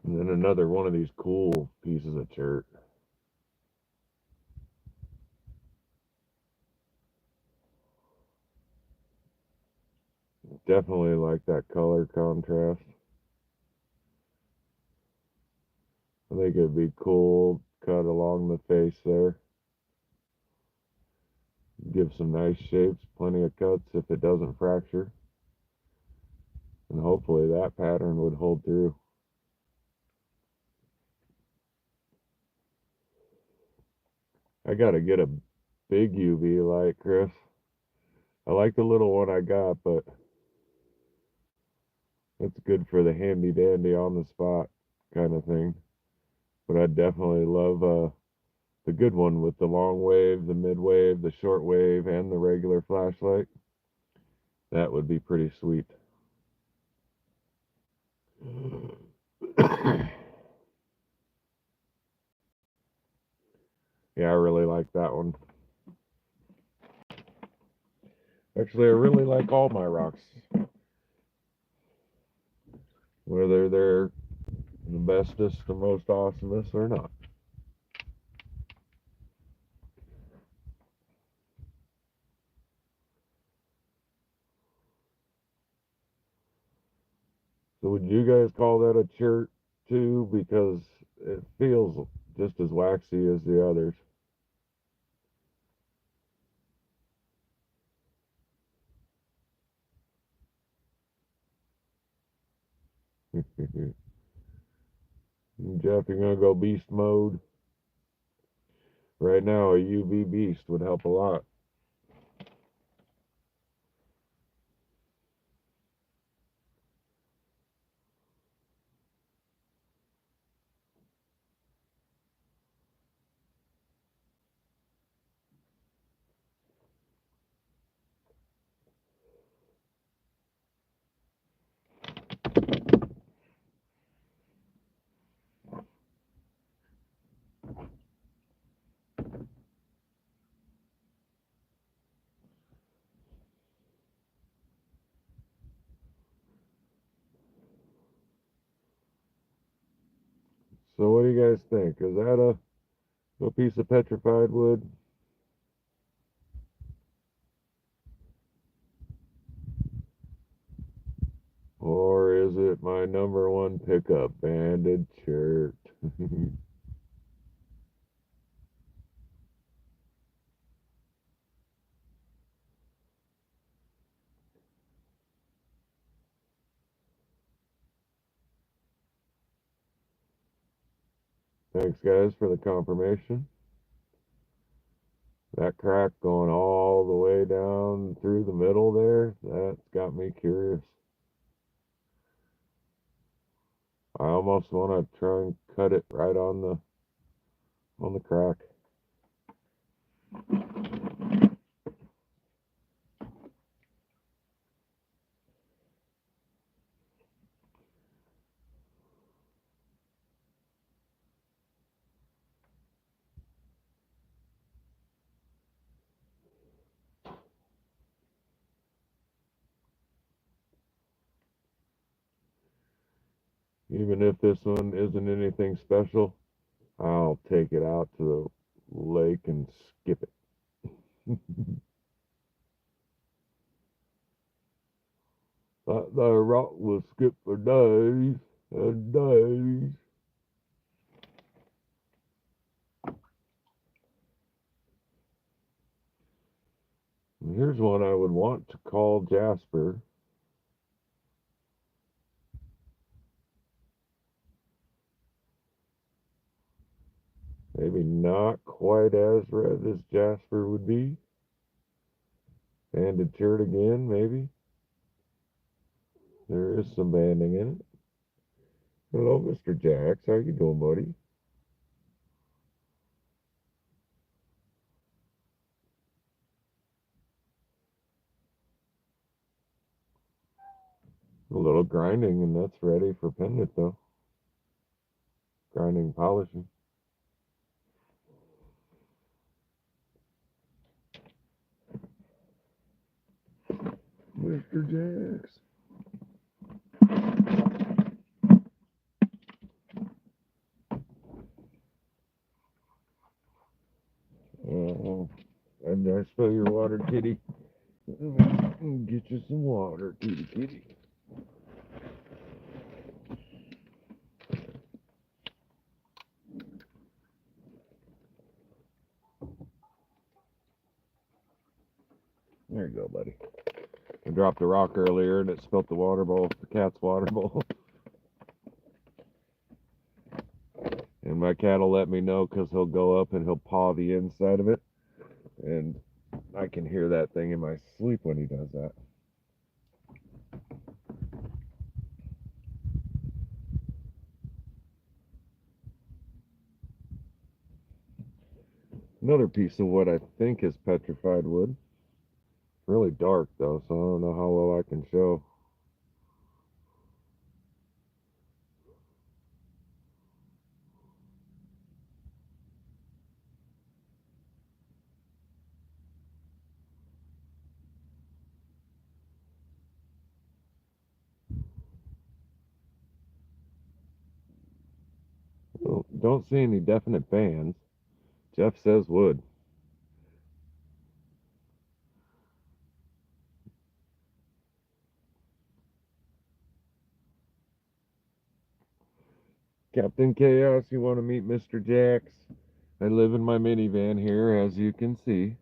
And then another one of these cool pieces of chert. Definitely like that color contrast. I think it'd be cool cut along the face there. Give some nice shapes, plenty of cuts if it doesn't fracture. And hopefully that pattern would hold through. I gotta get a big UV light, Chris. I like the little one I got, but it's good for the handy dandy on the spot kind of thing. But I definitely love the good one with the long wave, the mid wave, the short wave, and the regular flashlight. That would be pretty sweet. Yeah, I really like that one. Actually, I really like all my rocks, whether they're the bestest, the most awesomest, or not. So, would you guys call that a chert too? Because it feels just as waxy as the others. Jeff, you're gonna go beast mode right now. A UV beast would help a lot. So, what do you guys think? Is that a piece of petrified wood? Or is it my number one pickup, banded chert? Thanks, guys, for the confirmation. That crack going all the way down through the middle there, that's got me curious. I almost want to try and cut it right on the crack. Even if this one isn't anything special, I'll take it out to the lake and skip it. That rock will skip for days and days. And here's one I would want to call Jasper. Maybe not quite as red as Jasper would be. Banded shirt again, maybe. There is some banding in it. Hello, Mr. Jax. How you doing, buddy? still grinding, and that's ready for pendant though. Grinding, polishing. Mr. Jacks. Oh, and I spill your water, kitty. Get you some water, kitty, kitty. There you go, buddy. I dropped a rock earlier and it spilt the water bowl, the cat's water bowl. And my cat will let me know because he'll go up and he'll paw the inside of it. And I can hear that thing in my sleep when he does that. Another piece of wood I think is petrified wood. Really dark though, so I don't know how well I can show. Well, don't see any definite bands. Jeff says wood. Captain Chaos, you want to meet Mr. Jax? I live in my minivan here, as you can see,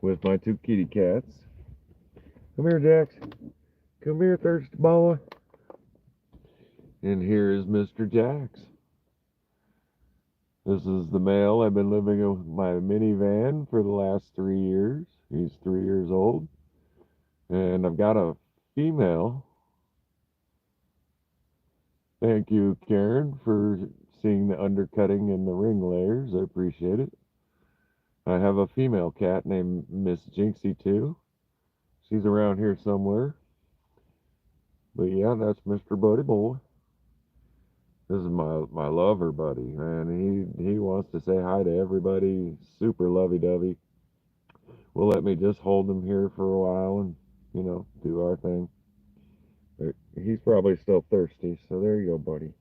with my two kitty cats. Come here, Jax. Come here, thirsty boy. And here is Mr. Jax. This is the male. I've been living in my minivan for the last 3 years. He's 3 years old. And I've got a female. Thank you, Karen, for seeing the undercutting and the ring layers. I appreciate it. I have a female cat named Miss Jinxie too. She's around here somewhere. But yeah, that's Mr. Buddy Boy. This is my lover buddy, man. He wants to say hi to everybody. Super lovey-dovey. Will let me just hold him here for a while and, do our thing. But he's probably still thirsty, so there you go, buddy.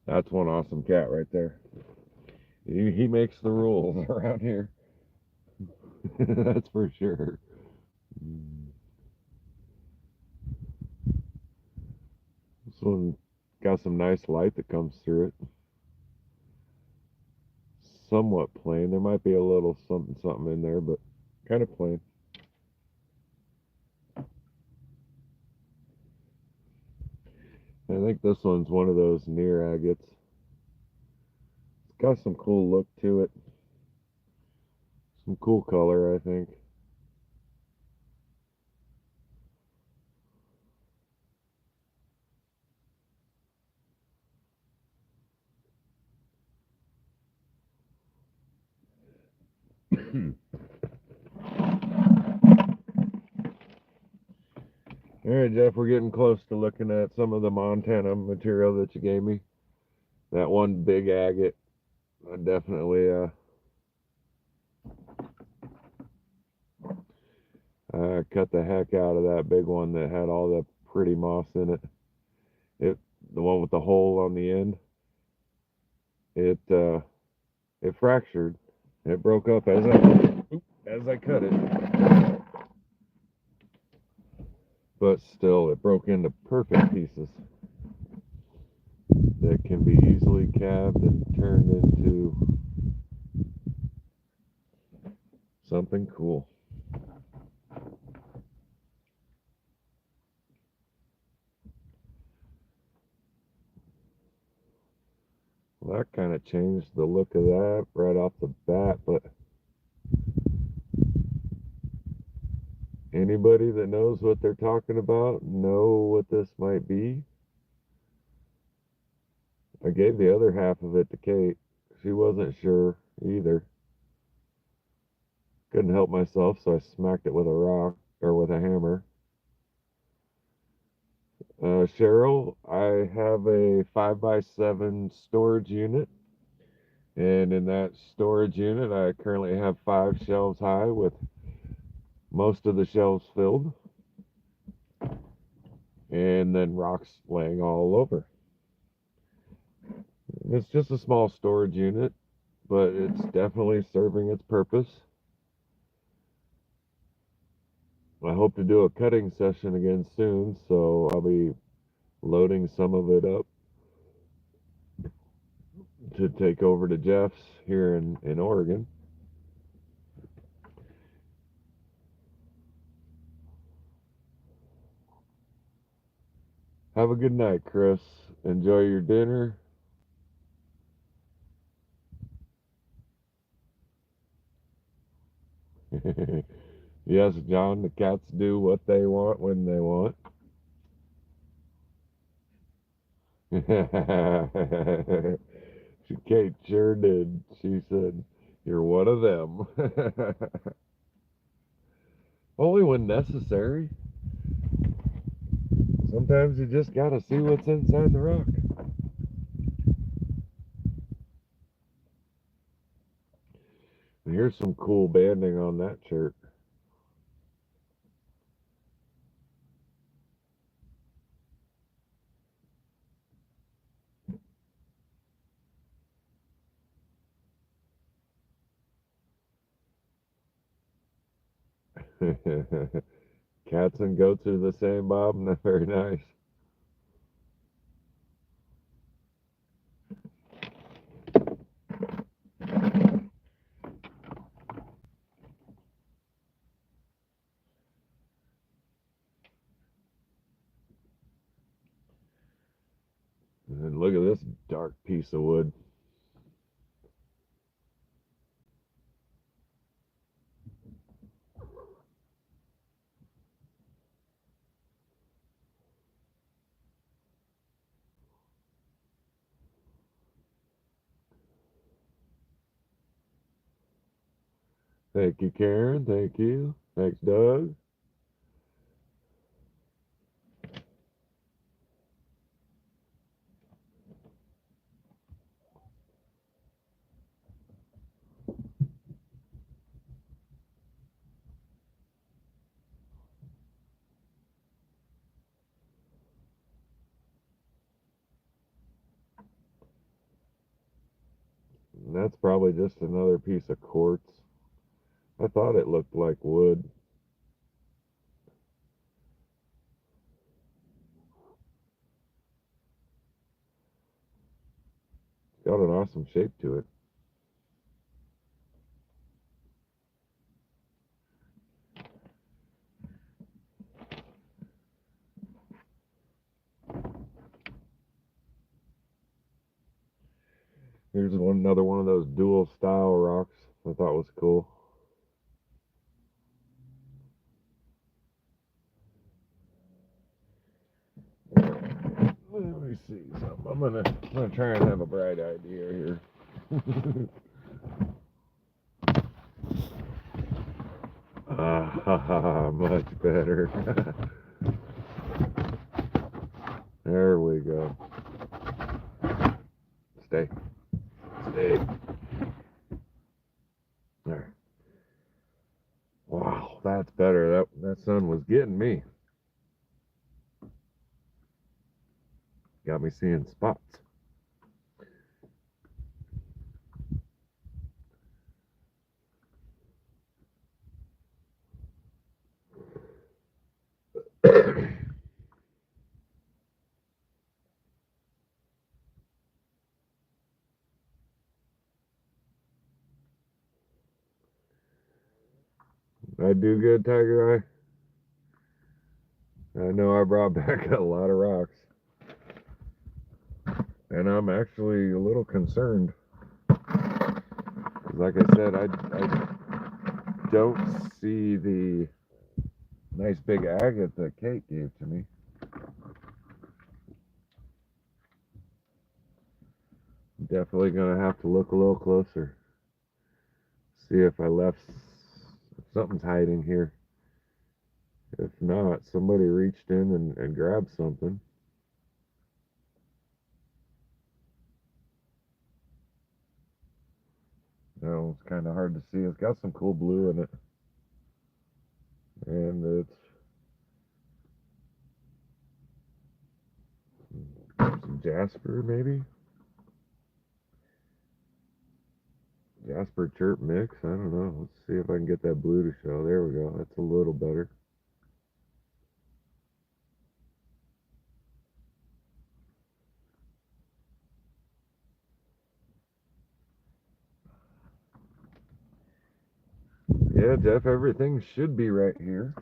That's one awesome cat right there. He makes the rules around here. That's for sure. This one got some nice light that comes through it. Somewhat plain. There might be a little something in there, but kind of plain. I think this one's one of those near agates. It's got some cool look to it. Some cool color, I think. All right, Jeff, we're getting close to looking at some of the Montana material that you gave me. That one big agate, I definitely cut the heck out of that big one that had all the pretty moss in it. The one with the hole on the end. It fractured. It broke up as I cut it. But still, it broke into perfect pieces that can be easily calved and turned into something cool. Well, that kind of changed the look of that right off the bat, but anybody that knows what they're talking about know what this might be. I gave the other half of it to Kate. She wasn't sure either. Couldn't help myself, so I smacked it with a rock, or with a hammer. Cheryl, I have a 5x7 storage unit, and in that storage unit I currently have 5 shelves high with most of the shelves filled, and then rocks laying all over. It's just a small storage unit, but it's definitely serving its purpose. I hope to do a cutting session again soon, so I'll be loading some of it up to take over to Jeff's here in Oregon. Have a good night, Chris. Enjoy your dinner. Yes, John, the cats do what they want when they want. Kate sure did. She said, "You're one of them." Only when necessary. Sometimes you just gotta see what's inside the rock. And here's some cool banding on that shirt. Cats and goats are the same, Bob. That's very nice. And look at this dark piece of wood. Thank you, Karen. Thank you. Thanks, Doug. And that's probably just another piece of quartz. I thought it looked like wood. It's got an awesome shape to it. Here's another one of those dual style rocks I thought was cool. Let me see something. I'm gonna try and have a bright idea here. Ah, much better. There we go. Stay. Stay. There. Wow, that's better. That sun was getting me. Got me seeing spots. I do good, Tiger Eye. I know I brought back a lot of rocks. And I'm actually a little concerned. Like I said, I don't see the nice big agate that Kate gave to me. Definitely gonna have to look a little closer. See if I left Something's hiding here. If not, somebody reached in and grabbed something. No, it's kind of hard to see. It's got some cool blue in it. And it's some jasper, maybe? Jasper chirp mix? I don't know. Let's see if I can get that blue to show. There we go. That's a little better. Yeah, Jeff, everything should be right here.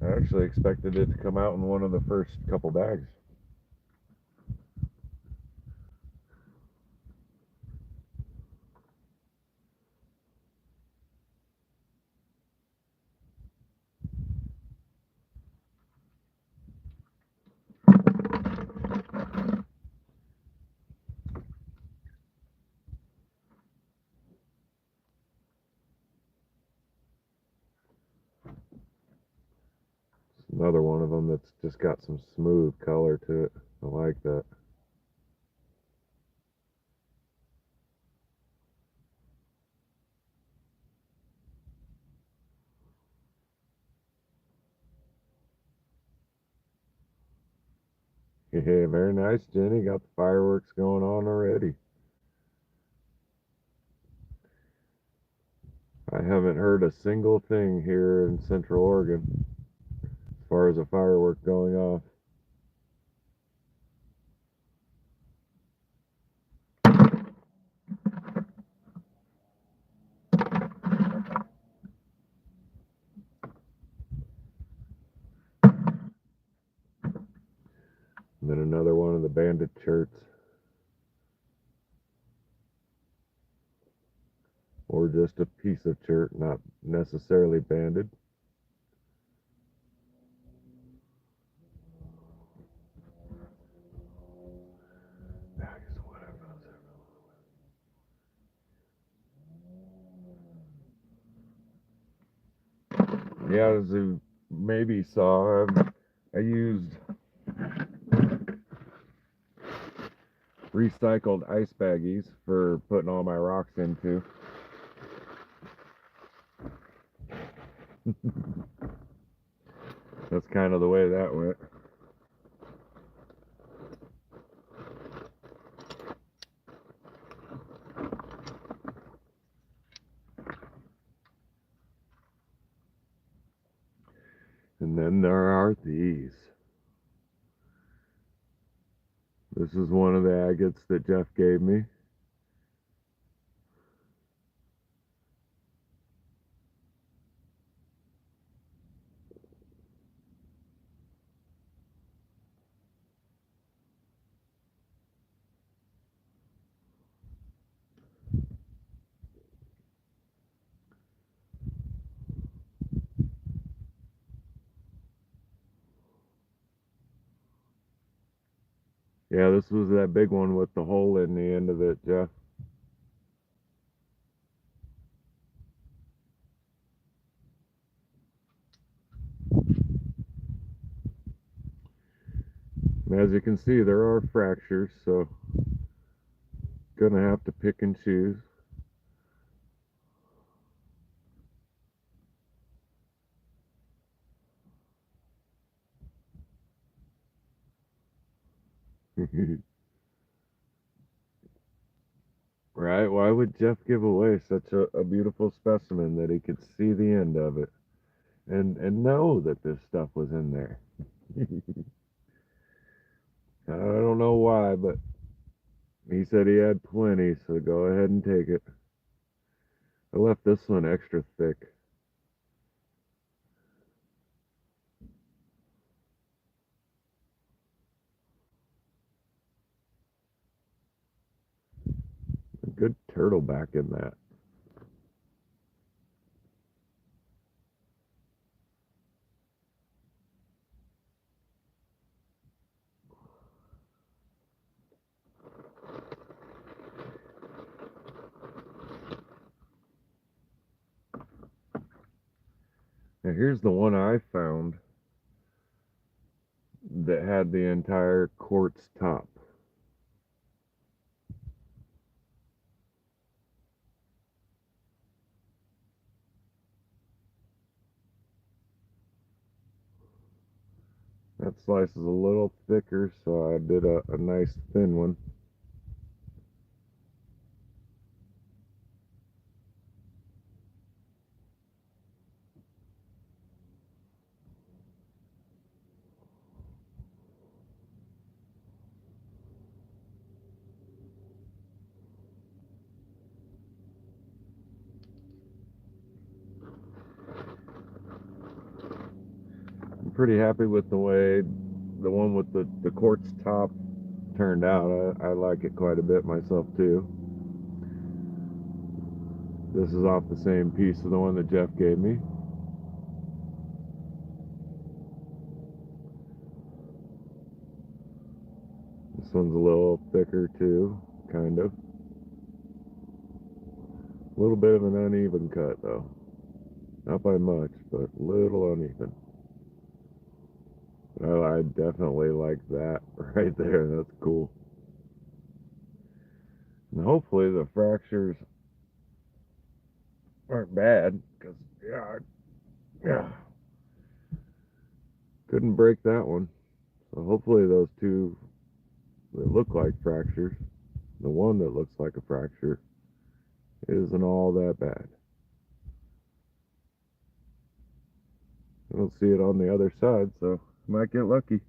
I actually expected it to come out in one of the first couple bags. It's another one of them that's just got some smooth color to it. I like that. Yeah, very nice, Jenny. Got the fireworks going on already. I haven't heard a single thing here in Central Oregon as far as a firework going off. And then another one of the bandit shirts. Or just a piece of shirt, not necessarily banded. Yeah, as you maybe saw, I used recycled ice baggies for putting all my rocks into. That's kind of the way that went. And then there are these. This is one of the agates that Jeff gave me. Yeah, this was that big one with the hole in the end of it, Jeff. And as you can see, there are fractures, so gonna have to pick and choose. Right? Why would Jeff give away such a beautiful specimen that he could see the end of it and know that this stuff was in there? I don't know why, but he said he had plenty, so go ahead and take it. I left this one extra thick. A good turtleback in that. Now here's the one I found that had the entire quartz top. That slice is a little thicker, so I did a nice thin one. I'm pretty happy with the way the one with the quartz top turned out. I like it quite a bit myself too. This is off the same piece of the one that Jeff gave me. This one's a little thicker too, kind of. A little bit of an uneven cut though. Not by much, but a little uneven. I definitely like that right there. That's cool. And hopefully the fractures aren't bad, because yeah, couldn't break that one. So hopefully those two that look like fractures, the one that looks like a fracture, isn't all that bad. I don't see it on the other side, so might get lucky.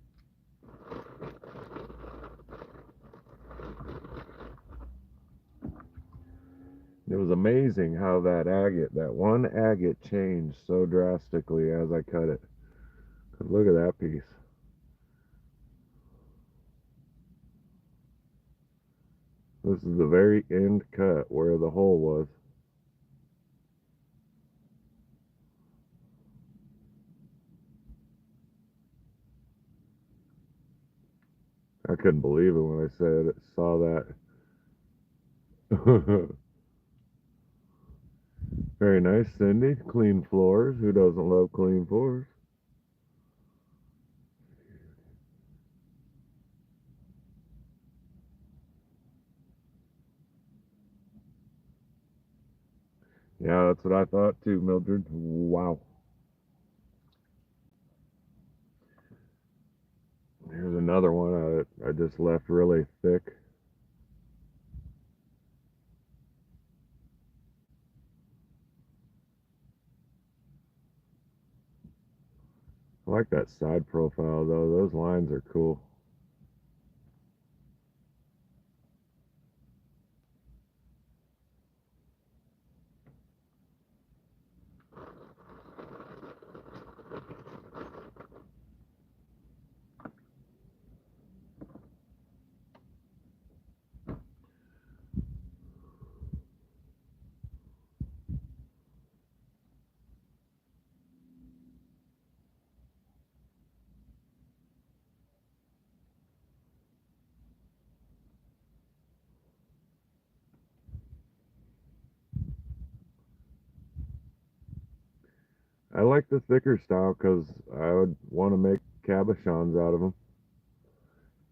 It was amazing how that one agate changed so drastically as I cut it. Look at that piece. This is the very end cut where the hole was. I couldn't believe it when I saw that. Very nice, Cindy. Clean floors. Who doesn't love clean floors? Yeah, that's what I thought too, Mildred. Wow. Here's another one I just left really thick. I like that side profile though. Those lines are cool. I like the thicker style because I would want to make cabochons out of them.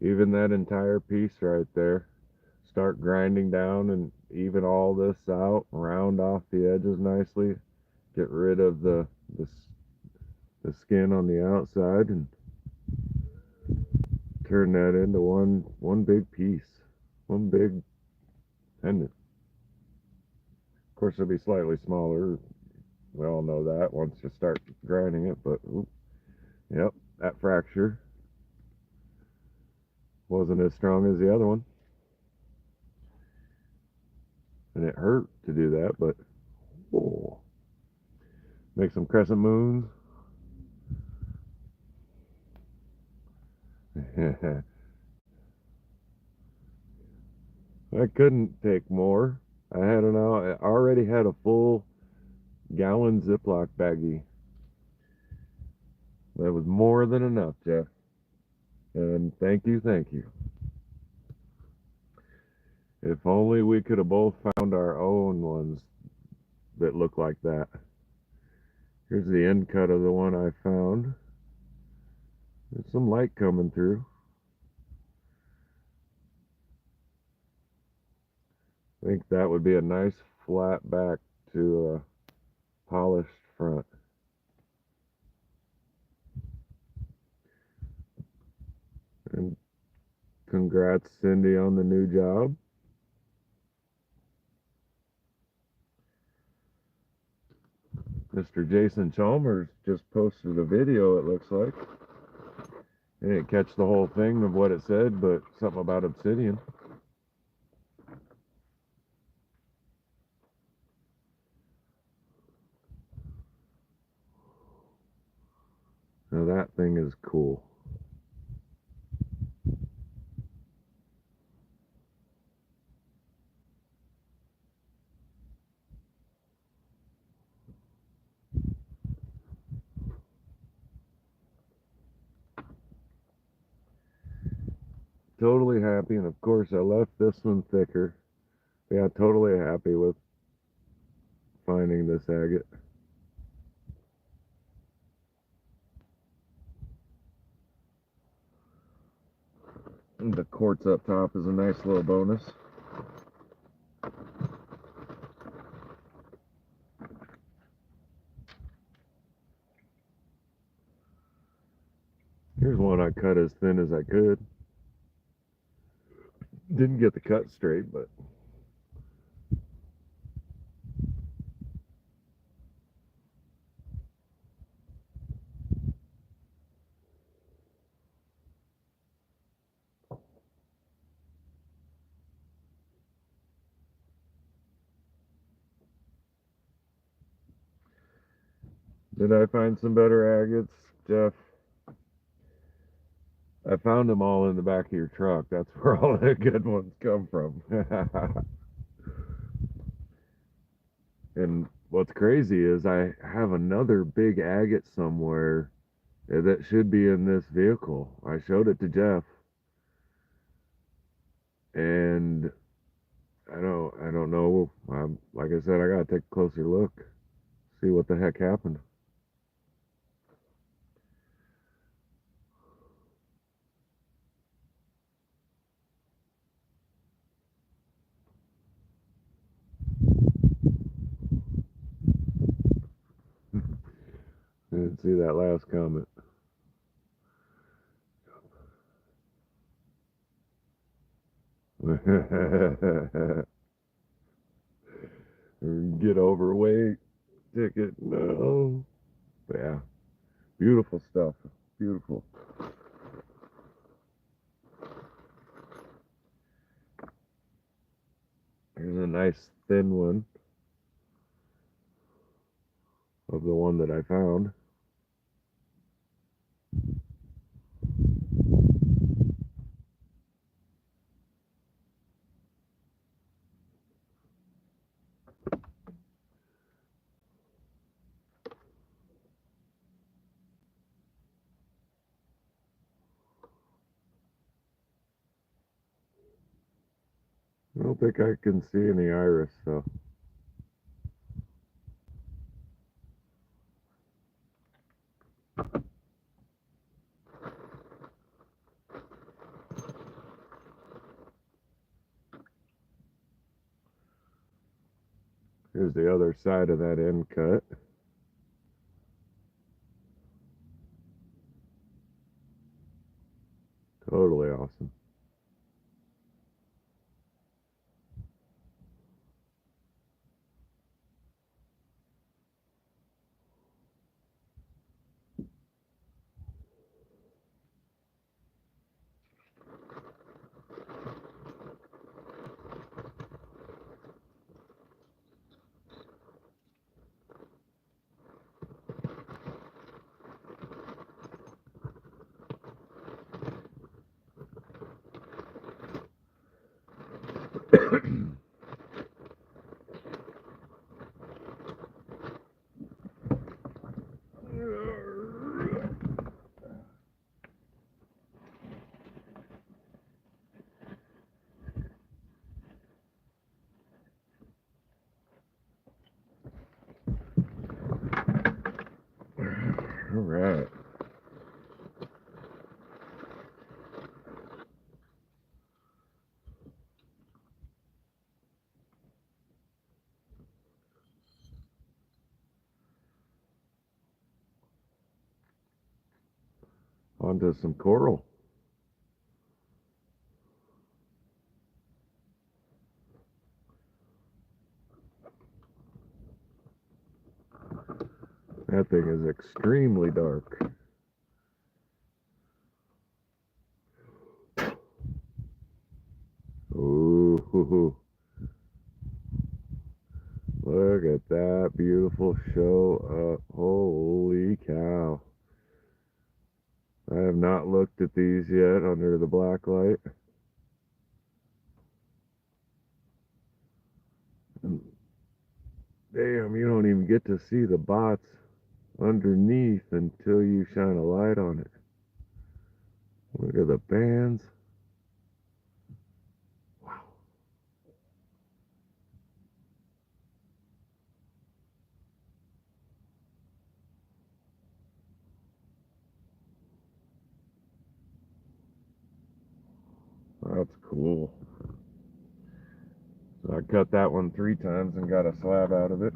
Even that entire piece right there. Start grinding down and even all this out, round off the edges nicely. Get rid of the skin on the outside and turn that into one big piece, one big pendant. Of course, it'll be slightly smaller. We all know that once you start grinding it, but yep, that fracture wasn't as strong as the other one. And it hurt to do that, but oh, make some crescent moons. I couldn't take more. I already had a full gallon Ziploc baggie. That was more than enough, Jeff. And thank you, thank you. If only we could have both found our own ones that look like that. Here's the end cut of the one I found. There's some light coming through. I think that would be a nice flat back to a polished front. And congrats, Cindy, on the new job. Mr. Jason Chalmers just posted a video, it looks like. I didn't catch the whole thing of what it said, but something about obsidian. Now that thing is cool. Totally happy, and of course I left this one thicker. Yeah, totally happy with finding this agate. And the quartz up top is a nice little bonus. Here's one I cut as thin as I could. Didn't get the cut straight, but did I find some better agates, Jeff? I found them all in the back of your truck. That's where all the good ones come from. And what's crazy is I have another big agate somewhere that should be in this vehicle. I showed it to Jeff, and I don't know. Like I said, I gotta take a closer look, see what the heck happened. I didn't see that last comment. Get overweight ticket. No. But yeah, beautiful stuff. Beautiful. Here's a nice thin one of the one that I found. I don't think I can see any iris, so. Here's the other side of that end cut. Totally awesome. All right. Onto some coral. That thing is extremely dark. Ooh, look at that beautiful show up. Holy cow. I have not looked at these yet under the black light. And damn, you don't even get to see the bots underneath until you shine a light on it. Look at the bands. Wow. That's cool. So I cut that one 3 times and got a slab out of it.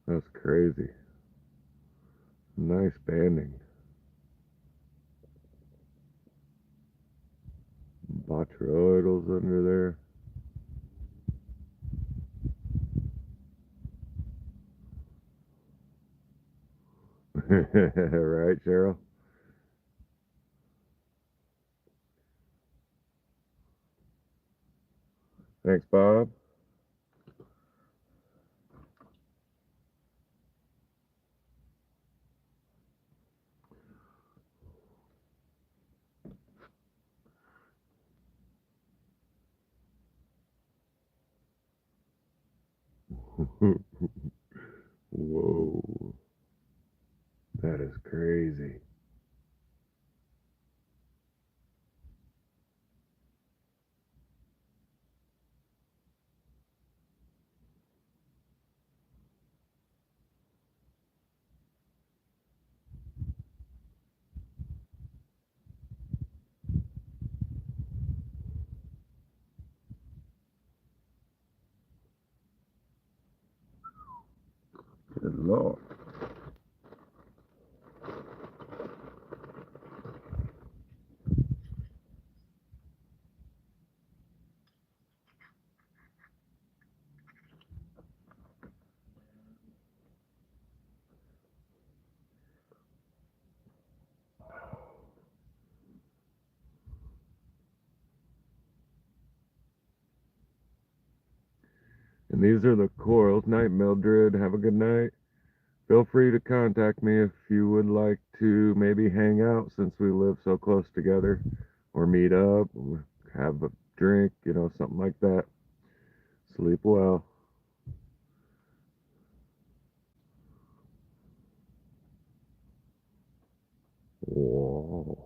That's crazy. Nice banding. Botryoidals under there. Right, Cheryl? Thanks, Bob. Whoa. That is crazy. Good Lord. And these are the corals. Night, Mildred. Have a good night. Feel free to contact me if you would like to maybe hang out since we live so close together, or meet up, or have a drink, something like that. Sleep well. Whoa.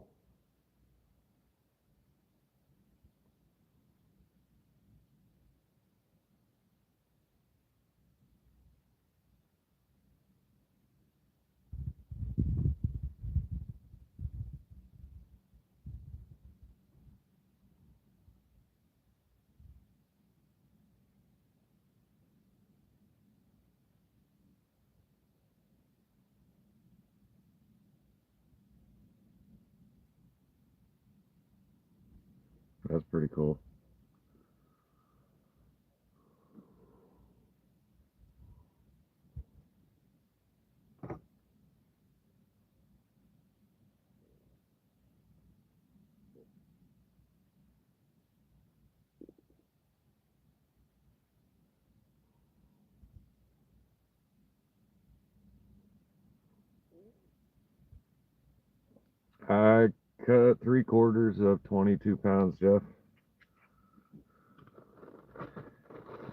That's pretty cool. I cut 3/4 of 22 pounds, Jeff.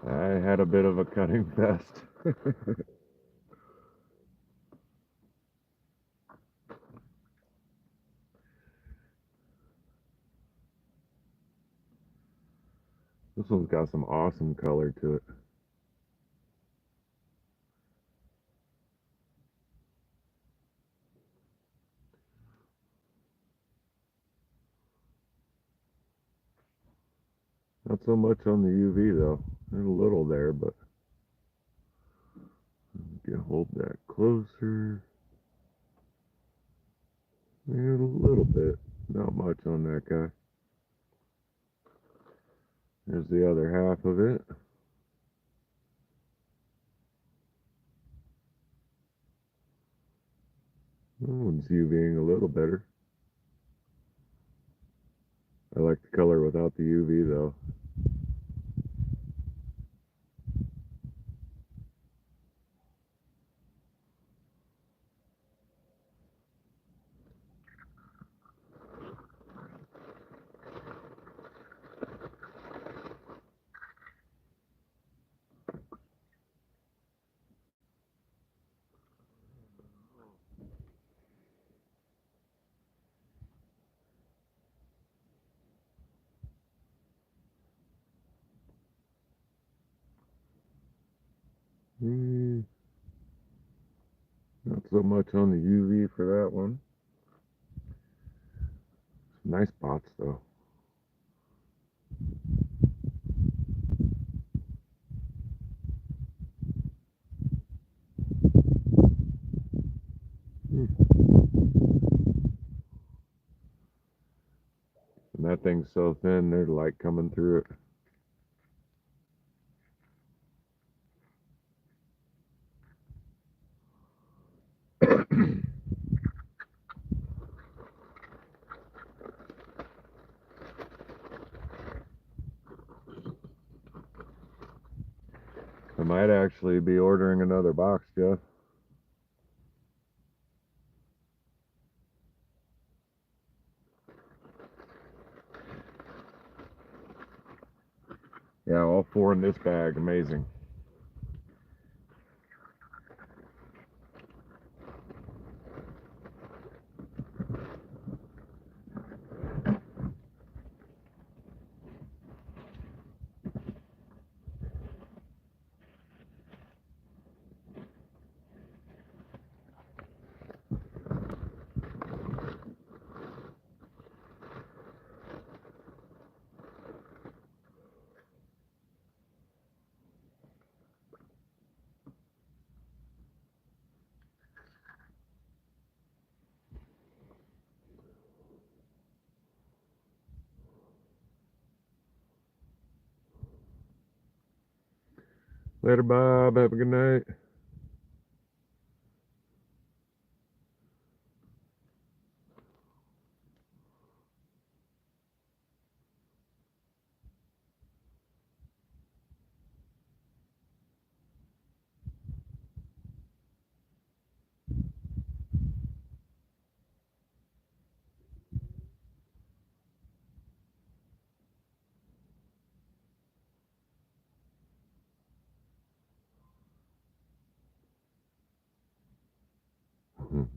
I had a bit of a cutting fest. This one's got some awesome color to it. Not so much on the UV though. There's a little there, but you hold that closer. And a little bit. Not much on that guy. There's the other half of it. That one's UVing a little better. I like the color without the UV though. Not so much on the UV for that one. Nice spots though. And that thing's so thin, there's light coming through it. I might actually be ordering another box, Jeff. Yeah, all 4 in this bag. Amazing. Later, Bob. Have a good night.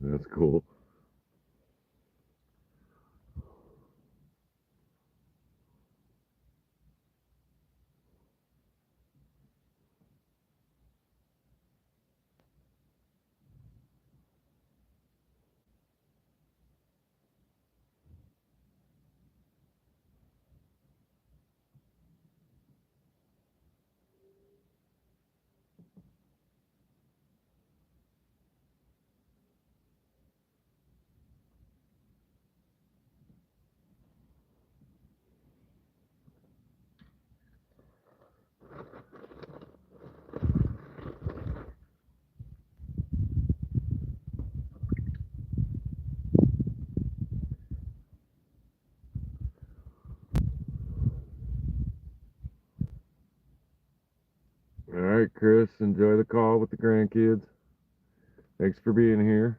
That's cool. All right, Chris. Enjoy the call with the grandkids. Thanks for being here.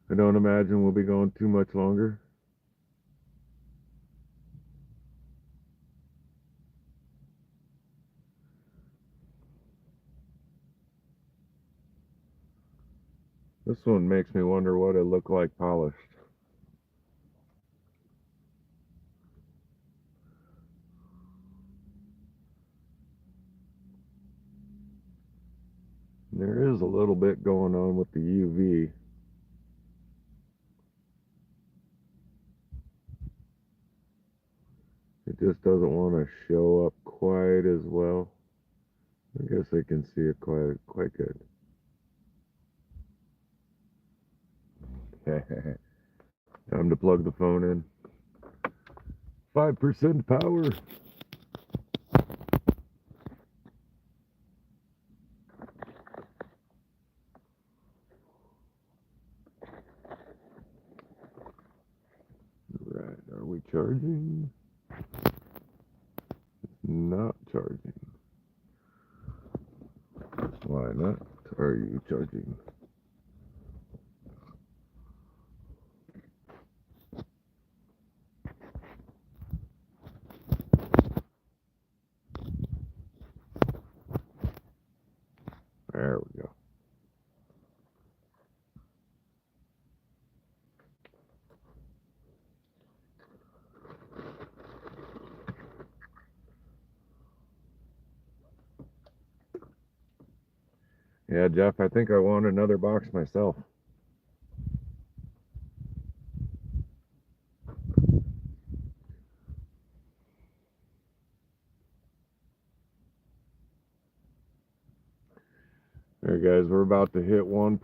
I don't imagine we'll be going too much longer. This one makes me wonder what it looked like polished. There is a little bit going on with the UV. It just doesn't want to show up quite as well. I guess I can see it quite good. Time to plug the phone in. 5% power. Right, are we charging? Not charging. Why not? Are you charging? There we go. Yeah, Jeff, I think I want another box myself. All right, guys, we're about to hit 1%.